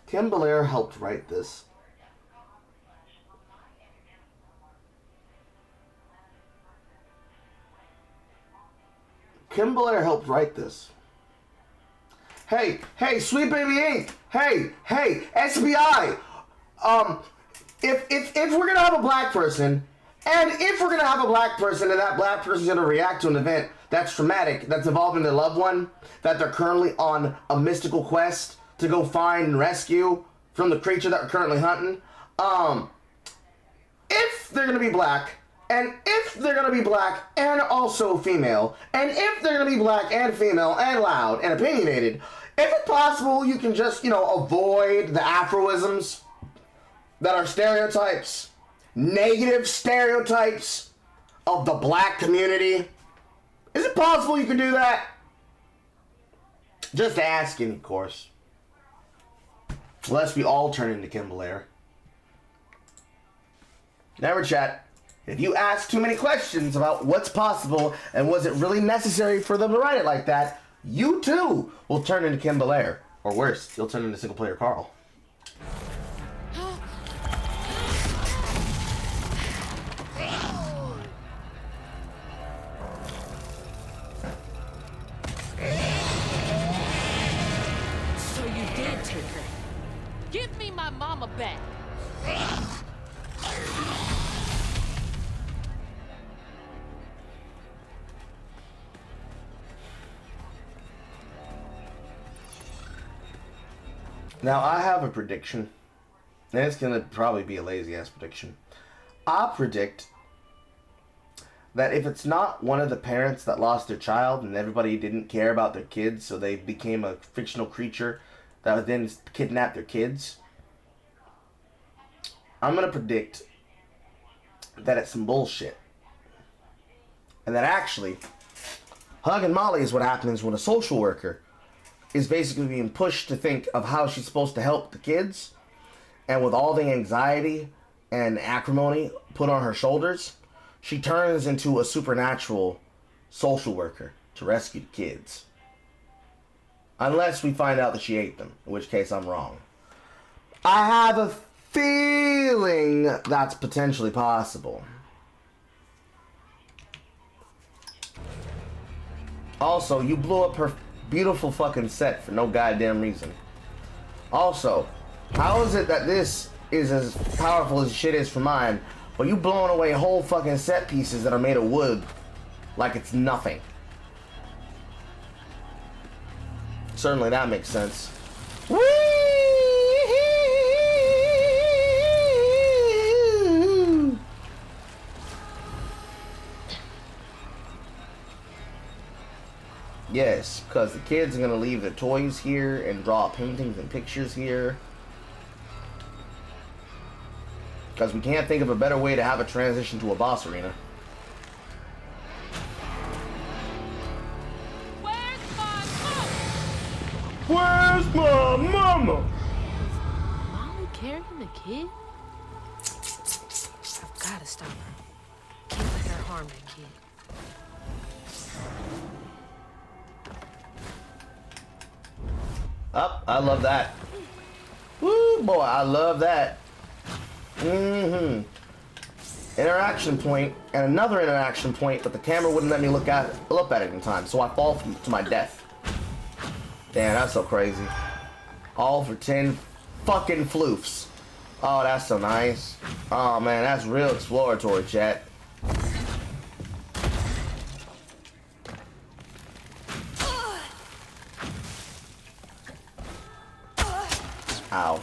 Kim Belair helped write this. Kim Belair helped write this. Hey, Sweet Baby Inc. Hey, SBI. If we're gonna have a black person, and if we're gonna have a black person, and that black person's gonna react to an event that's traumatic, that's involving their loved one, that they're currently on a mystical quest to go find and rescue from the creature that we're currently hunting. If they're gonna be black, and if they're gonna be black and also female, and if they're gonna be black and female and loud and opinionated, if it's possible you can just, avoid the Afroisms that are stereotypes, negative stereotypes of the black community. Is it possible you can do that? Just asking, of course. Lest we all turn into Kim Belair. Never chat. If you ask too many questions about what's possible and was it really necessary for them to write it like that, you too will turn into Kim Belair. Or worse, you'll turn into single player Carl. So you did take her. Give me my mama back. Now, I have a prediction, and it's going to probably be a lazy-ass prediction. I predict that if it's not one of the parents that lost their child and everybody didn't care about their kids, so they became a fictional creature that would then kidnap their kids, I'm going to predict that it's some bullshit. And that actually, Hug and Molly is what happens when a social worker is basically being pushed to think of how she's supposed to help the kids. And with all the anxiety and acrimony put on her shoulders, she turns into a supernatural social worker to rescue the kids. Unless we find out that she ate them, in which case I'm wrong. I have a feeling that's potentially possible. Also, you blew up her beautiful fucking set for no goddamn reason. Also, how is it that this is as powerful as shit is for mine, but you blowing away whole fucking set pieces that are made of wood like it's nothing? Certainly that makes sense. Whee! Yes, because the kids are going to leave their toys here and draw paintings and pictures here. Because we can't think of a better way to have a transition to a boss arena. Where's my mama? Is Molly carrying the kid? I've got to stop her. Can't let her harm that kid. Up, I love that. Woo, boy, I love that. Interaction point, and another interaction point, but the camera wouldn't let me look at it in time, so I fall to my death. Damn, that's so crazy. All for 10 fucking floofs. Oh, that's so nice. Oh man, that's real exploratory, chat. Ow.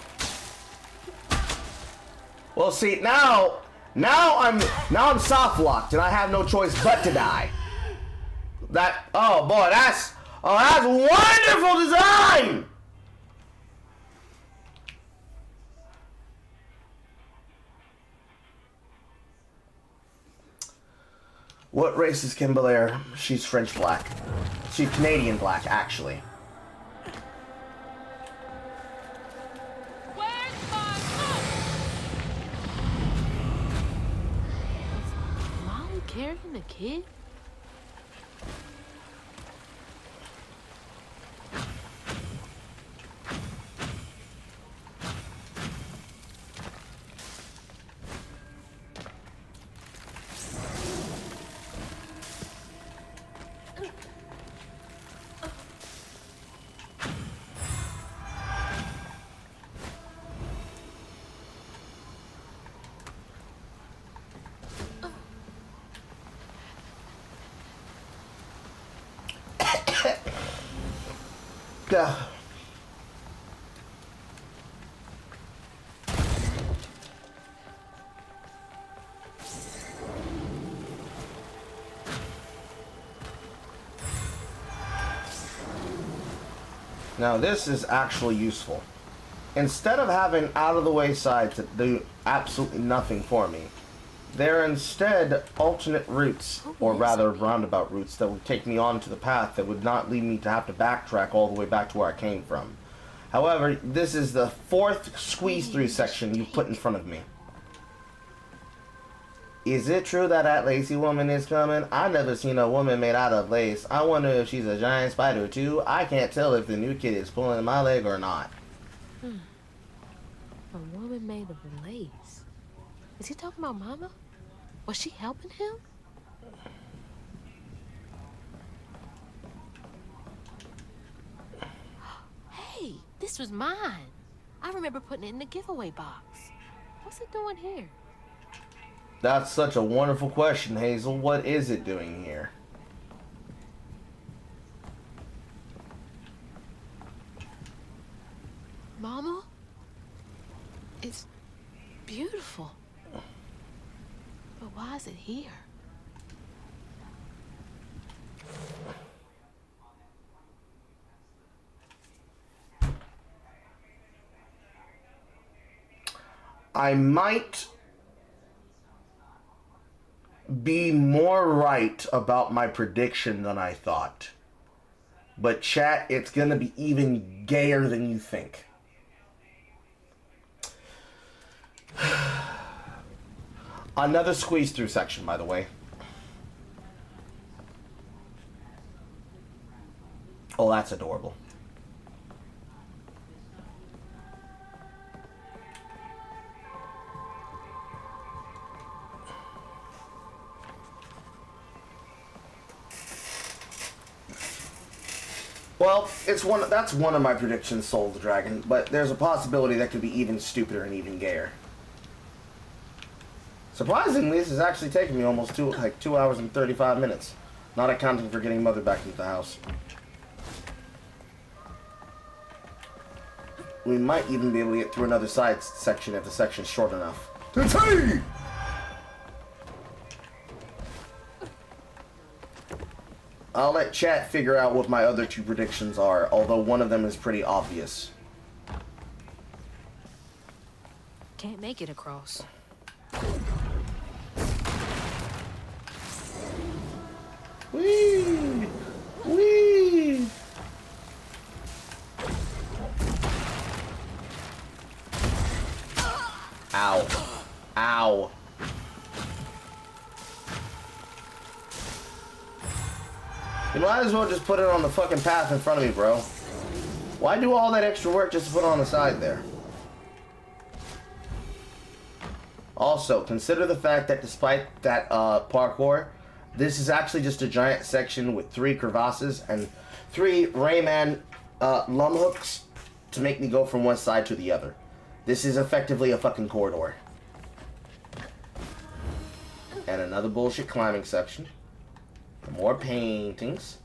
Well, see, now I'm soft locked and I have no choice but to die. Oh boy, that's wonderful design. What race is Kim Belair? She's French black. She's Canadian black, actually. Carrying the kid? Yeah. Now this is actually useful. Instead of having out-of-the-way sides that do absolutely nothing for me, there are instead alternate routes, or rather roundabout routes, that would take me onto the path that would not lead me to have to backtrack all the way back to where I came from. However, this is the 4th squeeze-through section you've put in front of me. Is it true that that lacy woman is coming? I've never seen a woman made out of lace. I wonder if she's a giant spider too. I can't tell if the new kid is pulling my leg or not. A woman made of lace. Is he talking about Mama? Was she helping him? Hey, this was mine. I remember putting it in the giveaway box. What's it doing here? That's such a wonderful question, Hazel. What is it doing here? Mama? It's beautiful. But why is it here? I might be more right about my prediction than I thought. But chat, it's gonna be even gayer than you think. Another squeeze through section, by the way. Oh, that's adorable. Well, that's one of my predictions, Soul of the Dragon, but there's a possibility that could be even stupider and even gayer. Surprisingly, this is actually taking me almost 2 hours and 35 minutes, not accounting for getting Mother back into the house. We might even be able to get through another side section if the section's short enough. I'll let chat figure out what my other 2 predictions are, although one of them is pretty obvious. Can't make it across. Whee! Whee! Ow. Ow. You might as well just put it on the fucking path in front of me, bro. Why do all that extra work just to put it on the side there? Also, consider the fact that despite that parkour, this is actually just a giant section with 3 crevasses and 3 Rayman lum hooks to make me go from one side to the other. This is effectively a fucking corridor. And another bullshit climbing section. More paintings.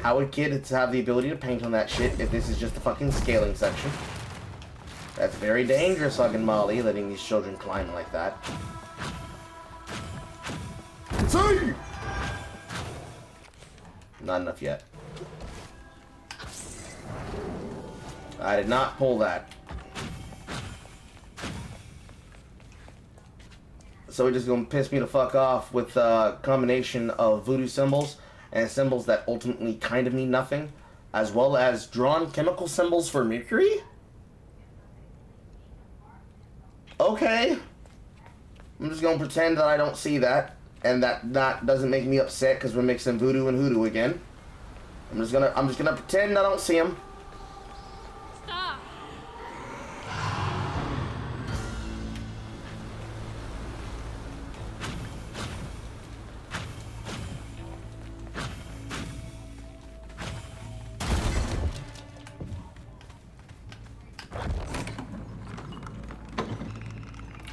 How would kids have the ability to paint on that shit if this is just a fucking scaling section? That's very dangerous, fucking Molly, letting these children climb like that. See? Not enough yet. I did not pull that. So we're just gonna piss me the fuck off with a combination of voodoo symbols and symbols that ultimately kind of mean nothing, as well as drawn chemical symbols for Mercury? Okay. I'm just gonna pretend that I don't see that, and that doesn't make me upset because we're mixing voodoo and hoodoo again. I'm just gonna pretend I don't see them. Stop.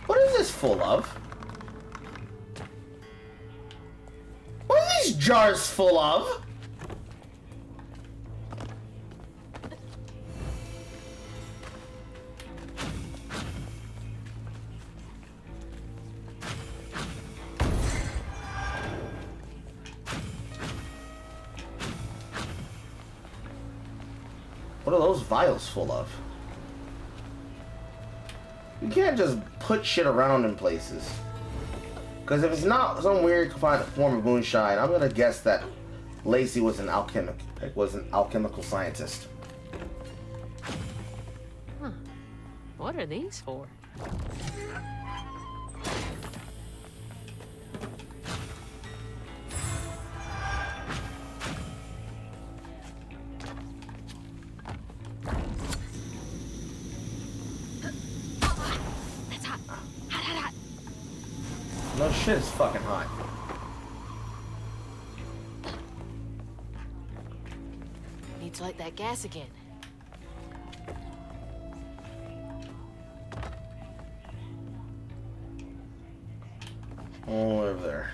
What is this full of? What are these jars full of? What are those vials full of? You can't just put shit around in places. Because if it's not some weird form of moonshine, I'm gonna guess that Lacey was an alchemical scientist. Huh. What are these for? That's hot. Hot, hot, hot. No shit, it's fucking hot. Need to light that gas again. Oh, over there.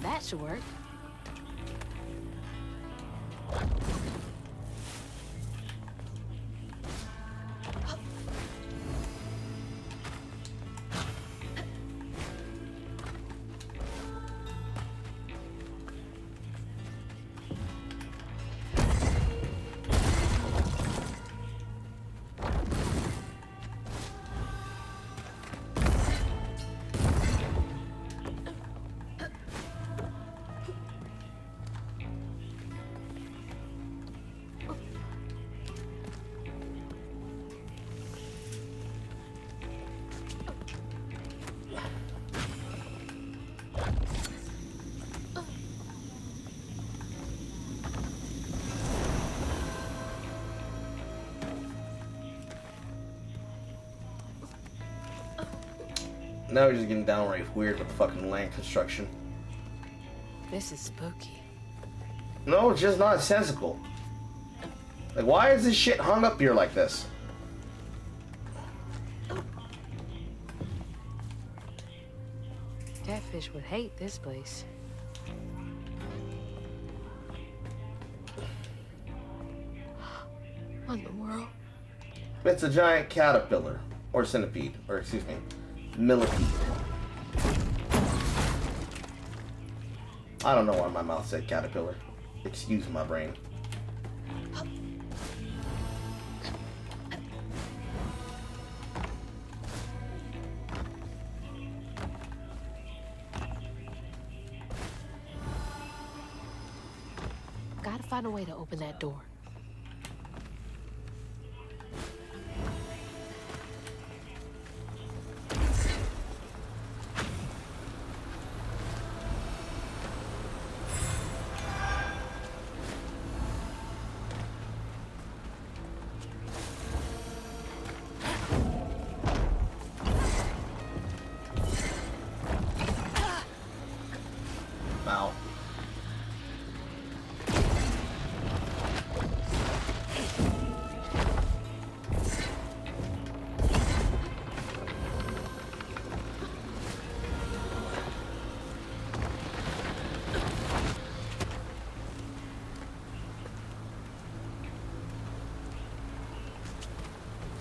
That should work. Now we're just getting downright weird with the fucking land construction. This is spooky. No, it's just nonsensical. Like, why is this shit hung up here like this? Catfish would hate this place. What in the world? It's a giant caterpillar. Or centipede. Or, excuse me, millipede. I don't know why my mouth said caterpillar. Excuse my brain. Gotta find a way to open that door. Ow.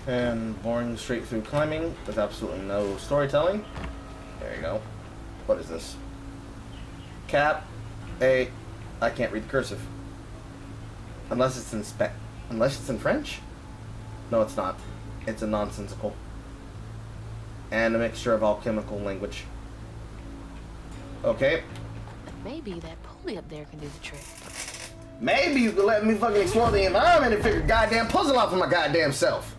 And boring straight through climbing with absolutely no storytelling. There you go. What is this? Cap A. I can't read the cursive. Unless it's in French? No, it's not. It's a nonsensical. And a mixture of alchemical language. Okay. Maybe that pulley up there can do the trick. Maybe you could let me fucking explore the environment and figure a goddamn puzzle out for my goddamn self.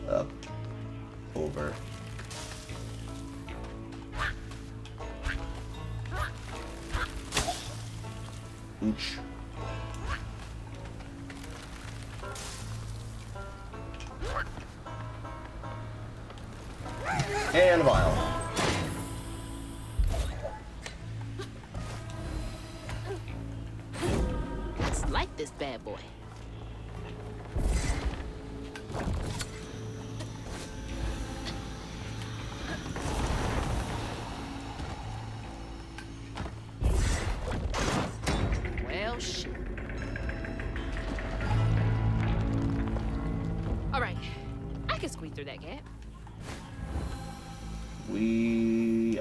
Up, over. Ooch. And a vial. Let's light this bad boy. Well, shit. All right, I can squeeze through that gap. We...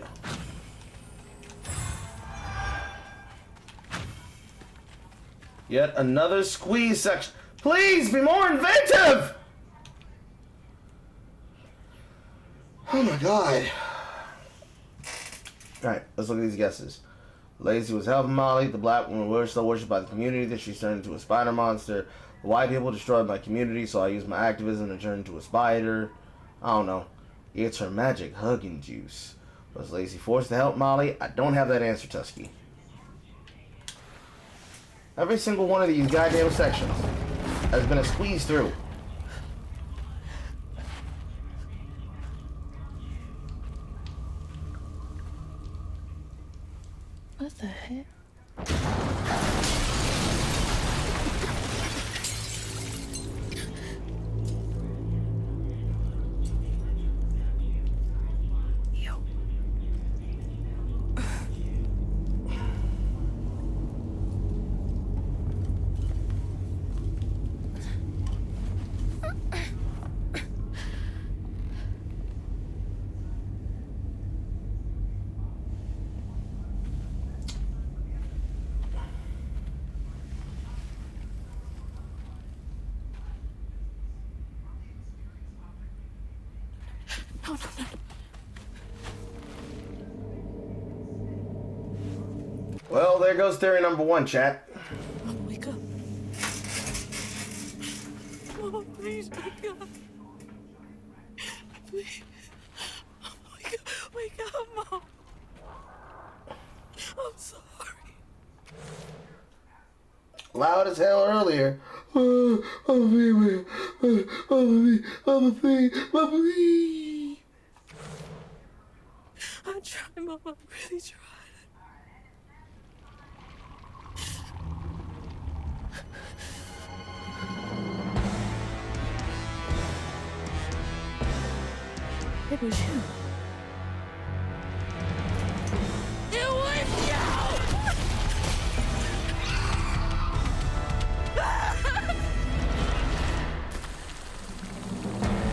Yet another squeeze section. Please be more inventive! Oh my god. Alright, let's look at these guesses. Lacey was helping Molly. The black woman was so worshipped by the community that she's turned into a spider monster. The white people destroyed my community, so I used my activism to turn into a spider. I don't know. It's her magic hugging juice. Was Lacey forced to help Molly? I don't have that answer, Tusky. Every single one of these goddamn sections has been a squeeze through. What the heck? Well, there goes theory number one, chat. Wake up. Please wake up. Please. Wake up, Mom. I'm sorry. Loud as hell earlier. I'm trying, Mom. I really tried. It was you. It was you!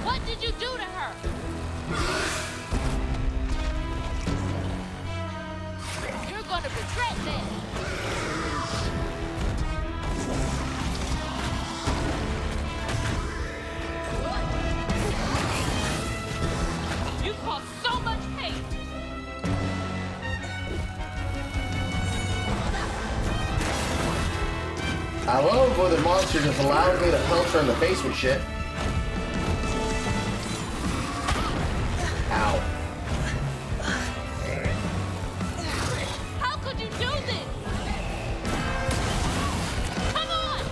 What did you do to her? You're gonna regret that. You caused so much pain. I love where the monster just allows me to punch her in the face with shit. Ow. How could you do this? Come on!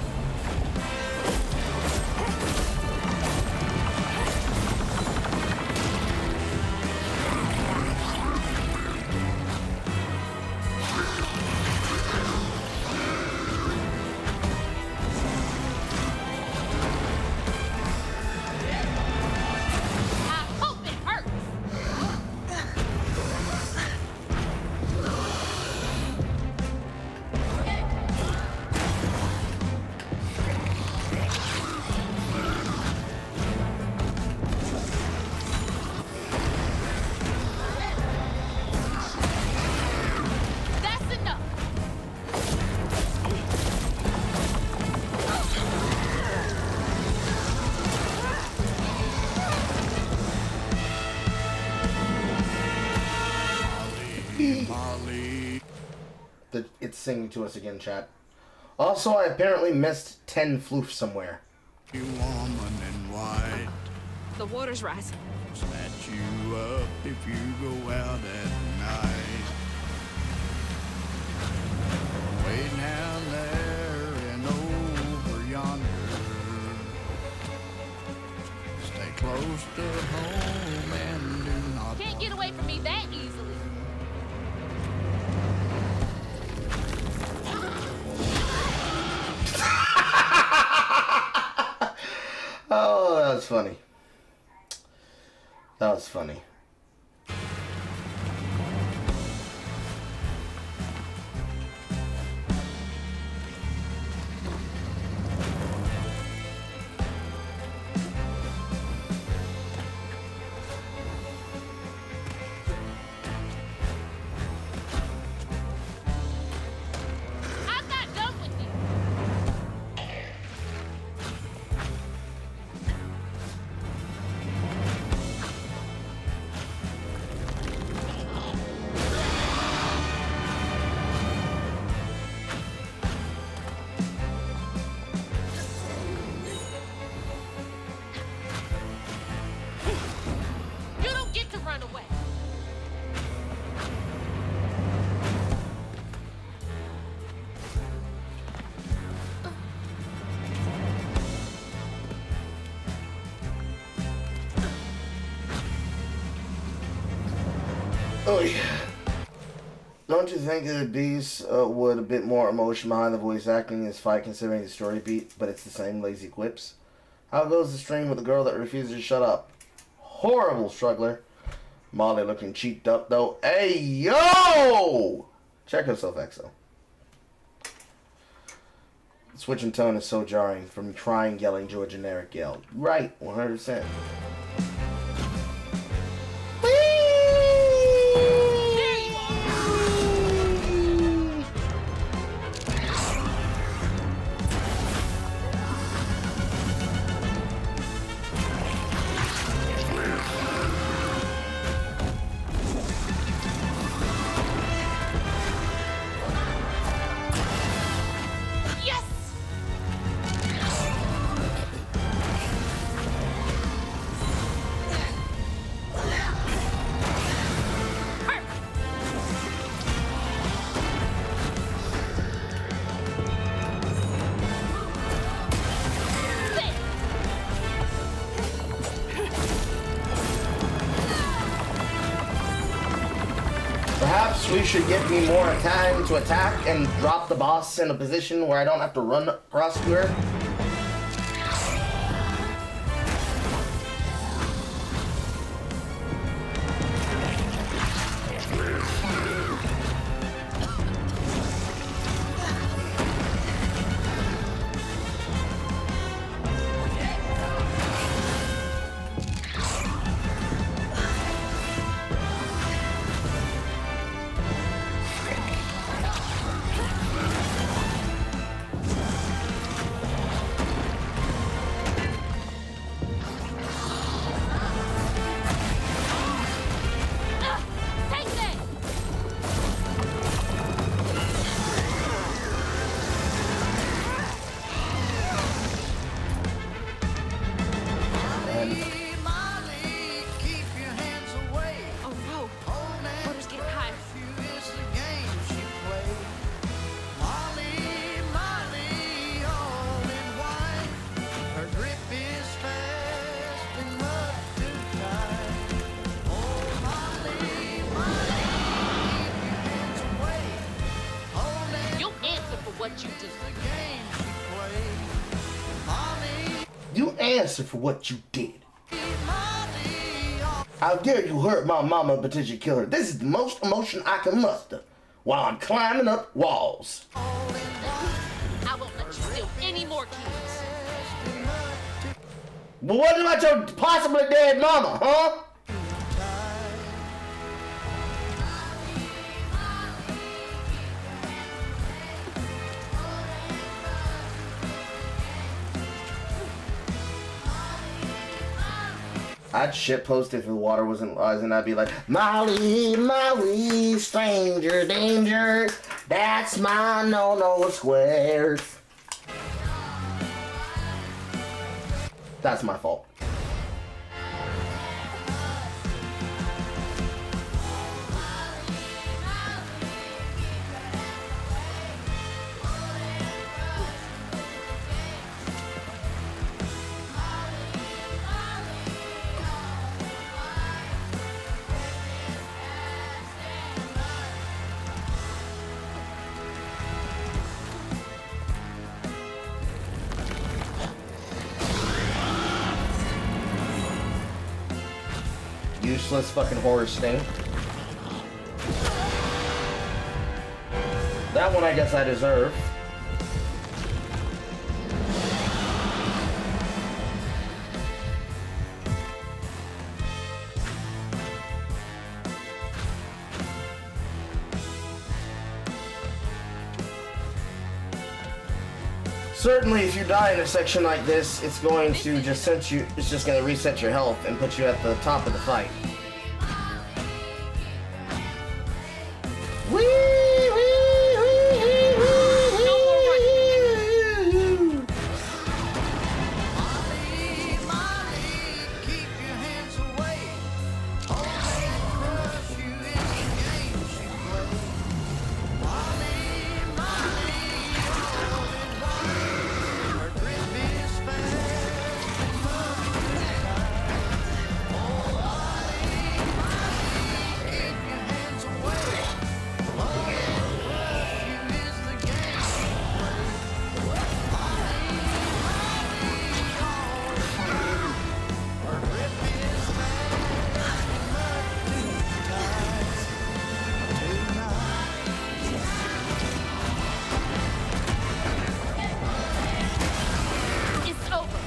I hope it hurts. That's enough. Molly. It's singing to us again, chat. Also, I apparently missed 10 floofs somewhere. You woman in white. The water's rising. Snatch you up if you go out at night. Way down there and over yonder. Stay close to home and do not. Can't get away from me that easily. Oh, that was funny. That was funny. I'm not done with you. You don't get to run away. Oh, yeah. Don't you think that these would a bit more emotion behind the voice acting in this fight considering the story beat, but it's the same lazy quips? How goes the stream with the girl that refuses to shut up? Horrible struggler. Molly looking cheeked up though. Hey, yo! Check herself, EXO. The switch in tone is so jarring from crying, yelling to a generic yell. Right, 100%. There you are. Yes! Perhaps we should give me more time to attack and drop the boss in a position where I don't have to run across to her. Take that! Oh no! Water's getting high. You'll answer for what you do. You answer for what you did. How dare you hurt my mama and potentially kill her? This is the most emotion I can muster while I'm climbing up walls. I won't let you steal any more keys. But what about your possibly dead mama, huh? I'd shitpost if the water wasn't rising. I'd be like, Molly, Molly, stranger danger. That's my no-no square. That's my fault. Useless fucking horror sting. That one I guess I deserve. Certainly, if you die in a section like this, it's going to just send you. It's just going to reset your health and put you at the top of the fight. It's over.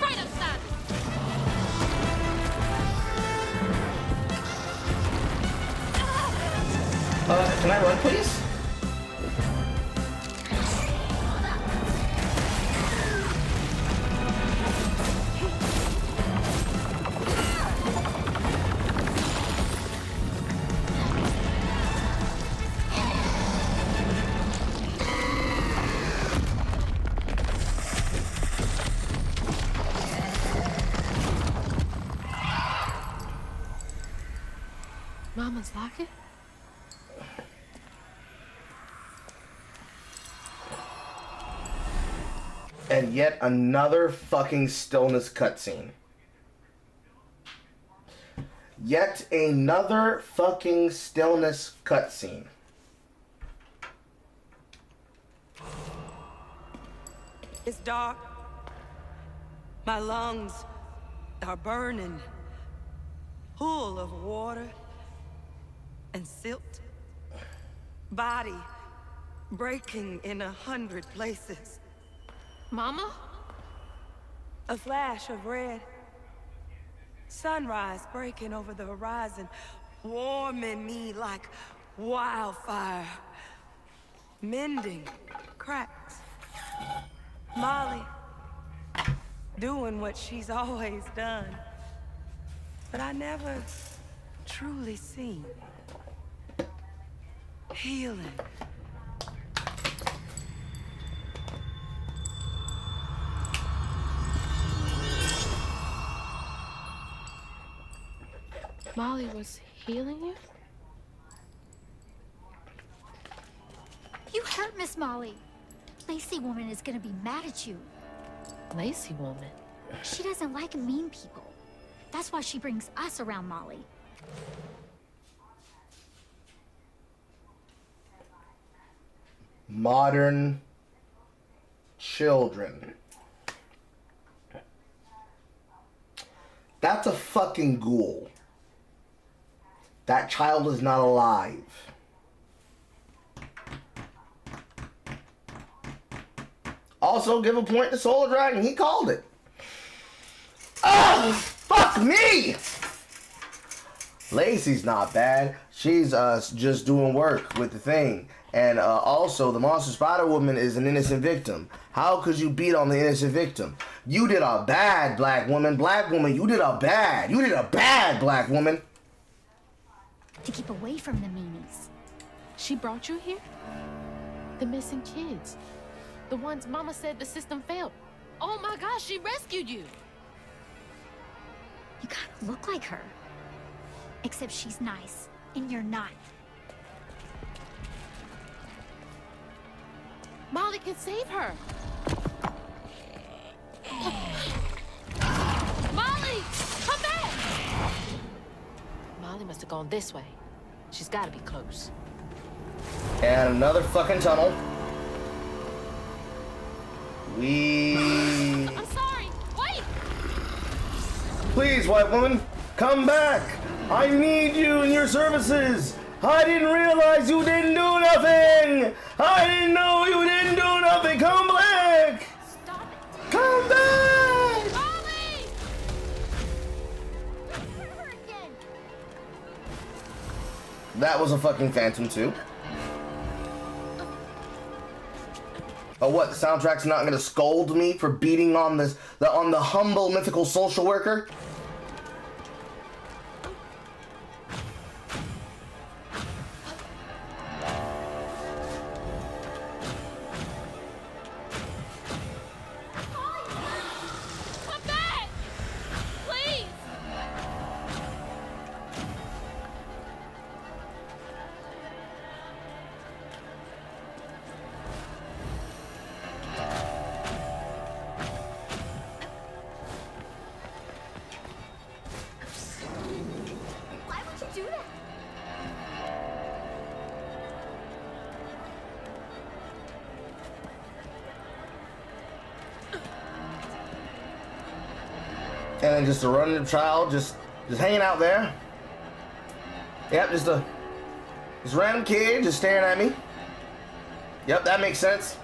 Right upside. Can I run, please? Mama's locket? And yet another fucking stillness cutscene. Yet another fucking stillness cutscene. It's dark. My lungs are burning, full of water and silt. Body breaking in 100 places. Mama? A flash of red. Sunrise breaking over the horizon, warming me like wildfire. Mending cracks. Molly, doing what she's always done. But I never truly seen. Healing. Molly was healing you? You hurt Miss Molly. Lacey woman is gonna be mad at you. Lacey woman? She doesn't like mean people. That's why she brings us around Molly. Modern children. That's a fucking ghoul. That child is not alive. Also, give a point to Solar Dragon. He called it. Oh, fuck me! Lacey's not bad. She's just doing work with the thing. And also, the Monster Spider Woman is an innocent victim. How could you beat on the innocent victim? You did a bad, black woman. Black woman, you did a bad. You did a bad, black woman. To keep away from the meanies. She brought you here? The missing kids. The ones Mama said the system failed. Oh my gosh, she rescued you! You kind of look like her. Except she's nice, and you're not. Molly can save her. Molly, come back! Molly must have gone this way. She's got to be close. And another fucking tunnel. I'm sorry. Wait! Please, white woman, come back. I need you and your services. I didn't realize you didn't do nothing. I didn't know you didn't do nothing. Come back. Stop it! Come back. Molly! Hurt her again! That was a fucking Phantom too. Oh, what? The soundtrack's not gonna scold me for beating on this, on the humble mythical social worker? Come back! Please! Why would you do that? And then just a random child just hanging out there. Yep, just a random kid just staring at me. Yep, that makes sense.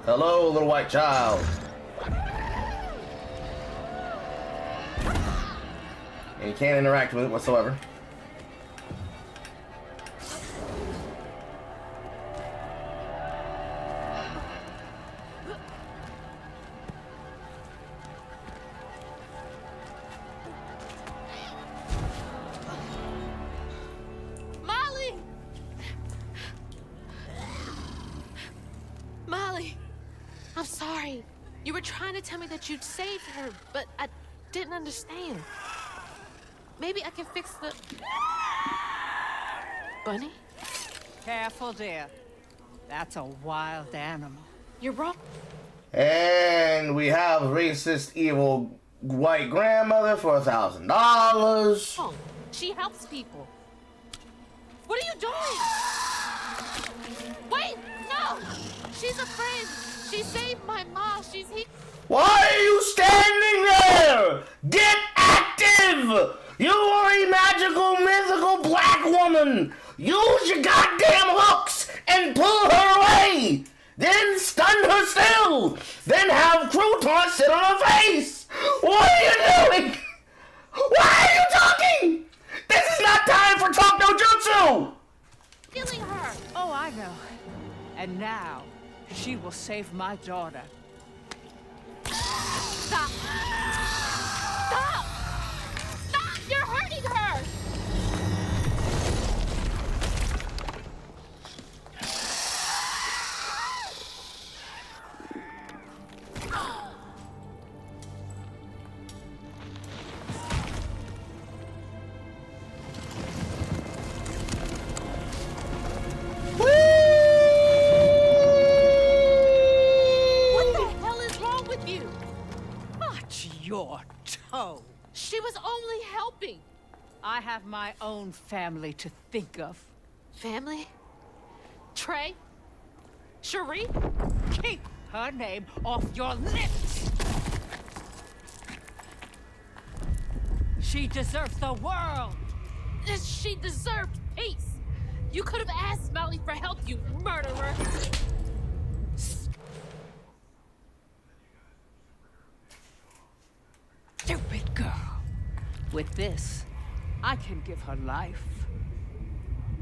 Hello, little white child. And you can't interact with it whatsoever. Molly! Molly! I'm sorry. You were were trying to tell me that you'd saved her, but I didn't understand. Maybe I can fix the... Bunny? Careful, dear. That's a wild animal. You're wrong. And we have racist, evil white grandmother for $1,000. Oh, she helps people. What are you doing? Wait, no! She's a friend. She saved my mom. She's here. Why are you standing there? Get active! You are a magical, mythical black woman. Use your goddamn hooks and pull her away. Then stun her still. Then have croutons sit on her face. What are you doing? Why are you talking? This is not time for talk no jutsu. Killing her. Oh, I know. And now, she will save my daughter. Stop! Stop! Stop! You're hurting her! What the hell is wrong with you? Watch your toe. She was only helping. I have my own family to think of. Family? Trey? Cherie? Keep her name off your lips! She deserves the world! She deserved peace. You could have asked Molly for help, you murderer. Stupid girl. With this, I can give her life.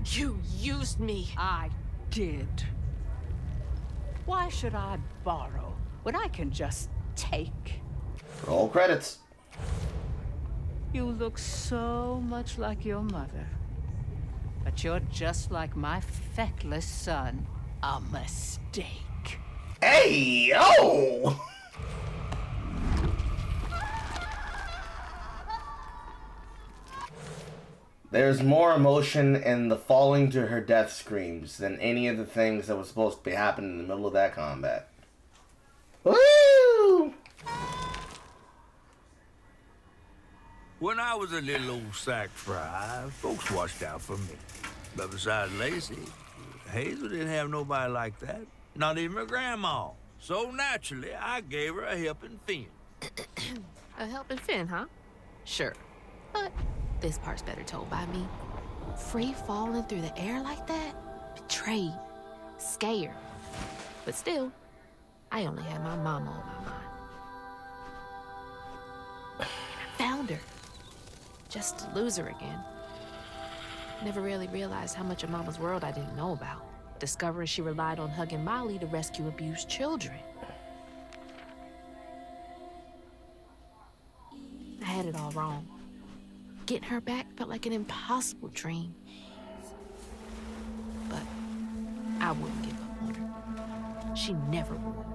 You used me. I did. Why should I borrow when I can just take? Roll credits. You look so much like your mother. But you're just like my feckless son. A mistake. Hey, yo! There's more emotion in the falling to her death screams than any of the things that was supposed to be happening in the middle of that combat. Woo! When I was a little old sack fry, folks watched out for me. But besides Lacey, Hazel didn't have nobody like that. Not even her grandma. So naturally, I gave her a helping fin. A helping fin, huh? Sure. But this part's better told by me. Free falling through the air like that? Betrayed. Scared. But still, I only had my mama on my mind. And I found her. Just to lose her again. Never really realized how much of Mama's world I didn't know about. Discovering she relied on hugging Molly to rescue abused children. I had it all wrong. Getting her back felt like an impossible dream. But I wouldn't give up on her. She never would.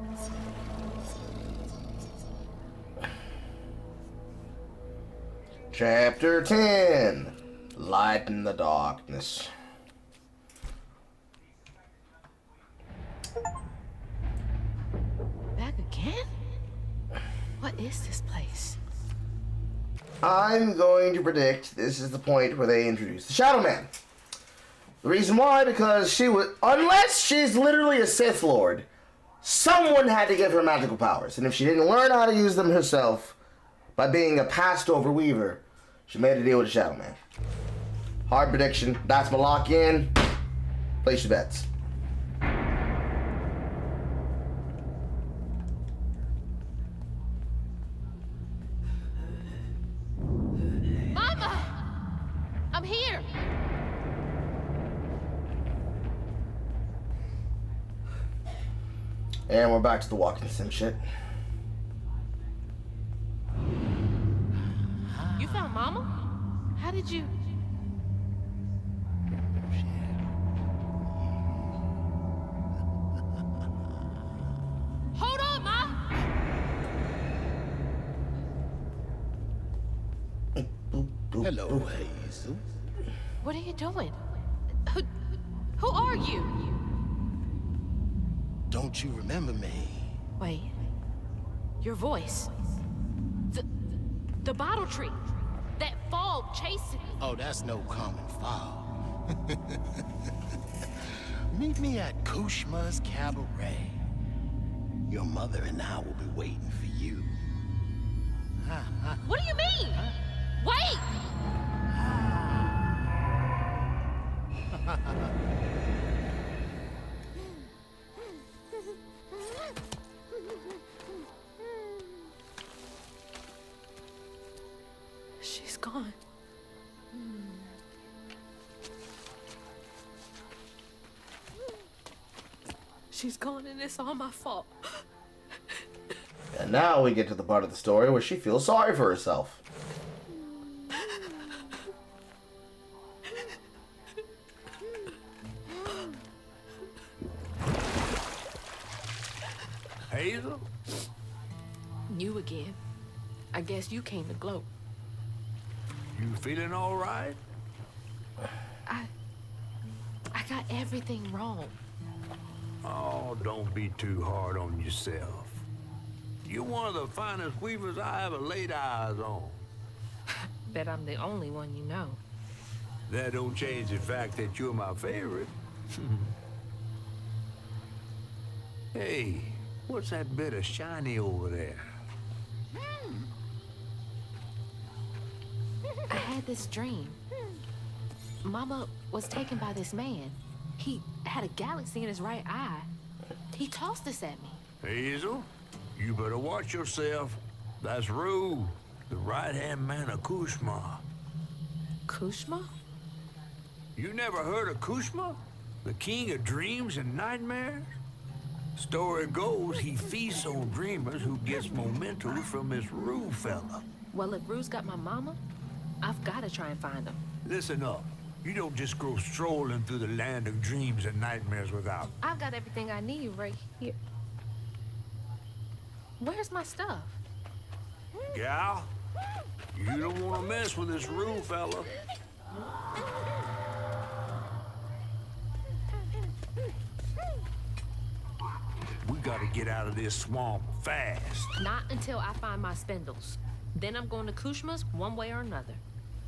Chapter 10. Light in the darkness. Back again? What is this place? I'm going to predict this is the point where they introduce the Shadow Man. The reason why, because she was, unless she's literally a Sith Lord, someone had to give her magical powers. And if she didn't learn how to use them herself, by being a passed over weaver, she made a deal with the Shadow Man. Hard prediction. That's my lock in. Place your bets. Mama! I'm here! And we're back to the walking sim shit. You found Mama? How did you... Hold on, Ma! Hello, Hazel. What are you doing? Who are you? Don't you remember me? Wait. Your voice. The bottle tree. That fog chasing me. Oh, that's no common fog. Meet me at Kushma's Cabaret. Your mother and I will be waiting for you. What do you mean? Wait! She's gone. She's gone and it's all my fault. And now we get to the part of the story where she feels sorry for herself. Hazel? You again. I guess you came to gloat. You feeling all right? I got everything wrong. Oh, don't be too hard on yourself. You're one of the finest weavers I ever laid eyes on. Bet I'm the only one you know. That don't change the fact that you're my favorite. Hey, what's that bit of shiny over there? I had this dream. Mama was taken by this man. He had a galaxy in his right eye. He tossed this at me. Hazel, you better watch yourself. That's Rue, the right-hand man of Kushma. Kushma? You never heard of Kushma? The king of dreams and nightmares? Story goes he feasts on dreamers who gets momentum from this Rue fella. Well, if Rue's got my mama, I've got to try and find him. Listen up. You don't just go strolling through the land of dreams and nightmares without. I've got everything I need right here. Where's my stuff? Gal, you don't want to mess with this Rue fella. We gotta get out of this swamp fast. Not until I find my spindles. Then I'm going to Kushma's one way or another.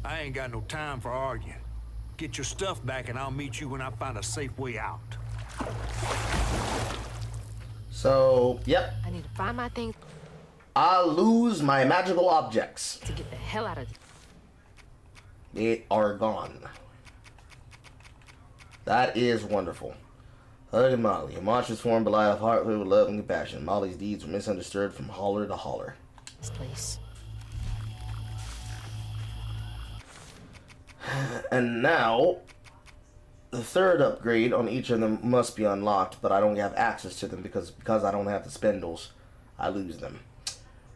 I ain't got no time for arguing. Get your stuff back and I'll meet you when I find a safe way out. So, yep. I need to find my things I lose my magical objects. to get the hell out of this. They are gone. That is wonderful. Hug and Molly. A monstrous form belied of heart filled with love and compassion. Molly's deeds were misunderstood from holler to holler. This place. And now, the third upgrade on each of them must be unlocked, but I don't have access to them because I don't have the spindles. I lose them.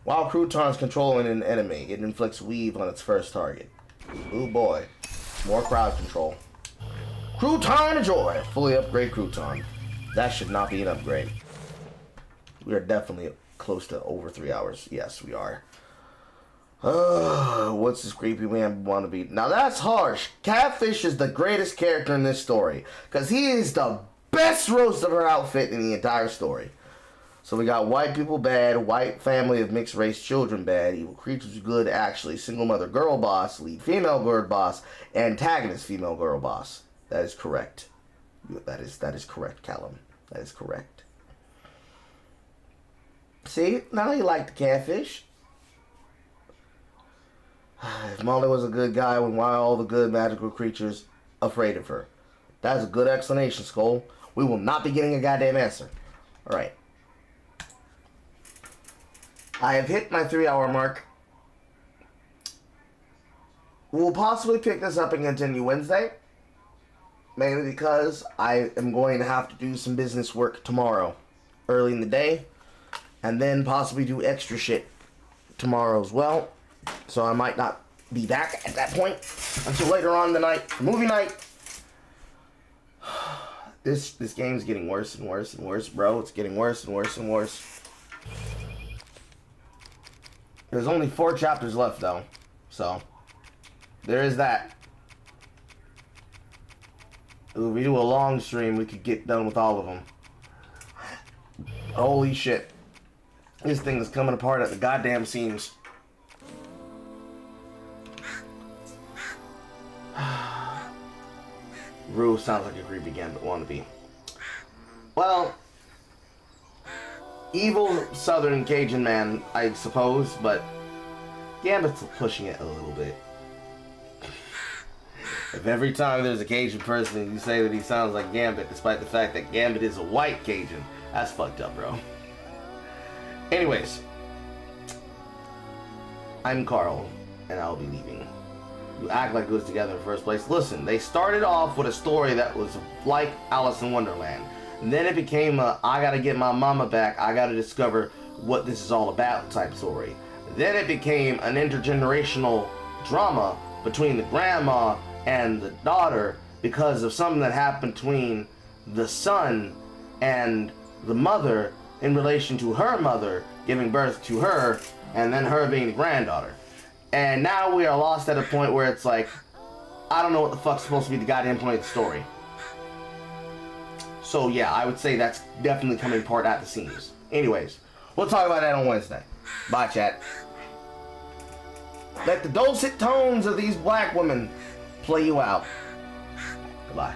While croutons controlling an enemy, it inflicts weave on its first target. Ooh boy. More crowd control. Crouton joy! Fully upgrade crouton. That should not be an upgrade. We are definitely close to over 3 hours. Yes, we are. What's this creepy man want to be? Now that's harsh. Catfish is the greatest character in this story because he is the best roast of her outfit in the entire story. So we got white people bad, white family of mixed race children bad, evil creatures good actually, single mother girl boss, lead female girl boss, antagonist female girl boss. That is correct. That is correct, Callum. That is correct. See, now you like the catfish. If Molly was a good guy, then why are all the good magical creatures afraid of her? That's a good explanation, Skull. We will not be getting a goddamn answer. Alright. I have hit my 3-hour mark. We'll possibly pick this up and continue Wednesday. Mainly because I am going to have to do some business work tomorrow. Early in the day. And then possibly do extra shit tomorrow as well. So I might not be back at that point until later on in the night. Movie night. This game's getting worse and worse and worse, bro. It's getting worse and worse and worse. There's only 4 chapters left, though. So, there is that. If we do a long stream, we could get done with all of them. Holy shit. This thing is coming apart at the goddamn seams. Rue sounds like a creepy Gambit wannabe. Well, evil Southern Cajun man, I suppose, but Gambit's pushing it a little bit. If every time there's a Cajun person, you say that he sounds like Gambit, despite the fact that Gambit is a white Cajun, that's fucked up, bro. Anyways, I'm Carl, and I'll be leaving. You act like it was together in the first place. Listen, they started off with a story that was like Alice in Wonderland. And then it became a, I gotta get my mama back, I gotta discover what this is all about type story. Then it became an intergenerational drama between the grandma and the daughter because of something that happened between the son and the mother in relation to her mother giving birth to her and then her being the granddaughter. And now we are lost at a point where it's like, I don't know what the fuck's supposed to be the goddamn point of the story. So yeah, I would say that's definitely coming apart at the seams. Anyways, we'll talk about that on Wednesday. Bye, chat. Let the dulcet tones of these black women play you out. Goodbye.